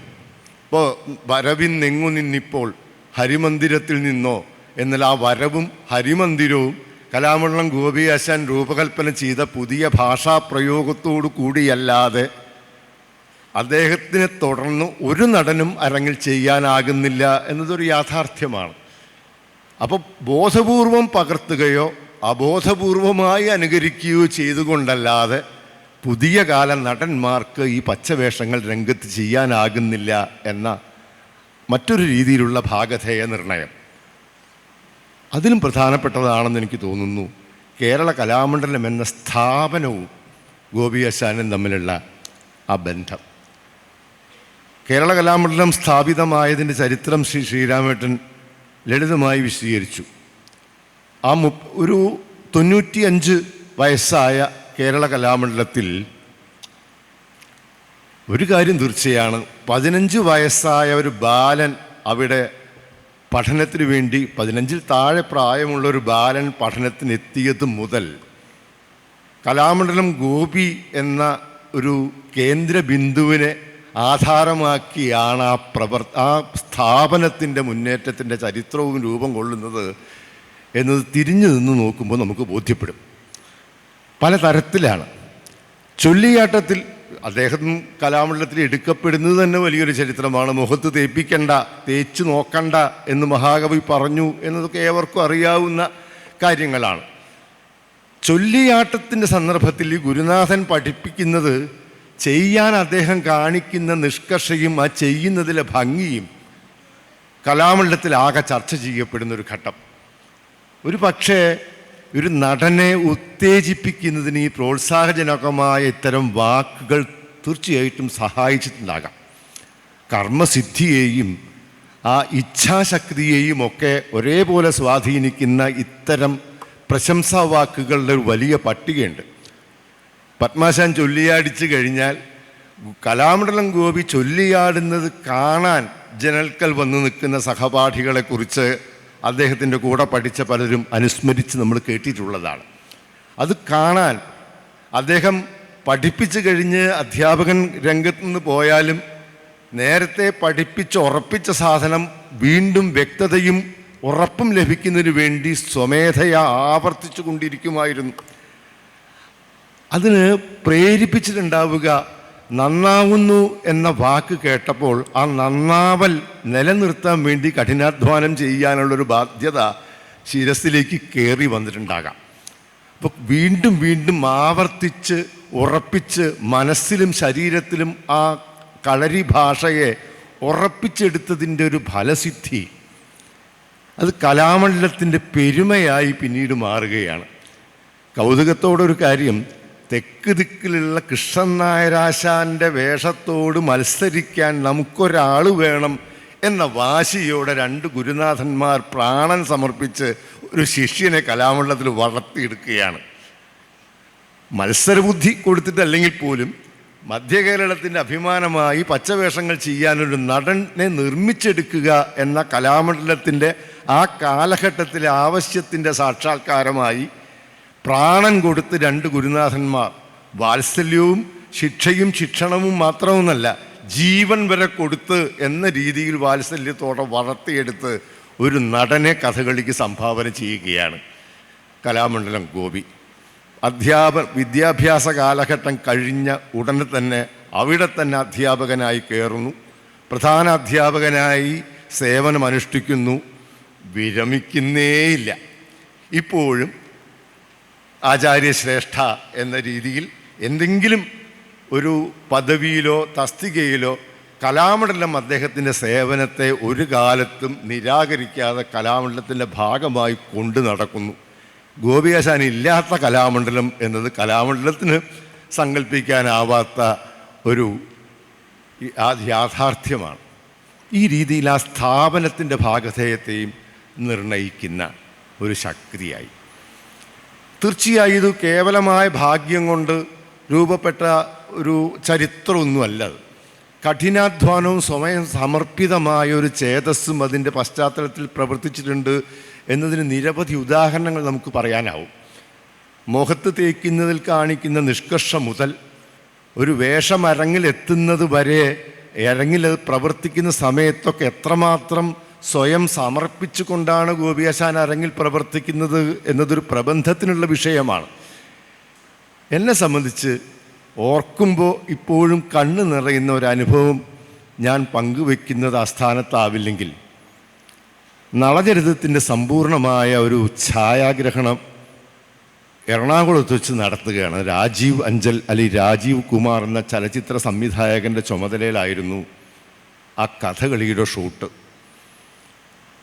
ഇപ്പോൾ വരവിന്നെങ്ങു നിന്നിപ്പോൾ ഹരിമന്ദിരത്തിൽ നിന്നോ എന്നാൽ ആ വരവും ഹരിമന്ദിരവും കലാമണ്ഡലം ഗോപിയാശാൻ രൂപകൽപ്പന ചെയ്ത പുതിയ ഭാഷാപ്രയോഗത്തോടു കൂടിയല്ലാതെ അദ്ദേഹത്തിനെ തുടർന്ന് ഒരു നടനും അരങ്ങിൽ ചെയ്യാനാകുന്നില്ല എന്നതൊരു യാഥാർത്ഥ്യമാണ്. അപ്പോൾ ബോധപൂർവം പകർത്തുകയോ അബോധപൂർവമായി അനുകരിക്കുകയോ ചെയ്തുകൊണ്ടല്ലാതെ പുതിയ കാല നടന്മാർക്ക് ഈ പച്ചവേഷങ്ങൾ രംഗത്ത് ചെയ്യാനാകുന്നില്ല എന്ന മറ്റൊരു രീതിയിലുള്ള ഭാഗധേയ നിർണയം. അതിലും പ്രധാനപ്പെട്ടതാണെന്ന് എനിക്ക് തോന്നുന്നു കേരള കലാമണ്ഡലം എന്ന സ്ഥാപനവും ഗോപിയാശാനും തമ്മിലുള്ള ആ ബന്ധം. കേരള കലാമണ്ഡലം സ്ഥാപിതമായതിൻ്റെ ചരിത്രം ശ്രീരാമേട്ടൻ ലളിതമായി വിശദീകരിച്ചു. ആ ഒരു 95 വയസ്സായ കേരള കലാമണ്ഡലത്തിൽ ഒരു കാര്യം തീർച്ചയാണ്, 15 വയസ്സായ ഒരു ബാലൻ അവിടെ പഠനത്തിന് വേണ്ടി, 15-ൽ താഴെ പ്രായമുള്ളൊരു ബാലൻ പഠനത്തിന് എത്തിയത് മുതൽ കലാമണ്ഡലം ഗോപി എന്ന ഒരു കേന്ദ്ര ബിന്ദുവിനെ ആധാരമാക്കിയാണ് ആ സ്ഥാപനത്തിൻ്റെ മുന്നേറ്റത്തിൻ്റെ ചരിത്രവും രൂപം കൊള്ളുന്നത് എന്നത് തിരിഞ്ഞു നിന്ന് നോക്കുമ്പോൾ നമുക്ക് ബോധ്യപ്പെടും. പല തരത്തിലാണ്. ചൊല്ലിയാട്ടത്തിൽ അദ്ദേഹം കലാമണ്ഡലത്തിൽ എടുക്കപ്പെടുന്നത് തന്നെ വലിയൊരു ചരിത്രമാണ്. മുഖത്ത് തേപ്പിക്കണ്ട, തേച്ചു നോക്കണ്ട എന്ന് മഹാകവി പറഞ്ഞു എന്നതൊക്കെ ഏവർക്കും അറിയാവുന്ന കാര്യങ്ങളാണ്. ചൊല്ലിയാട്ടത്തിൻ്റെ സന്ദർഭത്തിൽ ഈ ഗുരുനാഥൻ പഠിപ്പിക്കുന്നത് ചെയ്യാൻ അദ്ദേഹം കാണിക്കുന്ന നിഷ്കർഷയും ആ ചെയ്യുന്നതിലെ ഭംഗിയും കലാമണ്ഡലത്തിൽ ആകെ ചർച്ച ചെയ്യപ്പെടുന്നൊരു ഘട്ടം. ഒരു പക്ഷേ ഒരു നടനെ ഉത്തേജിപ്പിക്കുന്നതിന് ഈ പ്രോത്സാഹജനകമായ ഇത്തരം വാക്കുകൾ തീർച്ചയായിട്ടും സഹായിച്ചിട്ടുണ്ടാകാം. കർമ്മസിദ്ധിയെയും ആ ഇച്ഛാശക്തിയെയും ഒക്കെ ഒരേപോലെ സ്വാധീനിക്കുന്ന ഇത്തരം പ്രശംസാ വാക്കുകളുടെ ഒരു വലിയ പട്ടികയുണ്ട്. പത്മാശാൻ ചൊല്ലിയാടിച്ചു കഴിഞ്ഞാൽ കലാമണ്ഡലം ഗോപി ചൊല്ലിയാടുന്നത് കാണാൻ ജനൽക്കൽ വന്ന് നിൽക്കുന്ന സഹപാഠികളെക്കുറിച്ച് അദ്ദേഹത്തിൻ്റെ കൂടെ പഠിച്ച പലരും അനുസ്മരിച്ച് നമ്മൾ കേട്ടിട്ടുള്ളതാണ്. അത് കാണാൻ അദ്ദേഹം പഠിപ്പിച്ചു കഴിഞ്ഞ് അധ്യാപകൻ രംഗത്ത് നിന്ന് പോയാലും നേരത്തെ പഠിപ്പിച്ച് ഉറപ്പിച്ച സാധനം വീണ്ടും വ്യക്തതയും ഉറപ്പും ലഭിക്കുന്നതിന് വേണ്ടി സ്വമേധയാ ആവർത്തിച്ചു കൊണ്ടിരിക്കുമായിരുന്നു. അതിന് പ്രേരിപ്പിച്ചിട്ടുണ്ടാവുക നന്നാവുന്നു എന്ന വാക്ക് കേട്ടപ്പോൾ ആ നന്നാവൽ നിലനിർത്താൻ വേണ്ടി കഠിനാധ്വാനം ചെയ്യാനുള്ളൊരു ബാധ്യത ശിരസിലേക്ക് കയറി വന്നിട്ടുണ്ടാകാം. അപ്പോൾ വീണ്ടും വീണ്ടും ആവർത്തിച്ച് ഉറപ്പിച്ച് മനസ്സിലും ശരീരത്തിലും ആ കളരി ഭാഷയെ ഉറപ്പിച്ചെടുത്തതിൻ്റെ ഒരു ഫലസിദ്ധി അത് കലാമണ്ഡലത്തിൻ്റെ പെരുമയായി പിന്നീട് മാറുകയാണ്. കൗതുകത്തോടൊരു കാര്യം, തെക്ക് ദിക്കിലുള്ള കൃഷ്ണൻ നായരാശാൻ്റെ വേഷത്തോട് മത്സരിക്കാൻ നമുക്കൊരാൾ വേണം എന്ന വാശിയോടെ 2 ഗുരുനാഥന്മാർ പ്രാണൻ സമർപ്പിച്ച് ഒരു ശിഷ്യനെ കലാമണ്ഡലത്തിൽ വളർത്തിയെടുക്കുകയാണ്. മത്സരബുദ്ധി കൊടുത്തിട്ടല്ലെങ്കിൽ പോലും മധ്യകേരളത്തിൻ്റെ അഭിമാനമായി പച്ചവേഷങ്ങൾ ചെയ്യാനൊരു നടനെ നിർമ്മിച്ചെടുക്കുക എന്ന കലാമണ്ഡലത്തിൻ്റെ ആ കാലഘട്ടത്തിലെ ആവശ്യത്തിൻ്റെ സാക്ഷാത്കാരമായി പ്രാണൻ കൊടുത്ത് 2 ഗുരുനാഥന്മാർ വാത്സല്യവും ശിക്ഷയും ശിക്ഷണവും മാത്രവുമല്ല ജീവൻ വരെ കൊടുത്ത് എന്ന രീതിയിൽ വാത്സല്യത്തോടെ വളർത്തിയെടുത്ത് ഒരു നടനെ കഥകളിക്ക് സംഭാവന ചെയ്യുകയാണ് കലാമണ്ഡലം ഗോപി. വിദ്യാഭ്യാസ കാലഘട്ടം കഴിഞ്ഞ ഉടനെ തന്നെ അവിടെ തന്നെ അധ്യാപകനായി കയറുന്നു. പ്രധാന അധ്യാപകനായി സേവനമനുഷ്ഠിക്കുന്നു. വിരമിക്കുന്നേയില്ല. ഇപ്പോഴും ആചാര്യശ്രേഷ്ഠ എന്ന രീതിയിൽ എന്തെങ്കിലും ഒരു പദവിയിലോ തസ്തികയിലോ കലാമണ്ഡലം അദ്ദേഹത്തിൻ്റെ സേവനത്തെ ഒരു കാലത്തും നിരാകരിക്കാതെ കലാമണ്ഡലത്തിൻ്റെ ഭാഗമായി കൊണ്ടു നടക്കുന്നു. ഗോപിയാശാൻ ഇല്ലാത്ത കലാമണ്ഡലം എന്നത് കലാമണ്ഡലത്തിന് സങ്കല്പിക്കാനാവാത്ത ഒരു യാഥാർത്ഥ്യമാണ്. ഈ രീതിയിൽ ആ സ്ഥാപനത്തിൻ്റെ ഭാഗധേയത്തെയും നിർണയിക്കുന്ന ഒരു ശക്തിയായി. തീർച്ചയായും ഇത് കേവലമായ ഭാഗ്യം കൊണ്ട് രൂപപ്പെട്ട ഒരു ചരിത്രമൊന്നുമല്ല. കഠിനാധ്വാനവും സ്വയം സമർപ്പിതമായ ഒരു ചേതസ്സും അതിൻ്റെ പശ്ചാത്തലത്തിൽ പ്രവർത്തിച്ചിട്ടുണ്ട് എന്നതിന് നിരവധി ഉദാഹരണങ്ങൾ നമുക്ക് പറയാനാവും. മുഖത്ത് തേക്കുന്നതിൽ കാണിക്കുന്ന നിഷ്കർഷ മുതൽ ഒരു വേഷം അരങ്ങിലെത്തുന്നത് വരെ, അരങ്ങിൽ പ്രവർത്തിക്കുന്ന സമയത്തൊക്കെ എത്രമാത്രം സ്വയം സമർപ്പിച്ചു കൊണ്ടാണ് ഗോപിയാശാൻ അരങ്ങിൽ പ്രവർത്തിക്കുന്നത് എന്നതൊരു പ്രബന്ധത്തിനുള്ള വിഷയമാണ്. എന്നെ സംബന്ധിച്ച് ഓർക്കുമ്പോൾ ഇപ്പോഴും കണ്ണ് നിറയുന്ന ഒരനുഭവം ഞാൻ പങ്കുവെക്കുന്നത് ആസ്ഥാനത്താവില്ലെങ്കിൽ, നളചരിതത്തിൻ്റെ സമ്പൂർണമായ ഒരു ഛായാഗ്രഹണം എറണാകുളത്ത് വെച്ച് നടത്തുകയാണ്. രാജീവ് അഞ്ചൽ അല്ലെങ്കിൽ രാജീവ് കുമാർ എന്ന ചലച്ചിത്ര സംവിധായകൻ്റെ ചുമതലയിലായിരുന്നു ആ കഥകളിയുടെ ഷൂട്ട്.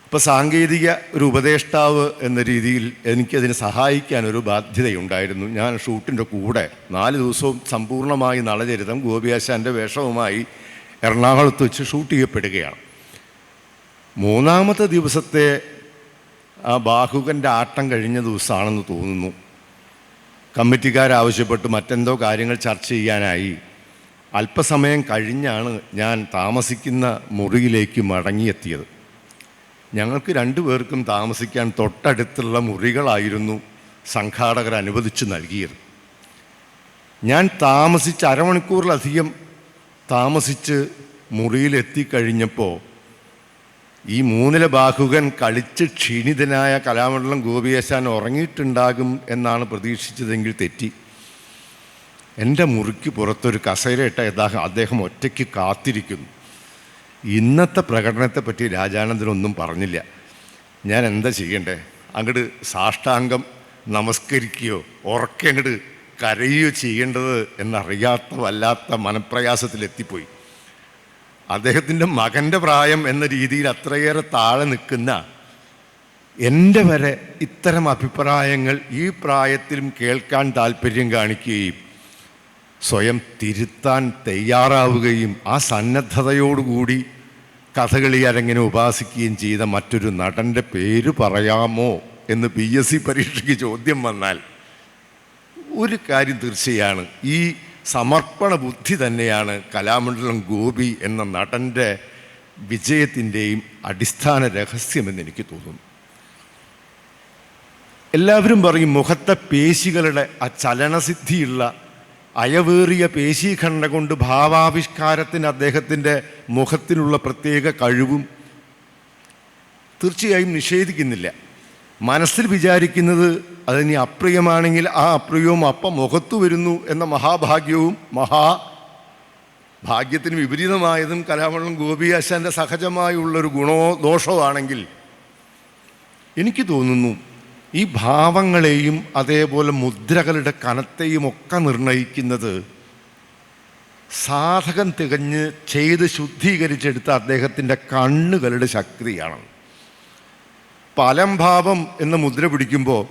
ഇപ്പോൾ സാങ്കേതിക ഒരു ഉപദേഷ്ടാവ് എന്ന രീതിയിൽ എനിക്കതിന് സഹായിക്കാനൊരു ബാധ്യതയുണ്ടായിരുന്നു. ഞാൻ ഷൂട്ടിൻ്റെ കൂടെ 4 ദിവസവും സമ്പൂർണ്ണമായി നളചരിതം ഗോപിയാശാൻ്റെ വേഷവുമായി എറണാകുളത്ത് വെച്ച് ഷൂട്ട് ചെയ്യപ്പെടുകയാണ്. 3-ാമത്തെ ദിവസത്തെ ആ ബാഹുകൻ്റെ ആട്ടം കഴിഞ്ഞ ദിവസമാണെന്ന് തോന്നുന്നു. കമ്മിറ്റിക്കാരാവശ്യപ്പെട്ട് മറ്റെന്തോ കാര്യങ്ങൾ ചർച്ച ചെയ്യാനായി അല്പസമയം കഴിഞ്ഞാണ് ഞാൻ താമസിക്കുന്ന മുറിയിലേക്ക് മടങ്ങിയെത്തിയത്. ഞങ്ങൾക്ക് 2 പേർക്കും താമസിക്കാൻ തൊട്ടടുത്തുള്ള മുറികളായിരുന്നു സംഘാടകർ അനുവദിച്ച് നൽകിയത്. ഞാൻ താമസിച്ച് അരമണിക്കൂറിലധികം താമസിച്ച് മുറിയിലെത്തിക്കഴിഞ്ഞപ്പോൾ ഈ 3 ബാഹുകൻ കളിച്ച് ക്ഷീണിതനായ കലാമണ്ഡലം ഗോപിയാശാൻ ഉറങ്ങിയിട്ടുണ്ടാകും എന്നാണ് പ്രതീക്ഷിച്ചതെങ്കിൽ തെറ്റി. എൻ്റെ മുറിക്ക് പുറത്തൊരു കസേരയിട്ട അദ്ദേഹം ഒറ്റയ്ക്ക് കാത്തിരിക്കുന്നു. ഇന്നത്തെ പ്രകടനത്തെപ്പറ്റി രാജാനന്ദനൊന്നും പറഞ്ഞില്ല. ഞാൻ എന്താ ചെയ്യണ്ടേ? അങ്ങോട്ട് സാഷ്ടാംഗം നമസ്കരിക്കുകയോ ഉറക്കെ അങ്ങോട്ട് കരയുകയോ ചെയ്യേണ്ടത് എന്നറിയാത്ത വല്ലാത്ത മനപ്രയാസത്തിലെത്തിപ്പോയി. അദ്ദേഹത്തിൻ്റെ മകൻ്റെ പ്രായം എന്ന രീതിയിൽ അത്രയേറെ താഴെ നിൽക്കുന്ന എൻ്റെ വരെ ഇത്തരം അഭിപ്രായങ്ങൾ ഈ പ്രായത്തിലും കേൾക്കാൻ താല്പര്യം കാണിക്കുകയും സ്വയം തിരുത്താൻ തയ്യാറാവുകയും ആ സന്നദ്ധതയോടുകൂടി കഥകളി അരങ്ങിനെ ഉപാസിക്കുകയും ചെയ്ത മറ്റൊരു നടൻ്റെ പേര് പറയാമോ എന്ന് PSC പരീക്ഷയ്ക്ക് ചോദ്യം വന്നാൽ ഒരു കാര്യം തീർച്ചയാണ്, ഈ സമർപ്പണ ബുദ്ധി തന്നെയാണ് കലാമണ്ഡലം ഗോപി എന്ന നടൻ്റെ വിജയത്തിൻ്റെയും അടിസ്ഥാന രഹസ്യമെന്ന് എനിക്ക് തോന്നുന്നു. എല്ലാവരും പറയും മുഖത്തെ പേശികളുടെ ആ ചലനസിദ്ധിയുള്ള അയവേറിയ പേശീഘടന കൊണ്ട് ഭാവാവിഷ്കാരത്തിന് അദ്ദേഹത്തിൻ്റെ മുഖത്തിനുള്ള പ്രത്യേക കഴിവും തീർച്ചയായും നിഷേധിക്കുന്നില്ല. മനസ്സിൽ വിചാരിക്കുന്നത് അതിനി അപ്രിയമാണെങ്കിൽ ആ അപ്രിയവും അപ്പം മുഖത്തു വരുന്നു എന്ന മഹാഭാഗ്യവും മഹാഭാഗ്യത്തിന് വിപരീതമായതും കലാമണ്ഡലം ഗോപിയാശാൻ്റെ സഹജമായുള്ളൊരു ഗുണമോ ദോഷമോ ആണെങ്കിൽ എനിക്ക് തോന്നുന്നു ഈ ഭാവങ്ങളെയും അതേപോലെ മുദ്രകളുടെ കനത്തെയും ഒക്കെ നിർണയിക്കുന്നത് സാധകം തികഞ്ഞ് ചെയ്ത് ശുദ്ധീകരിച്ചെടുത്ത അദ്ദേഹത്തിൻ്റെ കണ്ണുകളുടെ ശക്തിയാണ്. പലംഭാവം എന്ന മുദ്ര പിടിക്കുമ്പോൾ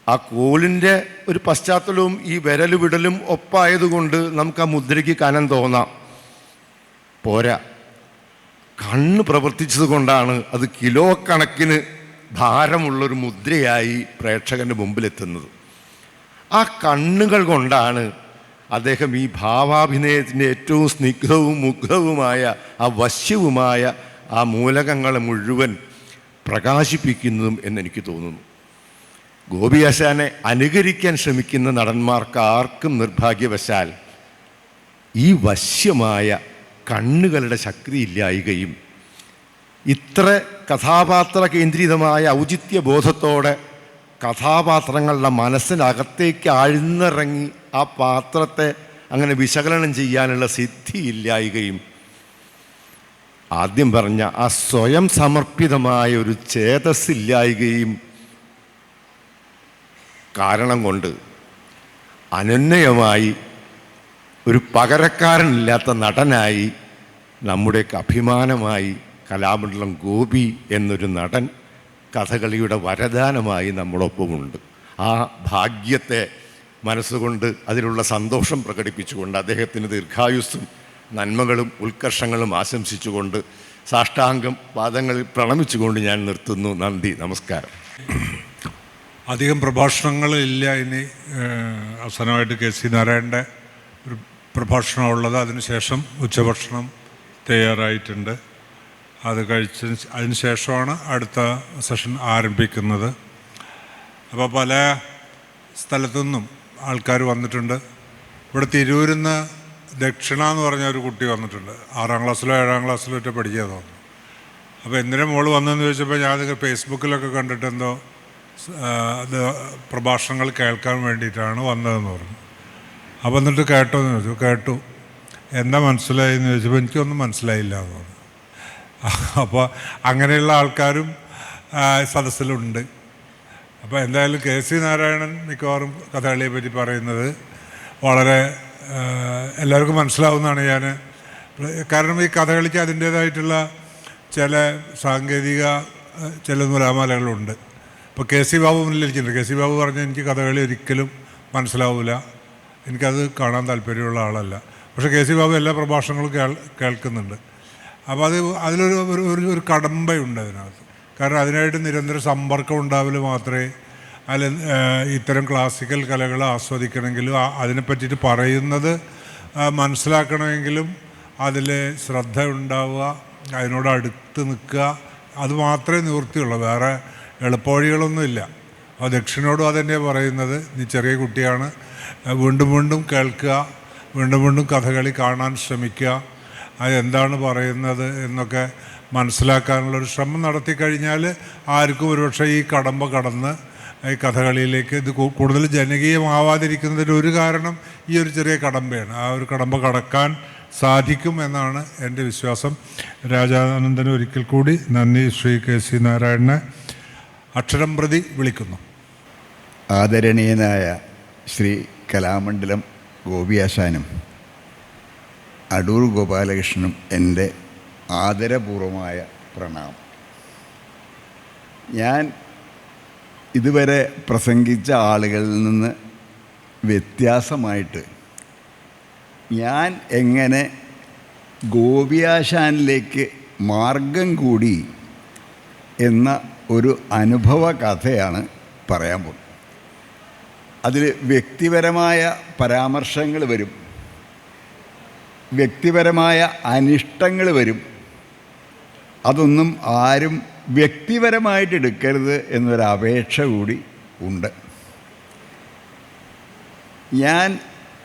ആ കോലിൻ്റെ ഒരു പശ്ചാത്തലവും ഈ വിരൽ വിടലും ഒപ്പായതുകൊണ്ട് നമുക്ക് ആ മുദ്രയ്ക്ക് കനം തോന്നാം. പോരാ, കണ്ണ് പ്രവർത്തിച്ചത് കൊണ്ടാണ് അത് കിലോ കണക്കിന് ഭാരമുള്ളൊരു മുദ്രയായി പ്രേക്ഷകൻ്റെ മുമ്പിലെത്തുന്നത്. ആ കണ്ണുകൾ കൊണ്ടാണ് അദ്ദേഹം ഈ ഭാവാഭിനയത്തിൻ്റെ ഏറ്റവും സ്നിഗ്ധവും മുഗ്ധവുമായ ആ വശ്യവുമായ ആ മൂലകങ്ങളെ മുഴുവൻ പ്രകാശിപ്പിക്കുന്നതും എന്നെനിക്ക് തോന്നുന്നു. ഗോപിയാശാനെ അനുകരിക്കാൻ ശ്രമിക്കുന്ന നടന്മാർക്ക് ആർക്കും നിർഭാഗ്യവശാൽ ഈ വശ്യമായ കണ്ണുകളുടെ ശക്തിയില്ലായ്കയും ഇത്ര കഥാപാത്ര കേന്ദ്രിതമായ ഔചിത്യബോധത്തോടെ കഥാപാത്രങ്ങളുടെ മനസ്സിനകത്തേക്ക് ആഴ്ന്നിറങ്ങി ആ പാത്രത്തെ അങ്ങനെ വിശകലനം ചെയ്യാനുള്ള സിദ്ധിയില്ലായ്കയും ആദ്യം പറഞ്ഞ ആ സ്വയം സമർപ്പിതമായ ഒരു ചേതസ്സില്ലായ്കയും കാരണം കൊണ്ട് അനന്യമായി ഒരു പകരക്കാരനില്ലാത്ത നടനായി നമ്മുടെയൊക്കെ അഭിമാനമായി കലാമണ്ഡലം ഗോപി എന്നൊരു നടൻ കഥകളിയുടെ വരദാനമായി നമ്മളൊപ്പമുണ്ട്. ആ ഭാഗ്യത്തെ മനസ്സുകൊണ്ട് അതിലുള്ള സന്തോഷം പ്രകടിപ്പിച്ചുകൊണ്ട് അദ്ദേഹത്തിന് ദീർഘായുസ്സും നന്മകളും ഉത്കർഷങ്ങളും ആശംസിച്ചുകൊണ്ട് സാഷ്ടാംഗം പാദങ്ങളിൽ പ്രണമിച്ചുകൊണ്ട് ഞാൻ നിർത്തുന്നു. നന്ദി, നമസ്കാരം.
അധികം പ്രഭാഷണങ്ങളില്ല ഇനി. അവസാനമായിട്ട് കെ സി നാരായണൻ്റെ ഒരു പ്രഭാഷണമുള്ളത്. അതിനുശേഷം ഉച്ചഭക്ഷണം തയ്യാറായിട്ടുണ്ട്. അത് അതിന് ശേഷമാണ് അടുത്ത സെഷൻ ആരംഭിക്കുന്നത്. അപ്പോൾ പല സ്ഥലത്തു നിന്നും ആൾക്കാർ വന്നിട്ടുണ്ട്. ഇവിടെ തിരൂരിൽ നിന്ന് ദക്ഷിണ എന്ന് പറഞ്ഞ ഒരു കുട്ടി വന്നിട്ടുണ്ട്. 6ാം ക്ലാസ്സിലോ 7ാം ക്ലാസ്സിലോ ഒറ്റ പഠിക്കുക തോന്നുന്നു. അപ്പോൾ എന്തിനാ മോള് വന്നതെന്ന് ചോദിച്ചപ്പോൾ ഞാൻ ഫേസ്ബുക്കിലൊക്കെ കണ്ടിട്ട് എന്തോ അത് പ്രഭാഷണങ്ങൾ കേൾക്കാൻ വേണ്ടിയിട്ടാണ് വന്നതെന്ന് പറഞ്ഞു. അപ്പോൾ എന്നിട്ട് കേട്ടോ എന്ന് ചോദിച്ചു. കേട്ടു. എന്താ മനസ്സിലായെന്ന് ചോദിച്ചപ്പോൾ എനിക്കൊന്നും മനസ്സിലായില്ല എന്ന് പറഞ്ഞു. അപ്പോൾ അങ്ങനെയുള്ള ആൾക്കാരും സദസ്സിലുണ്ട്. അപ്പോൾ എന്തായാലും കെ സി നാരായണൻ മിക്കവാറും കഥകളിയെ പറ്റി പറയുന്നത് വളരെ എല്ലാവർക്കും മനസ്സിലാവുന്നതാണ്. കാരണം ഈ കഥകളിക്ക് അതിൻ്റേതായിട്ടുള്ള ചില സാങ്കേതിക ചില നൂലാമാലകളുണ്ട്. ഇപ്പോൾ കെ സി ബാബു മുന്നിലിരിക്കുന്നുണ്ട്. കെ സി ബാബു പറഞ്ഞാൽ എനിക്ക് കഥകളി ഒരിക്കലും മനസ്സിലാവില്ല, എനിക്കത് കാണാൻ താല്പര്യമുള്ള ആളല്ല. പക്ഷേ കെ സി ബാബു എല്ലാ പ്രഭാഷണങ്ങളും കേൾക്കുന്നുണ്ട്. അപ്പോൾ അതിലൊരു കടമ്പയുണ്ട് അതിനകത്ത്. കാരണം അതിനായിട്ട് നിരന്തര സമ്പർക്കം ഉണ്ടാവില്ല മാത്രമേ ഇത്തരം ക്ലാസിക്കൽ കലകൾ ആസ്വദിക്കണമെങ്കിലും അതിനെപ്പറ്റിയിട്ട് പറയുന്നത് മനസ്സിലാക്കണമെങ്കിലും അതിൽ ശ്രദ്ധ ഉണ്ടാവുക, അതിനോട് അടുത്ത് നിൽക്കുക, അത് മാത്രമേ നിവൃത്തിയുള്ളൂ. വേറെ എളുപ്പവഴികളൊന്നുമില്ല. അപ്പോൾ ദക്ഷിണോടും അതുതന്നെയാണ് പറയുന്നത്. നീ ചെറിയ കുട്ടിയാണ്, വീണ്ടും വീണ്ടും കേൾക്കുക, വീണ്ടും വീണ്ടും കഥകളി കാണാൻ ശ്രമിക്കുക, അതെന്താണ് പറയുന്നത് എന്നൊക്കെ മനസ്സിലാക്കാനുള്ളൊരു ശ്രമം നടത്തി കഴിഞ്ഞാൽ ആർക്കും ഒരുപക്ഷെ ഈ കടമ്പ കടന്ന് ഈ കഥകളിയിലേക്ക് ഇത് കൂടുതൽ ജനകീയമാവാതിരിക്കുന്നതിൻ്റെ ഒരു കാരണം ഈ ഒരു ചെറിയ കടമ്പയാണ്. ആ ഒരു കടമ്പ കടക്കാൻ സാധിക്കും എന്നാണ് എൻ്റെ വിശ്വാസം. രാജാനന്ദന് ഒരിക്കൽ കൂടി നന്ദി. ശ്രീ കെ സി നാരായണനെ അക്ഷരം പ്രതി വിളിക്കുന്നു.
ആദരണീയനായ ശ്രീ കലാമണ്ഡലം ഗോപിയാശാനും അടൂർ ഗോപാലകൃഷ്ണനും എൻ്റെ ആദരപൂർവമായ പ്രണാമം. ഞാൻ ഇതുവരെ പ്രസംഗിച്ച ആളുകളിൽ നിന്ന് വ്യത്യാസമായിട്ട് ഞാൻ എങ്ങനെ ഗോപിയാശാനിലേക്ക് മാർഗം കൂടി എന്ന ഒരു അനുഭവ കഥയാണ് പറയാൻ പോകുന്നത്. അതിൽ വ്യക്തിപരമായ പരാമർശങ്ങൾ വരും, വ്യക്തിപരമായ അനിഷ്ടങ്ങൾ വരും. അതൊന്നും ആരും വ്യക്തിപരമായിട്ട് എടുക്കരുത് എന്നൊരപേക്ഷ കൂടി ഉണ്ട്. ഞാൻ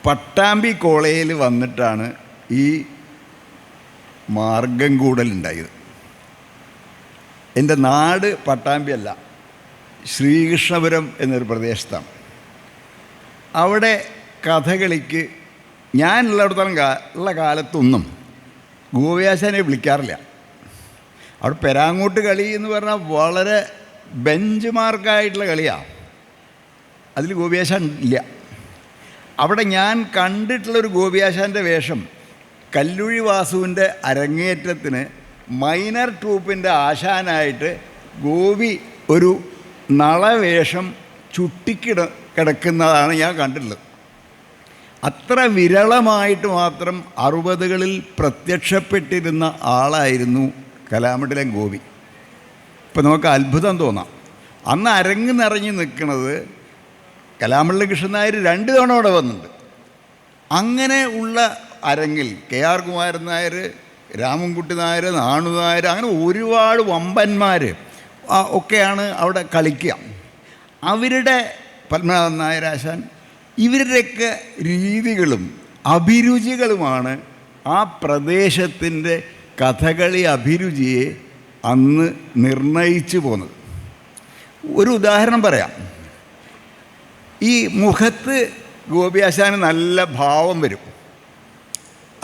പട്ടാമ്പി കോളേജിൽ വന്നിട്ടാണ് ഈ മാർഗം കൂടലുണ്ടായത്. എൻ്റെ നാട് പട്ടാമ്പി അല്ല, ശ്രീകൃഷ്ണപുരം എന്നൊരു പ്രദേശത്താണ്. അവിടെ കഥകളിക്ക് ഞാനുള്ളിടത്തോളം ഉള്ള കാലത്തൊന്നും ഗോപിയാശാനെ വിളിക്കാറില്ല. അവിടെ പെരാങ്ങോട്ട് കളി എന്ന് പറഞ്ഞാൽ വളരെ ബെഞ്ച് മാർക്കായിട്ടുള്ള കളിയാണ്. അതിൽ ഗോപിയാശാൻ ഇല്ല. അവിടെ ഞാൻ കണ്ടിട്ടുള്ളൊരു ഗോപിയാശാൻ്റെ വേഷം കല്ലുഴി വാസുവിൻ്റെ അരങ്ങേറ്റത്തിന് മൈനർ ട്രൂപ്പിൻ്റെ ആശാനായിട്ട് ഗോപി ഒരു നളവേഷം കിടക്കുന്നതാണ് ഞാൻ കണ്ടിട്ടുള്ളത്. അത്ര വിരളമായിട്ട് മാത്രം 60കളിൽ പ്രത്യക്ഷപ്പെട്ടിരുന്ന ആളായിരുന്നു കലാമണ്ഡലം ഗോപി. ഇപ്പം നമുക്ക് അത്ഭുതം തോന്നാം. അന്ന് അരങ്ങ് നിറഞ്ഞ് നിൽക്കുന്നത് കലാമണ്ഡലം കൃഷ്ണൻ നായർ 2 തവണ അവിടെ വന്നിട്ടുണ്ട്. അങ്ങനെ ഉള്ള അരങ്ങിൽ KR കുമാരൻ നായർ, രാമൻകുട്ടി നായർ, നാണു നായർ, അങ്ങനെ ഒരുപാട് വമ്പന്മാർ ഒക്കെയാണ് അവിടെ കളിക്കുക. അവരുടെ പത്മനാഭൻ നായരാശാൻ ഇവരുടെയൊക്കെ രീതികളും അഭിരുചികളുമാണ് ആ പ്രദേശത്തിൻ്റെ കഥകളി അഭിരുചിയെ അന്ന് നിർണയിച്ചു പോന്നത്. ഒരു ഉദാഹരണം പറയാം. ഈ മുഖത്ത് ഗോപിയാശാന് നല്ല ഭാവം വരും.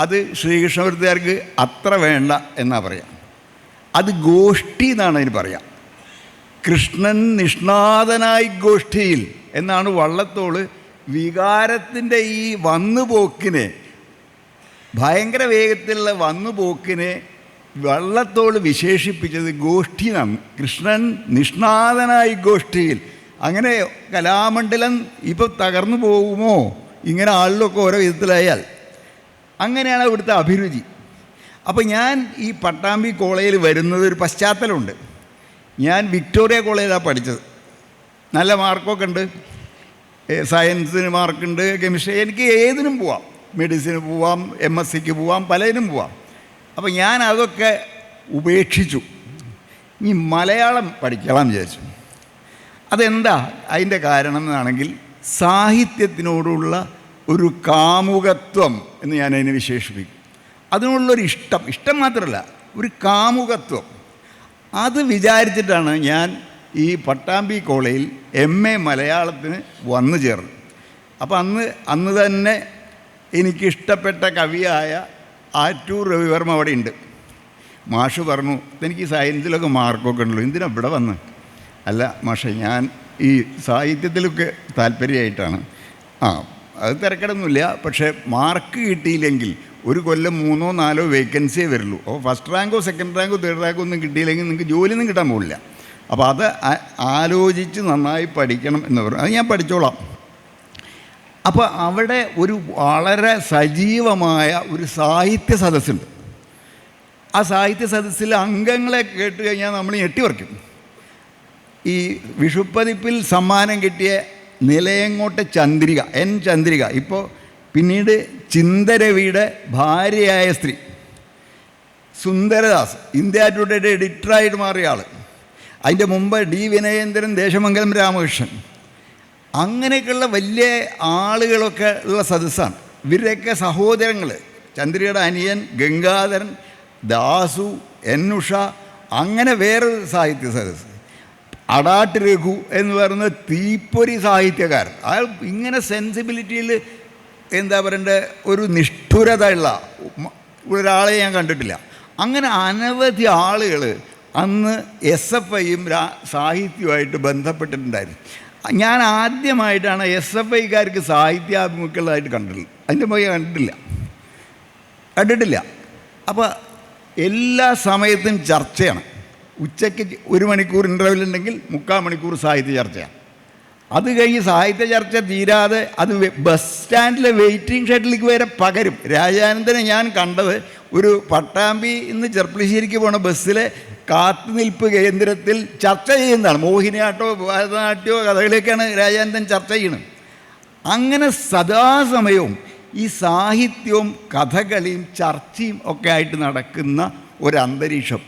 അത് ശ്രീകൃഷ്ണപുരത്തുകാർക്ക് അത്ര വേണ്ട എന്നാ പറയാം. അത് ഗോഷ്ഠി എന്നാണ് അതിന് പറയാം. കൃഷ്ണൻ നിഷ്ണാതനായി ഗോഷ്ഠിയിൽ എന്നാണ് വള്ളത്തോൾ വികാരത്തിൻ്റെ ഈ വന്നുപോക്കിനെ ഭയങ്കര വേഗത്തിലുള്ള വന്നുപോക്കിനെ വള്ളത്തോൾ വിശേഷിപ്പിച്ചത് ഗോഷ്ഠി എന്നാണ്. കൃഷ്ണൻ നിഷ്ണാതനായി ഗോഷ്ഠിയിൽ. അങ്ങനെ കലാമണ്ഡലം ഇപ്പോൾ തകർന്നു പോകുമോ ഇങ്ങനെ ആളിലൊക്കെ ഓരോ വിധത്തിലായാൽ? അങ്ങനെയാണ് ഇവിടുത്തെ അഭിരുചി. അപ്പോൾ ഞാൻ ഈ പട്ടാമ്പി കോളേജിൽ വരുന്നത് ഒരു പശ്ചാത്തലമുണ്ട്. ഞാൻ വിക്ടോറിയ കോളേജിലാണ് പഠിച്ചത്. നല്ല മാർക്കൊക്കെ ഉണ്ട്, സയൻസിന് മാർക്കുണ്ട്, കെമിസ്ട്രി, എനിക്ക് ഏതിനും പോവാം, മെഡിസിന് പോവാം, MSc പോവാം, പലതിനും പോവാം. അപ്പോൾ ഞാൻ അതൊക്കെ ഉപേക്ഷിച്ചു. ഈ മലയാളം പഠിക്കണം വിചാരിച്ചു. അതെന്താ അതിൻ്റെ കാരണം എന്നാണെങ്കിൽ സാഹിത്യത്തിനോടുള്ള ഒരു കാമുകത്വം എന്ന് ഞാനതിനെ വിശേഷിപ്പിക്കും. അതിനുള്ളൊരു ഇഷ്ടം മാത്രമല്ല, ഒരു കാമുകത്വം. അത് വിചാരിച്ചിട്ടാണ് ഞാൻ ഈ പട്ടാമ്പി കോളേജിൽ MA മലയാളത്തിന് വന്നു ചേർന്നു. അപ്പോൾ അന്ന് തന്നെ എനിക്കിഷ്ടപ്പെട്ട കവിയായ ആറ്റൂർ രവിവർമ്മ അവിടെ ഉണ്ട്. മാഷ് പറഞ്ഞു, എനിക്ക് സയൻസിലൊക്കെ മാർക്കൊക്കെ ഉണ്ടല്ലോ, എന്തിനാ ഇവിടെ വന്ന്? അല്ല മാഷെ, ഞാൻ ഈ സാഹിത്യത്തിലൊക്കെ താല്പര്യമായിട്ടാണ്. അത് തിരക്കിടൊന്നുമില്ല, പക്ഷേ മാർക്ക് കിട്ടിയില്ലെങ്കിൽ ഒരു കൊല്ലം 3 or 4 വേക്കൻസിയേ വരുള്ളൂ. അപ്പോൾ ഫസ്റ്റ് റാങ്കോ സെക്കൻഡ് റാങ്കോ തേർഡ് റാങ്കോ ഒന്നും കിട്ടിയില്ലെങ്കിൽ നിങ്ങൾക്ക് ജോലിയൊന്നും കിട്ടാൻ പോകില്ല. അപ്പോൾ അത് ആലോചിച്ച് നന്നായി പഠിക്കണം എന്ന് പറഞ്ഞു. അത് ഞാൻ പഠിച്ചോളാം. അപ്പോൾ അവിടെ ഒരു വളരെ സജീവമായ ഒരു സാഹിത്യ സദസ്സുണ്ട്. ആ സാഹിത്യ സദസ്സിൽ അംഗങ്ങളെ കേട്ട് കഴിഞ്ഞാൽ നമ്മൾ ഞെട്ടിവർക്കും. ഈ വിഷുപ്പതിപ്പിൽ സമ്മാനം കിട്ടിയ നിലയങ്ങോട്ടെ ചന്ദ്രിക, ചന്ദ്രിക, ഇപ്പോൾ പിന്നീട് ചിന്തരവിയുടെ ഭാര്യയായ സ്ത്രീ, സുന്ദരദാസ്, ഇന്ത്യ ടുഡേയുടെ എഡിറ്ററായിട്ട് മാറിയ ആൾ, അതിൻ്റെ മുമ്പ് D വിനയേന്ദ്രൻ, ദേശമംഗലം രാമകൃഷ്ണൻ, അങ്ങനെയൊക്കെയുള്ള വലിയ ആളുകളൊക്കെ ഉള്ള സദസ്സാണ്. ഇവരുടെയൊക്കെ സഹോദരങ്ങൾ, ചന്ദ്രികയുടെ അനിയൻ ഗംഗാധരൻ, ദാസു, ഉഷ, അങ്ങനെ വേറൊരു സാഹിത്യ സദസ്സ്. അടാട്ട് രഘു എന്ന് പറയുന്ന തീപ്പൊരി സാഹിത്യകാരൻ. അയാൾ ഇങ്ങനെ സെൻസിബിലിറ്റിയിൽ എന്താ പറയണ്ടേ, ഒരു നിഷ്ഠുരത ഉള്ള ഒരാളെ ഞാൻ കണ്ടിട്ടില്ല. അങ്ങനെ അനവധി ആളുകൾ അന്ന് SFIയും സാഹിത്യവുമായിട്ട് ബന്ധപ്പെട്ടിട്ടുണ്ടായിരുന്നു. ഞാൻ ആദ്യമായിട്ടാണ് SFIക്കാർക്ക് സാഹിത്യാഭിമുഖ്യമുള്ളതായിട്ട് കണ്ടിട്ടുള്ളത്. അതിൻ്റെ മുഖ്യ കണ്ടിട്ടില്ല. അപ്പോൾ എല്ലാ സമയത്തും ചർച്ചയാണ്. ഉച്ചയ്ക്ക് 1 മണിക്കൂർ ഇൻ്റർവ്യൂ ഉണ്ടെങ്കിൽ 3/4 മണിക്കൂർ സാഹിത്യ ചർച്ചയാണ്. അത് കഴിഞ്ഞ് സാഹിത്യ ചർച്ച തീരാതെ അത് ബസ് സ്റ്റാൻഡിലെ വെയിറ്റിംഗ് ഷെഡിലേക്ക് വരെ പകരും. രാജാനന്ദനെ ഞാൻ കണ്ടത് ഒരു പട്ടാമ്പി ഇന്ന് ചെർപ്പളശ്ശേരിക്ക് പോണ ബസ്സിലെ കാത്തുനിൽപ്പ് കേന്ദ്രത്തിൽ ചർച്ച ചെയ്യുന്നതാണ്. മോഹിനിയാട്ടോ, ഭരതനാട്യമോ, കഥകളിയൊക്കെയാണ് രാജാനന്ദൻ ചർച്ച ചെയ്യുന്നത്. അങ്ങനെ സദാസമയവും ഈ സാഹിത്യവും കഥകളിയും ചർച്ചയും ഒക്കെ ആയിട്ട് നടക്കുന്ന ഒരന്തരീക്ഷം.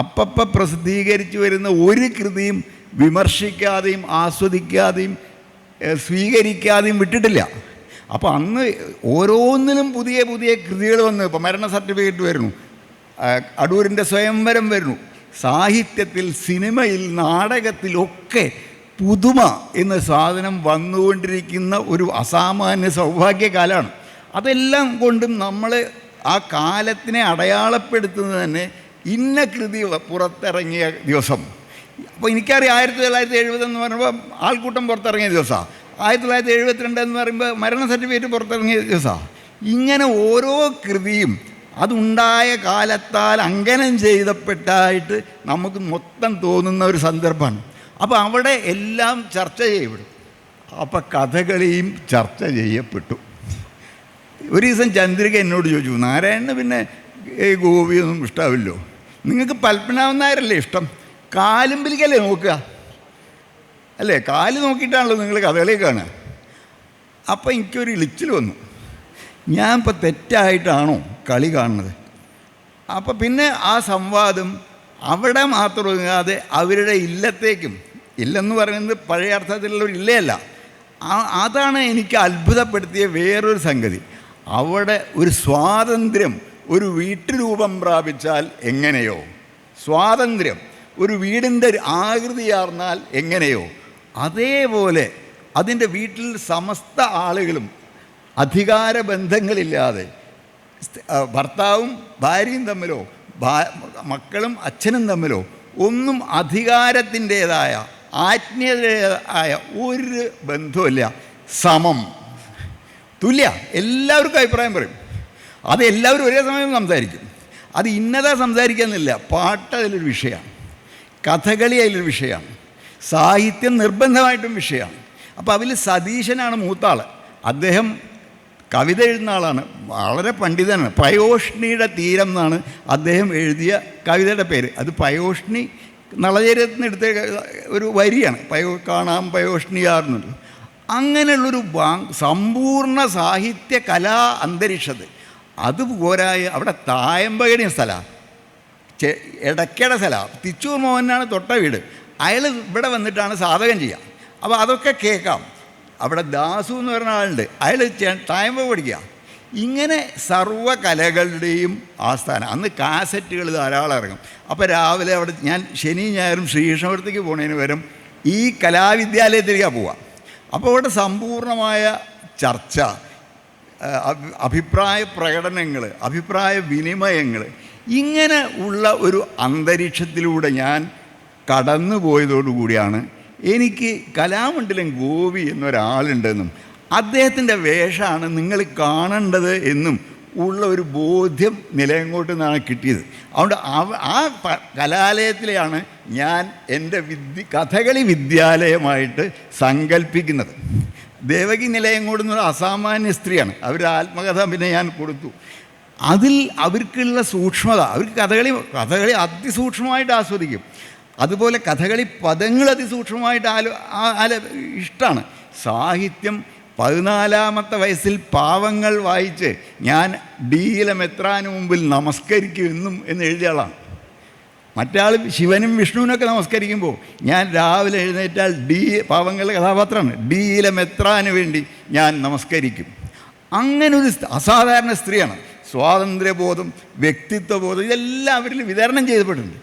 അപ്പം പ്രസിദ്ധീകരിച്ചു വരുന്ന ഒരു കൃതിയും വിമർശിക്കാതെയും ആസ്വദിക്കാതെയും സ്വീകരിക്കാതെയും വിട്ടിട്ടില്ല. അപ്പോൾ അന്ന് ഓരോന്നിനും പുതിയ പുതിയ കൃതികൾ വന്നു. ഇപ്പോൾ മരണ സർട്ടിഫിക്കറ്റ് വരുന്നു, അടൂരിൻ്റെ സ്വയംവരം വരുന്നു. സാഹിത്യത്തിൽ, സിനിമയിൽ, നാടകത്തിലൊക്കെ പുതുമ എന്ന സാധനം വന്നുകൊണ്ടിരിക്കുന്ന ഒരു അസാമാന്യ സൗഭാഗ്യകാലമാണ്. അതെല്ലാം കൊണ്ടും നമ്മൾ ആ കാലത്തിനെ അടയാളപ്പെടുത്തുന്നത് തന്നെ ഇന്ന കൃതി പുറത്തിറങ്ങിയ ദിവസം. അപ്പോൾ എനിക്കറിയാം 1970 എന്ന് പറയുമ്പോൾ ആൾക്കൂട്ടം പുറത്തിറങ്ങിയ ദിവസമാണ്. 1972 എന്ന് പറയുമ്പോൾ മരണ സർട്ടിഫിക്കറ്റ് പുറത്തിറങ്ങിയ ദിവസമാണ്. ഇങ്ങനെ ഓരോ കൃതിയും അതുണ്ടായ കാലത്താൽ അങ്കനം ചെയ്തപ്പെട്ടായിട്ട് നമുക്ക് മൊത്തം തോന്നുന്ന ഒരു സന്ദർഭമാണ്. അപ്പോൾ അവിടെ എല്ലാം ചർച്ച ചെയ്യപ്പെടും. അപ്പോൾ കഥകളിയും ചർച്ച ചെയ്യപ്പെട്ടു. ഒരു ദിവസം ചന്ദ്രിക എന്നോട് ചോദിച്ചു, നാരായണന് പിന്നെ ഗോപിയൊന്നും ഇഷ്ടാവില്ലോ, നിങ്ങൾക്ക് പത്മനാഭൻ നായരല്ലേ ഇഷ്ടം, കാലുമ്പിലേക്കല്ലേ നോക്കുക, അല്ലേ, കാല് നോക്കിയിട്ടാണല്ലോ നിങ്ങൾ കഥകളി കാണുക. അപ്പം എനിക്കൊരു ഇളിച്ചിൽ വന്നു, ഞാൻ ഇപ്പം തെറ്റായിട്ടാണോ കളി കാണുന്നത്? അപ്പം പിന്നെ ആ സംവാദം അവിടെ മാത്രം ഒതുങ്ങാതെ അവരുടെ ഇല്ലത്തേക്കും, ഇല്ലെന്ന് പറയുന്നത് പഴയ അർത്ഥത്തിലുള്ള ഒരു ഇല്ലയല്ല, അതാണ് എനിക്ക് അത്ഭുതപ്പെടുത്തിയ വേറൊരു സംഗതി. അവിടെ ഒരു സ്വാതന്ത്ര്യം ഒരു വീട്ടുരൂപം പ്രാപിച്ചാൽ എങ്ങനെയോ, സ്വാതന്ത്ര്യം ഒരു വീടിൻ്റെ ആകൃതിയാർന്നാൽ എങ്ങനെയോ, അതേപോലെ അതിൻ്റെ വീട്ടിൽ സമസ്ത ആളുകളും അധികാരബന്ധങ്ങളില്ലാതെ ഭർത്താവും ഭാര്യയും തമ്മിലോ മക്കളും അച്ഛനും തമ്മിലോ ഒന്നും അധികാരത്തിൻ്റേതായ ആത്മീയതയായ ഒരു ബന്ധമില്ല, സമം, തുല്യ, എല്ലാവർക്കും അഭിപ്രായം പറയും. അതെല്ലാവരും ഒരേ സമയം സംസാരിക്കും. അത് ഇന്നതാ സംസാരിക്കാന്നില്ല. പാട്ട് അതിലൊരു വിഷയമാണ്, കഥകളി അതിലൊരു വിഷയമാണ്, സാഹിത്യം നിർബന്ധമായിട്ടും വിഷയമാണ്. അപ്പോൾ അതിൽ സതീശനാണ് മൂത്താൾ. അദ്ദേഹം കവിത എഴുതുന്ന ആളാണ്, വളരെ പണ്ഡിതനാണ്. പയോഷ്ണിയുടെ തീരം എന്നാണ് അദ്ദേഹം എഴുതിയ കവിതയുടെ പേര്. അത് പയോഷ്ണി നളചരിതത്തിന് എടുത്ത ഒരു വരിയാണ്, കാണാം പയോഷ്ണിയാർന്നുള്ളത്. അങ്ങനെയുള്ളൊരു സമ്പൂർണ്ണ സാഹിത്യ കലാ അന്തരീക്ഷത്തിൽ അതുപോരായ അവിടെ തായമ്പകടിയ സ്ഥലമാണ്, ഇടയ്ക്കയുടെ സ്ഥലമാണ്. തിച്ചൂർ മോഹനാണ് തൊട്ട വീട്. അയാൾ ഇവിടെ വന്നിട്ടാണ് സാധകം ചെയ്യുക. അപ്പോൾ അതൊക്കെ കേൾക്കാം. അവിടെ ദാസു എന്ന് പറഞ്ഞ ആളുണ്ട്, അയാൾ തായമ്പക പഠിക്കുക. ഇങ്ങനെ സർവ്വകലകളുടെയും ആസ്ഥാനം. അന്ന് കാസറ്റുകൾ ധാരാളം ഇറങ്ങും. അപ്പോൾ രാവിലെ അവിടെ ഞാൻ ശനി ഞായറും ശ്രീകൃഷ്ണപുരത്തേക്ക് പോകുന്നതിന് പകരം ഈ കലാവിദ്യാലയത്തിലേക്കാണ് പോവുക. അപ്പോൾ അവിടെ സമ്പൂർണമായ ചർച്ച, അഭിപ്രായ പ്രകടനങ്ങൾ, അഭിപ്രായ വിനിമയങ്ങൾ, ഇങ്ങനെ ഉള്ള ഒരു അന്തരീക്ഷത്തിലൂടെ ഞാൻ കടന്നു പോയതോടുകൂടിയാണ് എനിക്ക് കലാമണ്ഡലം ഗോപി എന്നൊരാളുണ്ടെന്നും അദ്ദേഹത്തിൻ്റെ വേഷമാണ് നിങ്ങൾ കാണേണ്ടത് എന്നും ഉള്ള ഒരു ബോധ്യം നിലയങ്ങോട്ട് നിന്നാണ് കിട്ടിയത്. അതുകൊണ്ട് ആ കലാലയത്തിലെയാണ് ഞാൻ എൻ്റെ കഥകളി വിദ്യാലയമായിട്ട് സങ്കല്പിക്കുന്നത്. ദേവകി നിലയങ്ങോട് എന്നൊരു അസാമാന്യ സ്ത്രീയാണ്. അവരുടെ ആത്മകഥ പിന്നെ ഞാൻ കൊടുത്തു. അതിൽ അവർക്കുള്ള സൂക്ഷ്മത, അവർക്ക് കഥകളി അതിസൂക്ഷ്മമായിട്ട് ആസ്വദിക്കും. അതുപോലെ കഥകളി പദങ്ങൾ അതിസൂക്ഷ്മമായിട്ട് ഇഷ്ടമാണ്. സാഹിത്യം 14-ാമത്തെ വയസ്സിൽ പാവങ്ങൾ വായിച്ച് ഞാൻ ഡീയിലെ മെത്രാന് മുമ്പിൽ നമസ്കരിക്കുമെന്നും എന്ന് എഴുതിയ ആളാണ്. മറ്റാൾ ശിവനും വിഷ്ണുവിനൊക്കെ നമസ്കരിക്കുമ്പോൾ ഞാൻ രാവിലെ എഴുന്നേറ്റാൽ പാവങ്ങളുടെ കഥാപാത്രമാണ്, ഡീയിലെ മെത്രാന് വേണ്ടി ഞാൻ നമസ്കരിക്കും. അങ്ങനൊരു അസാധാരണ സ്ത്രീയാണ്. സ്വാതന്ത്ര്യബോധം, വ്യക്തിത്വബോധം ഇതെല്ലാം അവരിൽ വിതരണം ചെയ്യപ്പെട്ടിട്ടുണ്ട്.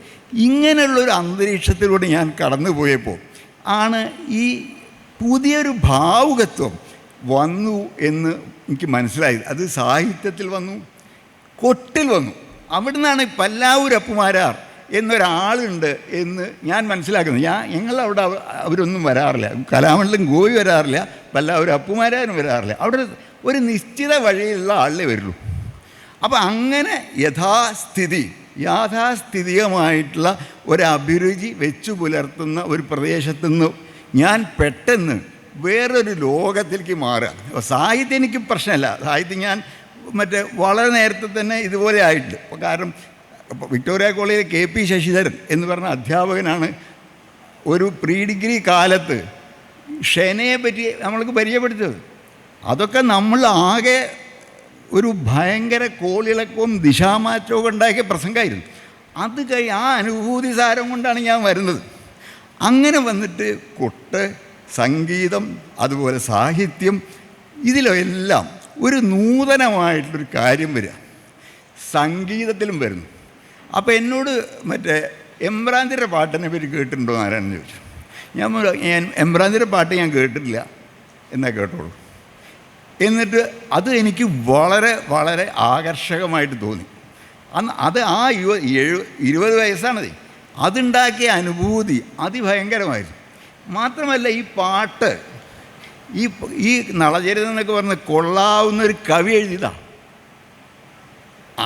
ഇങ്ങനെയുള്ളൊരു അന്തരീക്ഷത്തിലൂടെ ഞാൻ കടന്നു പോയപ്പോൾ ആണ് ഈ പുതിയൊരു ഭാവുകത്വം വന്നു എന്ന് എനിക്ക് മനസ്സിലായത്. അത് സാഹിത്യത്തിൽ വന്നു, കൊട്ടിൽ വന്നു. അവിടുന്നാണ് പല്ലാവൂരപ്പുമാരാർ എന്നൊരാളുണ്ട് എന്ന് ഞാൻ മനസ്സിലാക്കുന്നത്. ഞങ്ങളവിടെ അവരൊന്നും വരാറില്ല, കലാമണ്ഡലം ഗോപി വരാറില്ല, പല്ലാവൂരപ്പുമാരാരും വരാറില്ല. അവിടെ ഒരു നിശ്ചിത വഴിയിലുള്ള ആളെ വരുള്ളൂ. അപ്പോൾ അങ്ങനെ യാഥാസ്ഥിതികമായിട്ടുള്ള ഒരഭിരുചി വെച്ചു പുലർത്തുന്ന ഒരു പ്രദേശത്തുനിന്ന് ഞാൻ പെട്ടെന്ന് വേറൊരു ലോകത്തിലേക്ക് മാറുക. സാഹിത്യം എനിക്ക് പ്രശ്നമല്ല. സാഹിത്യം ഞാൻ വളരെ നേരത്തെ തന്നെ ഇതുപോലെ ആയിട്ട്. കാരണം വിക്ടോറിയ കോളേജിലെ KP ശശിധരൻ എന്ന് പറഞ്ഞ അധ്യാപകനാണ് ഒരു പ്രീ ഡിഗ്രി കാലത്ത് ഷെനയെ പറ്റി നമ്മൾക്ക് പരിചയപ്പെടുത്തിയത്. അതൊക്കെ നമ്മൾ ആകെ ഒരു ഭയങ്കര കോളിളക്കവും ദിശാമാറ്റവും ഉണ്ടാക്കിയ പ്രസംഗമായിരുന്നു. അത് ആ അനുഭൂതി സാരം കൊണ്ടാണ് ഞാൻ വരുന്നത്. അങ്ങനെ വന്നിട്ട് കൊട്ട്, സംഗീതം, അതുപോലെ സാഹിത്യം, ഇതിലെല്ലാം ഒരു നൂതനമായിട്ടൊരു കാര്യം വരിക. സംഗീതത്തിലും വരുന്നു. അപ്പോൾ എന്നോട് എമ്പ്രാന്തിയുടെ പാട്ടിനെ പറ്റി കേട്ടിട്ടുണ്ടോ ആരാണെന്ന് ചോദിച്ചു. ഞാൻ എമ്പ്രാന്തിയുടെ പാട്ട് ഞാൻ കേട്ടിട്ടില്ല എന്നാ കേട്ടോളൂ. എന്നിട്ട് അത് എനിക്ക് വളരെ വളരെ ആകർഷകമായിട്ട് തോന്നി. അത് ആ 20 വയസ്സാണത്. അതുണ്ടാക്കിയ അനുഭൂതി അതിഭയങ്കരമായിരുന്നു. മാത്രമല്ല ഈ പാട്ട്, ഈ നളചരിതം എന്നൊക്കെ പറഞ്ഞ് കൊള്ളാവുന്നൊരു കവി എഴുതിയതാണ്.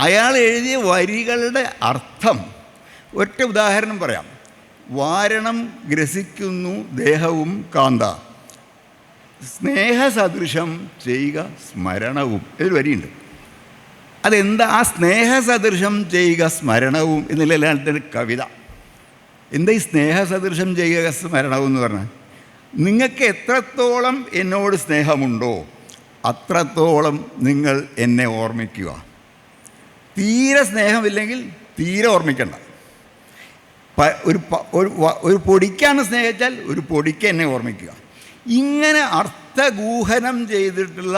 അയാൾ എഴുതിയ വരികളുടെ അർത്ഥം ഒറ്റ ഉദാഹരണം പറയാം. വാരണം ഗ്രസിക്കുന്നു ദേഹവും കാന്ത, സ്നേഹസദൃശം ചെയ്യുക സ്മരണവും എന്നൊരു വരിയുണ്ട്. അതെന്താ ആ സ്നേഹസദൃശം ചെയ്യുക സ്മരണവും എന്നുള്ള കവിത? എന്താ ഈ സ്നേഹസദൃശം ചെയ്യുക സ്മരണവും എന്ന് പറഞ്ഞാൽ, നിങ്ങൾക്ക് എത്രത്തോളം എന്നോട് സ്നേഹമുണ്ടോ അത്രത്തോളം നിങ്ങൾ എന്നെ ഓർമ്മിക്കുക. തീരെ സ്നേഹമില്ലെങ്കിൽ തീരെ ഓർമ്മിക്കണ്ട. ഒരു പൊടിക്കാണ് സ്നേഹിച്ചാൽ ഒരു പൊടിക്ക് എന്നെ ഓർമ്മിക്കുക. ഇങ്ങനെ അർത്ഥഗൂഹനം ചെയ്തിട്ടുള്ള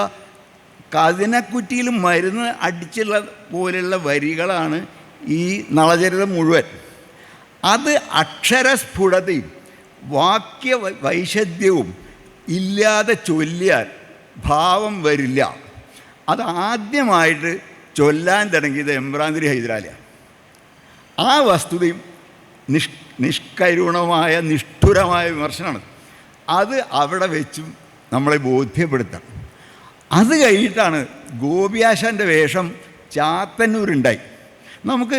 കതിനക്കുറ്റിയിൽ മരുന്ന് അടിച്ചുള്ള പോലെയുള്ള വരികളാണ് ഈ നളചരിതം മുഴുവൻ. അത് അക്ഷരസ്ഫുടതയും വാക്യ വൈശദ്യവും ഇല്ലാതെ ചൊല്ലിയാൽ ഭാവം വരില്ല. അതാദ്യമായിട്ട് ചൊല്ലാൻ തുടങ്ങിയത് എമ്പ്രാന്തിരി ഹൈദരാലിയാണ്. ആ വസ്തുതയും നിഷ്കരുണമായ നിഷ്ഠുരമായ വിമർശനമാണ്. അത് അവിടെ വെച്ചും നമ്മളെ ബോധ്യപ്പെടുത്തണം. അത് കഴിഞ്ഞിട്ടാണ് ഗോപിയാശാൻ്റെ വേഷം ചാത്തന്നൂരുണ്ടായി. നമുക്ക്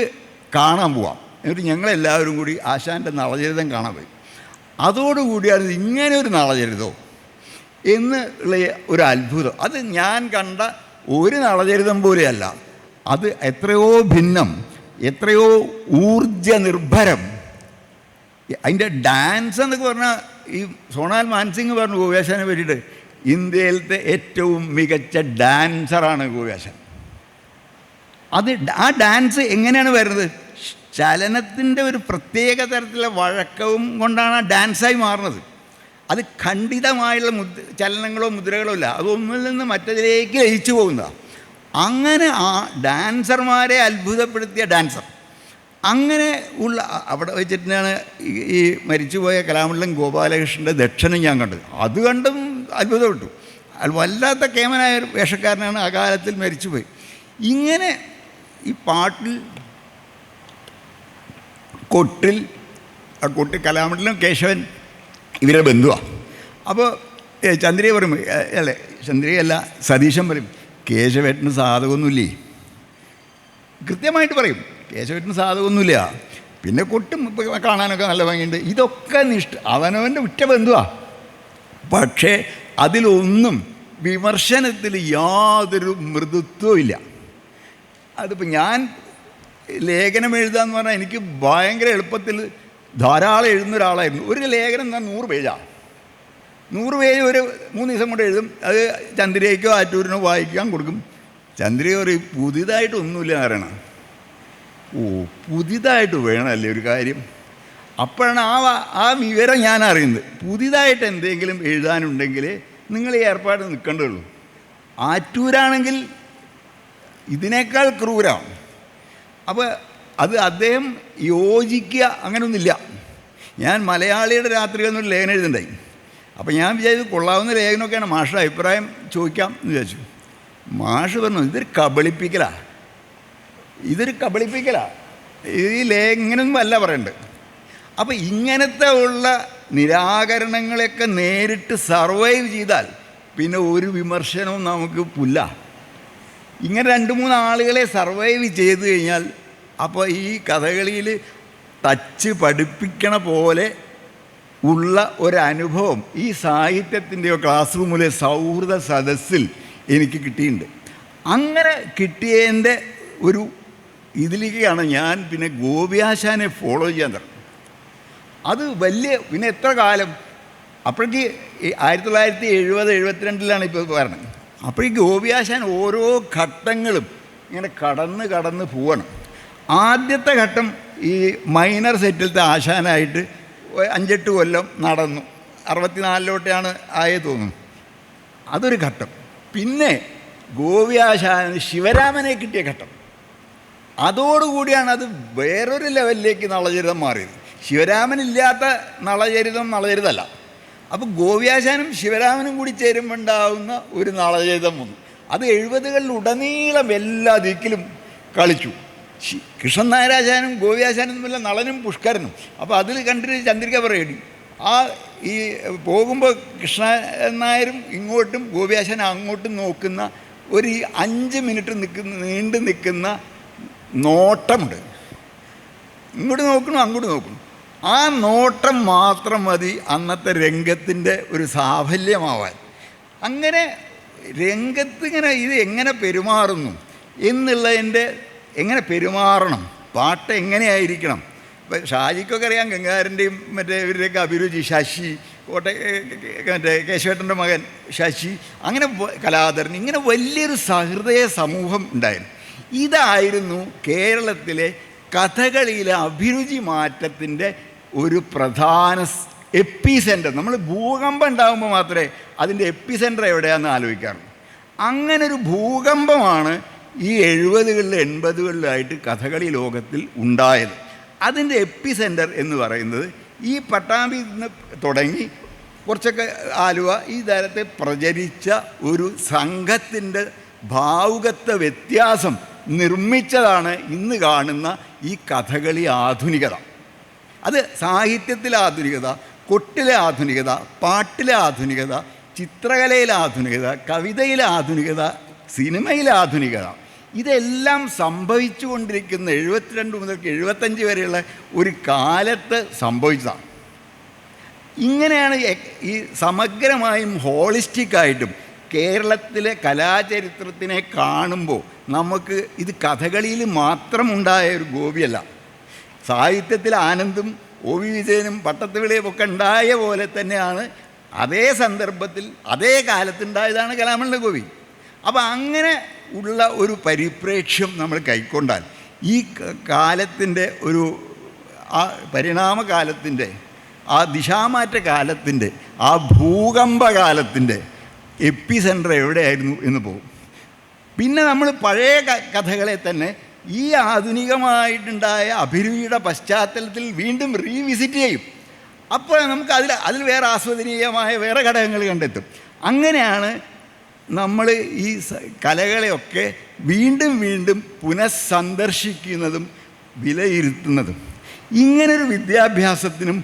കാണാൻ പോവാം. എന്നിട്ട് ഞങ്ങളെല്ലാവരും കൂടി ആശാൻ്റെ നളചരിതം കാണാൻ പോയി. അതോടുകൂടിയാണ് ഇങ്ങനെ ഒരു നളചരിതോ എന്നുള്ള ഒരു അത്ഭുതം. അത് ഞാൻ കണ്ട ഒരു നളചരിതം പോലെയല്ല. അത് എത്രയോ ഭിന്നം, എത്രയോ ഊർജ നിർഭരം. അതിൻ്റെ ഡാൻസ് എന്നൊക്കെ പറഞ്ഞാൽ ഈ സോണാൽ മാൻസിംഗ് പറഞ്ഞു ഗോപിയാശാനെ പറ്റിയിട്ട്, ഇന്ത്യയിലത്തെ ഏറ്റവും മികച്ച ഡാൻസറാണ് ഗോപിയാശാൻ. അത് ആ ഡാൻസ് എങ്ങനെയാണ് വരുന്നത്? ചലനത്തിൻ്റെ ഒരു പ്രത്യേക തരത്തിലുള്ള വഴക്കവും കൊണ്ടാണ് ആ ഡാൻസായി മാറുന്നത്. അത് ഖണ്ഡിതമായുള്ള ചലനങ്ങളോ മുദ്രകളോ ഇല്ല, അതൊന്നിൽ നിന്ന് മറ്റതിലേക്ക് ലയിച്ചു പോകുന്നതാണ്. അങ്ങനെ ആ ഡാൻസർമാരെ അത്ഭുതപ്പെടുത്തിയ ഡാൻസർ. അങ്ങനെ ഉള്ള അവിടെ വെച്ചിട്ടാണ് ഈ മരിച്ചുപോയ കലാമണ്ഡലം ഗോപാലകൃഷ്ണൻ്റെ ദക്ഷനും ഞാൻ കണ്ടത്. അത് കണ്ടും അത്ഭുതപ്പെട്ടു. അത് വല്ലാത്ത കേമനായ ഒരു വേഷക്കാരനാണ്, ആ കാലത്തിൽ മരിച്ചുപോയി. ഇങ്ങനെ ഈ പാട്ടിൽ കൊട്ടിൽ കലാമണ്ഡലം കേശവൻ ഇവരെ ബന്ധുവാണ്. അപ്പോൾ ചന്ദ്രിക പറയും, അല്ലേ ചന്ദ്രികയല്ല സതീശൻ പറയും, കേശവേട്ടന് സാധകമൊന്നുമില്ലേ? കൃത്യമായിട്ട് പറയും, കേശവേട്ടന് സാധകമൊന്നുമില്ല. പിന്നെ കൊട്ടും കാണാനൊക്കെ നല്ല ഭംഗിയുണ്ട്. ഇതൊക്കെ അവനവൻ്റെ ഉറ്റ ബന്ധുവാണ്. പക്ഷേ അതിലൊന്നും വിമർശനത്തിൽ യാതൊരു മൃദുത്വവും ഇല്ല. അതിപ്പോൾ ഞാൻ ലേഖനം എഴുതാന്ന് പറഞ്ഞാൽ എനിക്ക് ഭയങ്കര എളുപ്പത്തിൽ ധാരാളം എഴുതുന്ന ഒരാളായിരുന്നു. ഒരു ലേഖനം എന്നാൽ 100 പേജാണ്. 100 പേജ് ഒരു 3 ദിവസം കൊണ്ട് എഴുതും. അത് ചന്ദ്രികയ്ക്കോ ആറ്റൂരിനോ വായിക്കാൻ കൊടുക്കും. ചന്ദ്രിക ഒരു പുതിയതായിട്ടൊന്നുമില്ല പറയണം. ഓ, പുതിയതായിട്ട് വേണമല്ലേ ഒരു കാര്യം? അപ്പോഴാണ് ആ വിവരം ഞാൻ അറിയുന്നത്. പുതിയതായിട്ട് എന്തെങ്കിലും എഴുതാനുണ്ടെങ്കിൽ നിങ്ങൾ ഈ ഏർപ്പാട് നിൽക്കേണ്ടതുള്ളൂ. ആറ്റൂരാണെങ്കിൽ ഇതിനേക്കാൾ ക്രൂരമാണ്. അപ്പോൾ അത് അദ്ദേഹം യോജിക്കുക അങ്ങനെയൊന്നുമില്ല. ഞാൻ മലയാളിയുടെ രാത്രികൾ എന്നൊരു ലേഖനം എഴുതുന്നുണ്ടായി. അപ്പോൾ ഞാൻ വിചാരിച്ചു കൊള്ളാവുന്ന ലേഖനമൊക്കെയാണ്, മാഷുടെ അഭിപ്രായം ചോദിക്കാം എന്ന് വിചാരിച്ചു. മാഷ് പറഞ്ഞു, ഇതൊരു കബളിപ്പിക്കലാണ്, ഈ ഇങ്ങനെയൊന്നും അല്ല പറയണ്ടത്. അപ്പോൾ ഇങ്ങനത്തെ ഉള്ള നിരാകരണങ്ങളെയൊക്കെ നേരിട്ട് സർവൈവ് ചെയ്താൽ പിന്നെ ഒരു വിമർശനവും നമുക്ക് പുല്ല. ഇങ്ങനെ 2-3 ആളുകളെ സർവൈവ് ചെയ്ത് കഴിഞ്ഞാൽ അപ്പോൾ ഈ കഥകളിയിൽ ടച്ച് പഠിപ്പിക്കണ പോലെ ഉള്ള ഒരനുഭവം ഈ സാഹിത്യത്തിൻ്റെയോ ക്ലാസ് റൂമിലെ സൗഹൃദ സദസ്സിൽ എനിക്ക് കിട്ടിയിട്ടുണ്ട്. അങ്ങനെ കിട്ടിയതിൻ്റെ ഒരു ഇതിലേക്കാണ് ഞാൻ പിന്നെ ഗോപിയാശാനെ ഫോളോ ചെയ്യാൻ തുടങ്ങി. അത് പിന്നെ എത്ര കാലം അപ്പോഴേക്ക് 1970-72 ഇപ്പോൾ പറഞ്ഞത്. അപ്പോഴേക്ക് ഗോപിയാശാൻ ഓരോ ഘട്ടങ്ങളും ഇങ്ങനെ കടന്ന് പോവണം. ആദ്യത്തെ ഘട്ടം ഈ മൈനർ സെറ്റിലത്തെ ആശാനായിട്ട് 5-8 കൊല്ലം നടന്നു. 64 ആയേ തോന്നുന്നു. അതൊരു ഘട്ടം. പിന്നെ ഗോപിയാശാന് ശിവരാമനെ കിട്ടിയ ഘട്ടം. അതോടുകൂടിയാണ് അത് വേറൊരു ലെവലിലേക്ക് നളചരിതം മാറിയത്. ശിവരാമനില്ലാത്ത നളചരിതമല്ല. അപ്പോൾ ഗോപിയാശാനും ശിവരാമനും കൂടി ചേരുമ്പോൾ ഉണ്ടാകുന്ന ഒരു നളചരിതം വന്നു. അത് 70-കളിലുടനീളം എല്ലാ ദിക്കിലും കളിച്ചു. കൃഷ്ണൻ നായരാശാനും ഗോപിയാശാനും തമ്മിലുള്ള നളനും പുഷ്കരനും. അപ്പോൾ അതിൽ കണ്ടിട്ട് ചന്ദ്രിക പറയടി, ഈ പോകുമ്പോൾ കൃഷ്ണൻ നായരും ഇങ്ങോട്ടും ഗോപിയാശാനും അങ്ങോട്ടും നോക്കുന്ന ഒരു 5 മിനിറ്റ് നീണ്ടു നിൽക്കുന്ന നോട്ടമുണ്ട്. ഇങ്ങോട്ട് നോക്കണം, അങ്ങോട്ട് നോക്കണം. ആ നോട്ടം മാത്രം മതി അന്നത്തെ രംഗത്തിൻ്റെ ഒരു സാഫല്യമാവാൻ. അങ്ങനെ രംഗത്ത് ഇങ്ങനെ ഇത് എങ്ങനെ പെരുമാറുന്നു എന്നുള്ളതിൻ്റെ, എങ്ങനെ പെരുമാറണം, പാട്ട് എങ്ങനെയായിരിക്കണം. ഇപ്പം ഷാജിക്കൊക്കെ അറിയാം, ഗംഗാധരൻ്റെയും മറ്റേ ഇവരുടെയൊക്കെ അഭിരുചി, ശശി മറ്റേ കേശവേട്ടൻ്റെ മകൻ ശശി, അങ്ങനെ കലാധരൻ, ഇങ്ങനെ വലിയൊരു സഹൃദയ സമൂഹം ഉണ്ടായിരുന്നു. ഇതായിരുന്നു കേരളത്തിലെ കഥകളിയിലെ അഭിരുചി മാറ്റത്തിൻ്റെ ഒരു പ്രധാന എപ്പിസെൻ്റർ. നമ്മൾ ഭൂകമ്പം ഉണ്ടാകുമ്പോൾ മാത്രമേ അതിൻ്റെ എപ്പിസെൻ്റർ എവിടെയാണെന്ന് ആലോചിക്കാറുള്ളൂ. അങ്ങനൊരു ഭൂകമ്പമാണ് ഈ 70-80-കളിലായിട്ട് കഥകളി ലോകത്തിൽ ഉണ്ടായത്. അതിൻ്റെ എപ്പിസെൻ്റർ എന്ന് പറയുന്നത് ഈ പട്ടാമ്പിയിൽ നിന്ന് തുടങ്ങി കുറച്ചൊക്കെ ആലുവ ഈ തരത്തെ പ്രചരിച്ച ഒരു സംഘത്തിൻ്റെ ഭാവുകത്വ വ്യത്യാസം നിർമ്മിച്ചതാണ് ഇന്ന് കാണുന്ന ഈ കഥകളി ആധുനികത. അത് സാഹിത്യത്തിലെ ആധുനികത, കൊട്ടിലെ ആധുനികത, പാട്ടിലെ ആധുനികത, ചിത്രകലയിലെ ആധുനികത, കവിതയിലെ ആധുനികത, സിനിമയിലെ ആധുനികത, ഇതെല്ലാം സംഭവിച്ചു കൊണ്ടിരിക്കുന്ന 72 മുതൽ 75 വരെയുള്ള ഒരു കാലത്ത് സംഭവിച്ചതാണ്. ഇങ്ങനെയാണ് ഈ സമഗ്രമായും ഹോളിസ്റ്റിക്കായിട്ടും കേരളത്തിലെ കലാചരിത്രത്തിനെ കാണുമ്പോൾ നമുക്ക് ഇത് കഥകളിയിൽ മാത്രം ഉണ്ടായ ഒരു ഗോപിയല്ല. സാഹിത്യത്തിൽ ആനന്ദും ഒ വി വിജയനും പട്ടത്തുവിളിയും ഒക്കെ ഉണ്ടായ പോലെ തന്നെയാണ് അതേ സന്ദർഭത്തിൽ അതേ കാലത്തുണ്ടായതാണ് കലാമണ്ഡലം ഗോപി. അപ്പോൾ അങ്ങനെ ഉള്ള ഒരു പരിപ്രേക്ഷ്യം നമ്മൾ കൈക്കൊണ്ടാൽ ഈ കാലത്തിൻ്റെ ഒരു ആ പരിണാമകാലത്തിൻ്റെ, ആ ദിശാമാറ്റ കാലത്തിൻ്റെ, ആ ഭൂകമ്പകാലത്തിൻ്റെ എപ്പി സെൻറ്റർ എവിടെയായിരുന്നു എന്ന് പോകും. പിന്നെ നമ്മൾ പഴയ കഥകളെ തന്നെ ഈ ആധുനികമായിട്ടുണ്ടായ അഭിരുചിയുടെ പശ്ചാത്തലത്തിൽ വീണ്ടും റീവിസിറ്റ് ചെയ്യും. അപ്പോൾ നമുക്ക് അതിൽ വേറെ ആസ്വദനീയമായ വേറെ ഘടകങ്ങൾ കണ്ടെത്തും. അങ്ങനെയാണ് നമ്മൾ ഈ കലകളെയൊക്കെ വീണ്ടും വീണ്ടും പുനഃസന്ദർശിക്കുന്നതും വിലയിരുത്തുന്നതും. ഇങ്ങനൊരു വിദ്യാഭ്യാസത്തിനും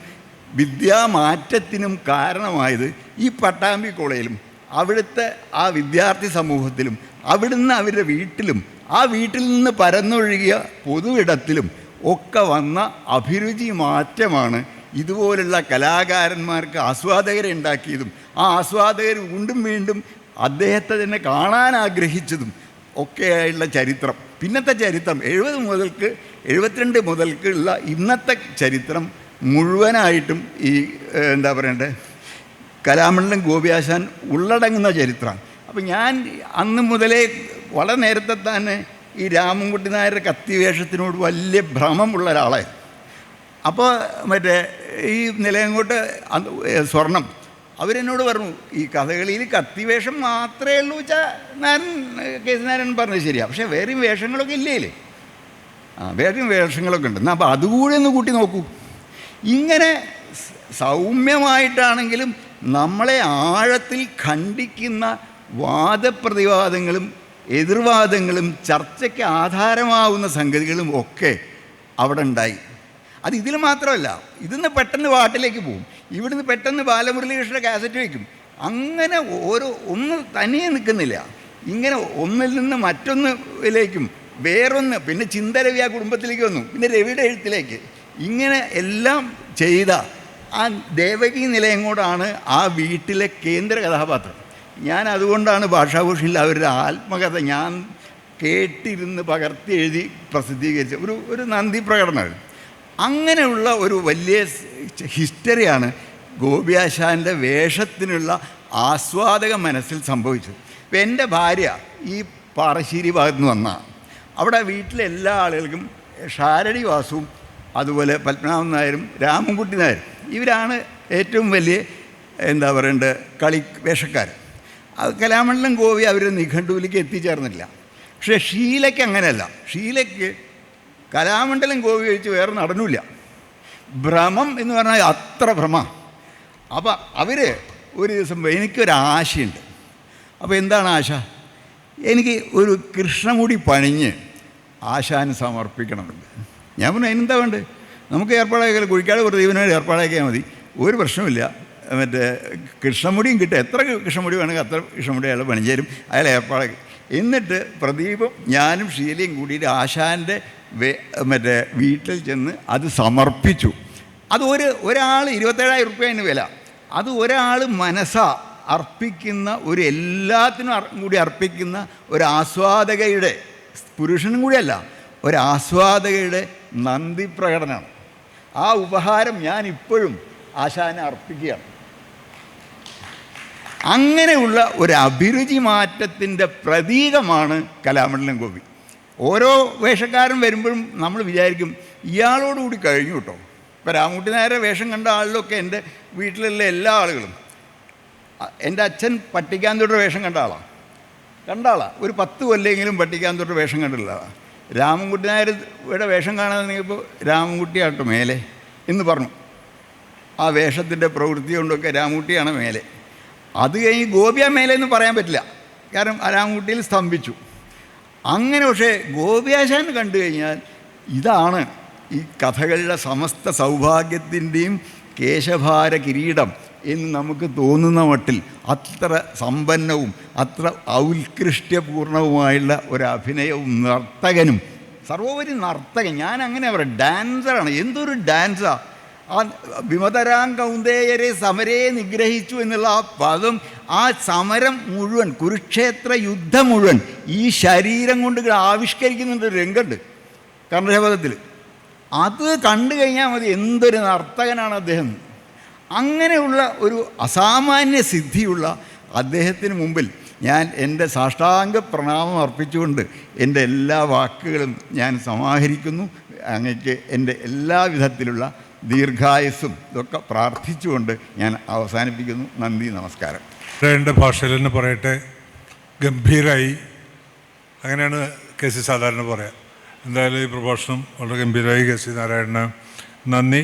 വിദ്യാമാറ്റത്തിനും കാരണമായത് ഈ പട്ടാമ്പി കോളേജിലും അവിടുത്തെ ആ വിദ്യാർത്ഥി സമൂഹത്തിലും അവിടുന്ന് അവരുടെ വീട്ടിലും ആ വീട്ടിൽ നിന്ന് പരന്നൊഴുകിയ പൊതുവിടത്തിലും ഒക്കെ വന്ന അഭിരുചി മാറ്റമാണ് ഇതുപോലുള്ള കലാകാരന്മാർക്ക് ആസ്വാദകരെ ഉണ്ടാക്കിയതും ആ ആസ്വാദകർ വീണ്ടും വീണ്ടും അദ്ദേഹത്തെ തന്നെ കാണാൻ ആഗ്രഹിച്ചതും ഒക്കെയായുള്ള ചരിത്രം. പിന്നത്തെ ചരിത്രം 70 മുതൽക്ക് 72 മുതൽക്കുള്ള ഇന്നത്തെ ചരിത്രം മുഴുവനായിട്ടും ഈ എന്താ പറയണ്ടേ കലാമണ്ഡലം ഗോപിയാശാൻ ഉള്ളടങ്ങുന്ന ചരിത്രമാണ്. അപ്പം ഞാൻ അന്ന് മുതലേ വളരെ നേരത്തെ തന്നെ ഈ രാമൻകുട്ടി നായരുടെ കത്തിവേഷത്തിനോട് വലിയ ഭ്രമമുള്ള ഒരാളായിരുന്നു. അപ്പോൾ മറ്റേ ഈ നിലയങ്കോട്ട് സ്വർണം അവരെന്നോട് പറഞ്ഞു, ഈ കഥകളിയിൽ കത്തിവേഷം മാത്രമേ ഉള്ളൂ വെച്ചാൽ കെ സി നാരായണൻ പറഞ്ഞത് ശരിയാണ്, പക്ഷേ വേറെയും വേഷങ്ങളൊക്കെ ഇല്ലേ? വേറെയും വേഷങ്ങളൊക്കെ ഉണ്ട്. എന്നാൽ അപ്പോൾ അതുകൂടെ ഒന്ന് കൂട്ടി നോക്കൂ. ഇങ്ങനെ സൗമ്യമായിട്ടാണെങ്കിലും നമ്മളെ ആഴത്തിൽ ഖണ്ഡിക്കുന്ന വാദപ്രതിവാദങ്ങളും എതിർവാദങ്ങളും ചർച്ചയ്ക്ക് ആധാരമാവുന്ന സംഗതികളും ഒക്കെ അവിടെ ഉണ്ടായി. അത് ഇതിൽ മാത്രമല്ല, ഇതിന്ന് പെട്ടെന്ന് പാട്ടിലേക്ക് പോകും, ഇവിടുന്ന് പെട്ടെന്ന് ബാലമുരളീകൃഷ്ണൻ്റെ കാസറ്റ് വയ്ക്കും. അങ്ങനെ ഒന്ന് തനിയെ നിൽക്കുന്നില്ല. ഇങ്ങനെ ഒന്നിൽ നിന്ന് മറ്റൊന്നിലേക്കും വേറൊന്ന്, പിന്നെ ചിന്തരവി ആ കുടുംബത്തിലേക്ക് വന്നു, പിന്നെ രവിയുടെ എഴുത്തിലേക്ക്, ഇങ്ങനെ എല്ലാം ചെയ്ത ആ ദേവകി നിലയങ്കോടാണ് ആ വീട്ടിലെ കേന്ദ്ര കഥാപാത്രം. ഞാൻ അതുകൊണ്ടാണ് ഭാഷാഭൂഷണിൽ അവരുടെ ആത്മകഥ ഞാൻ കേട്ടിരുന്ന് പകർത്തി എഴുതി പ്രസിദ്ധീകരിച്ച ഒരു നന്ദി പ്രകടനമാണ്. അങ്ങനെയുള്ള ഒരു വലിയ ഹിസ്റ്ററിയാണ് ഗോപിയാശാൻ്റെ വേഷത്തിനുള്ള ആസ്വാദക മനസ്സിൽ സംഭവിച്ചത്. ഇപ്പം എൻ്റെ ഭാര്യ ഈ പാറശ്ശേരി ഭാഗത്ത് നിന്ന് വന്നാൽ അവിടെ വീട്ടിലെ എല്ലാ ആളുകൾക്കും ഷാരടി വാസുവും അതുപോലെ പത്മനാഭൻ നായരും രാമൻകുട്ടി നായരും ഇവരാണ് ഏറ്റവും വലിയ എന്താ പറയേണ്ടത് കളി വേഷക്കാർ. കലാമണ്ഡലം ഗോപി അവർ നിഘണ്ടുവിലേക്ക് എത്തിച്ചേർന്നില്ല. പക്ഷേ ഷീലയ്ക്ക് അങ്ങനെയല്ല. ഷീലയ്ക്ക് കലാമണ്ഡലം ഗോപി കഴിച്ച് വേറെ നടന്നില്ല. ഭ്രമം എന്ന് പറഞ്ഞാൽ അത്ര ഭ്രമ. അപ്പം അവർ ഒരു ദിവസം എനിക്കൊരാശയുണ്ട്. അപ്പോൾ എന്താണ് ആശ? എനിക്ക് ഒരു കൃഷ്ണമുടി പണിഞ്ഞ് ആശാന് സമർപ്പിക്കണമെന്നുണ്ട്. ഞാൻ പറഞ്ഞു അതിനെന്താ വേണ്ടത്, നമുക്ക് ഏർപ്പാടാക്കിയാൽ കുഴിക്കാട് പ്രദീപനോട് ഏർപ്പാടാക്കിയാൽ മതി, ഒരു പ്രശ്നമില്ല. മറ്റേ കൃഷ്ണമുടിയും കിട്ടും, എത്ര കൃഷ്ണമുടി വേണമെങ്കിൽ അത്ര കൃഷ്ണമുടി അയാൾ പണിഞ്ഞേരും, അയാൾ ഏർപ്പാടാക്കി. എന്നിട്ട് പ്രദീപും ഞാനും ഷീലയും കൂടിയിട്ട് ആശാൻ്റെ മറ്റേ വീട്ടിൽ ചെന്ന് അത് സമർപ്പിച്ചു. അത് ഒരാൾ 27,000 രൂപയാണ് വില. അത് ഒരാൾ മനസ്സാ അർപ്പിക്കുന്ന ഒരു എല്ലാത്തിനും കൂടി അർപ്പിക്കുന്ന ഒരു ആസ്വാദകയുടെ, പുരുഷനും കൂടിയല്ല, ഒരാസ്വാദകയുടെ നന്ദി പ്രകടനമാണ്. ആ ഉപഹാരം ഞാൻ ഇപ്പോഴും ആശാനെ അർപ്പിക്കുകയാണ്. അങ്ങനെയുള്ള ഒരു അഭിരുചി മാറ്റത്തിൻ്റെ പ്രതീകമാണ് കലാമണ്ഡലം ഗോപി. ഓരോ വേഷക്കാരൻ വരുമ്പോഴും നമ്മൾ വിചാരിക്കും ഇയാളോടുകൂടി കഴിഞ്ഞു കേട്ടോ. ഇപ്പോൾ രാമൻകുട്ടി നായരെ വേഷം കണ്ട ആളിലൊക്കെ എൻ്റെ വീട്ടിലുള്ള എല്ലാ ആളുകളും, എൻ്റെ അച്ഛൻ പട്ടിക്കാന്തൊട്ട് വേഷം കണ്ട ആളാണ്, ഒരു 10 കൊല്ലെങ്കിലും പട്ടിക്കാന്തൊട്ട് വേഷം കണ്ടിട്ടുള്ള ആളാണ്. രാമൻകുട്ടി നായരുടെ വേഷം കാണാൻ നീങ്ങിയപ്പോൾ രാമൻകുട്ടിയാട്ടോ മേലെ എന്ന് പറഞ്ഞു. ആ വേഷത്തിൻ്റെ പ്രവൃത്തി കൊണ്ടൊക്കെ രാമൻകുട്ടിയാണ് മേലെ. അത് കഴിഞ്ഞ് ഗോപിയ മേലെ എന്ന് പറയാൻ പറ്റില്ല, കാരണം രാമൻകുട്ടിയിൽ സ്തംഭിച്ചു. അങ്ങനെ പക്ഷേ ഗോപിയാശാൻ കണ്ടു കഴിഞ്ഞാൽ ഇതാണ് ഈ കഥകളുടെ സമസ്ത സൗഭാഗ്യത്തിൻ്റെയും കേശഭാര കിരീടം എന്ന് നമുക്ക് തോന്നുന്ന മട്ടിൽ അത്ര സമ്പന്നവും അത്ര ഔത്കൃഷ്ടപൂർണവുമായുള്ള ഒരു അഭിനയവും നർത്തകനും, സർവോപരി നർത്തകൻ, ഞാൻ അങ്ങനെ പറയാം, ഡാൻസറാണ്. എന്തൊരു ഡാൻസാ! ആ വിമതരാം കൗന്ദേയരെ സമരേ നിഗ്രഹിച്ചു എന്നുള്ള ആ പദം, ആ സമരം മുഴുവൻ, കുരുക്ഷേത്ര യുദ്ധം മുഴുവൻ ഈ ശരീരം കൊണ്ട് ആവിഷ്കരിക്കുന്നുണ്ട് രംഗമുണ്ട് കർണശപഥത്തിൽ. അത് കണ്ടു കഴിഞ്ഞാൽ മതി എന്തൊരു നർത്തകനാണ് അദ്ദേഹം. അങ്ങനെയുള്ള ഒരു അസാമാന്യ സിദ്ധിയുള്ള അദ്ദേഹത്തിന് മുമ്പിൽ ഞാൻ എൻ്റെ സാഷ്ടാംഗ പ്രണാമം അർപ്പിച്ചുകൊണ്ട് എൻ്റെ എല്ലാ വാക്കുകളും ഞാൻ സമാഹരിക്കുന്നു. അങ്ങക്ക് എൻ്റെ എല്ലാ വിധത്തിലുള്ള ദീർഘായുസ്സും ഇതൊക്കെ പ്രാർത്ഥിച്ചുകൊണ്ട് ഞാൻ അവസാനിപ്പിക്കുന്നു. നന്ദി, നമസ്കാരം.
എൻ്റെ ഭാഷയിൽ തന്നെ പറയട്ടെ, ഗംഭീരായി. അങ്ങനെയാണ് കെ സി സാധാരണ പറയാം. എന്തായാലും ഈ പ്രഭാഷണം വളരെ ഗംഭീരമായി. കെ സി നാരായണന് നന്ദി.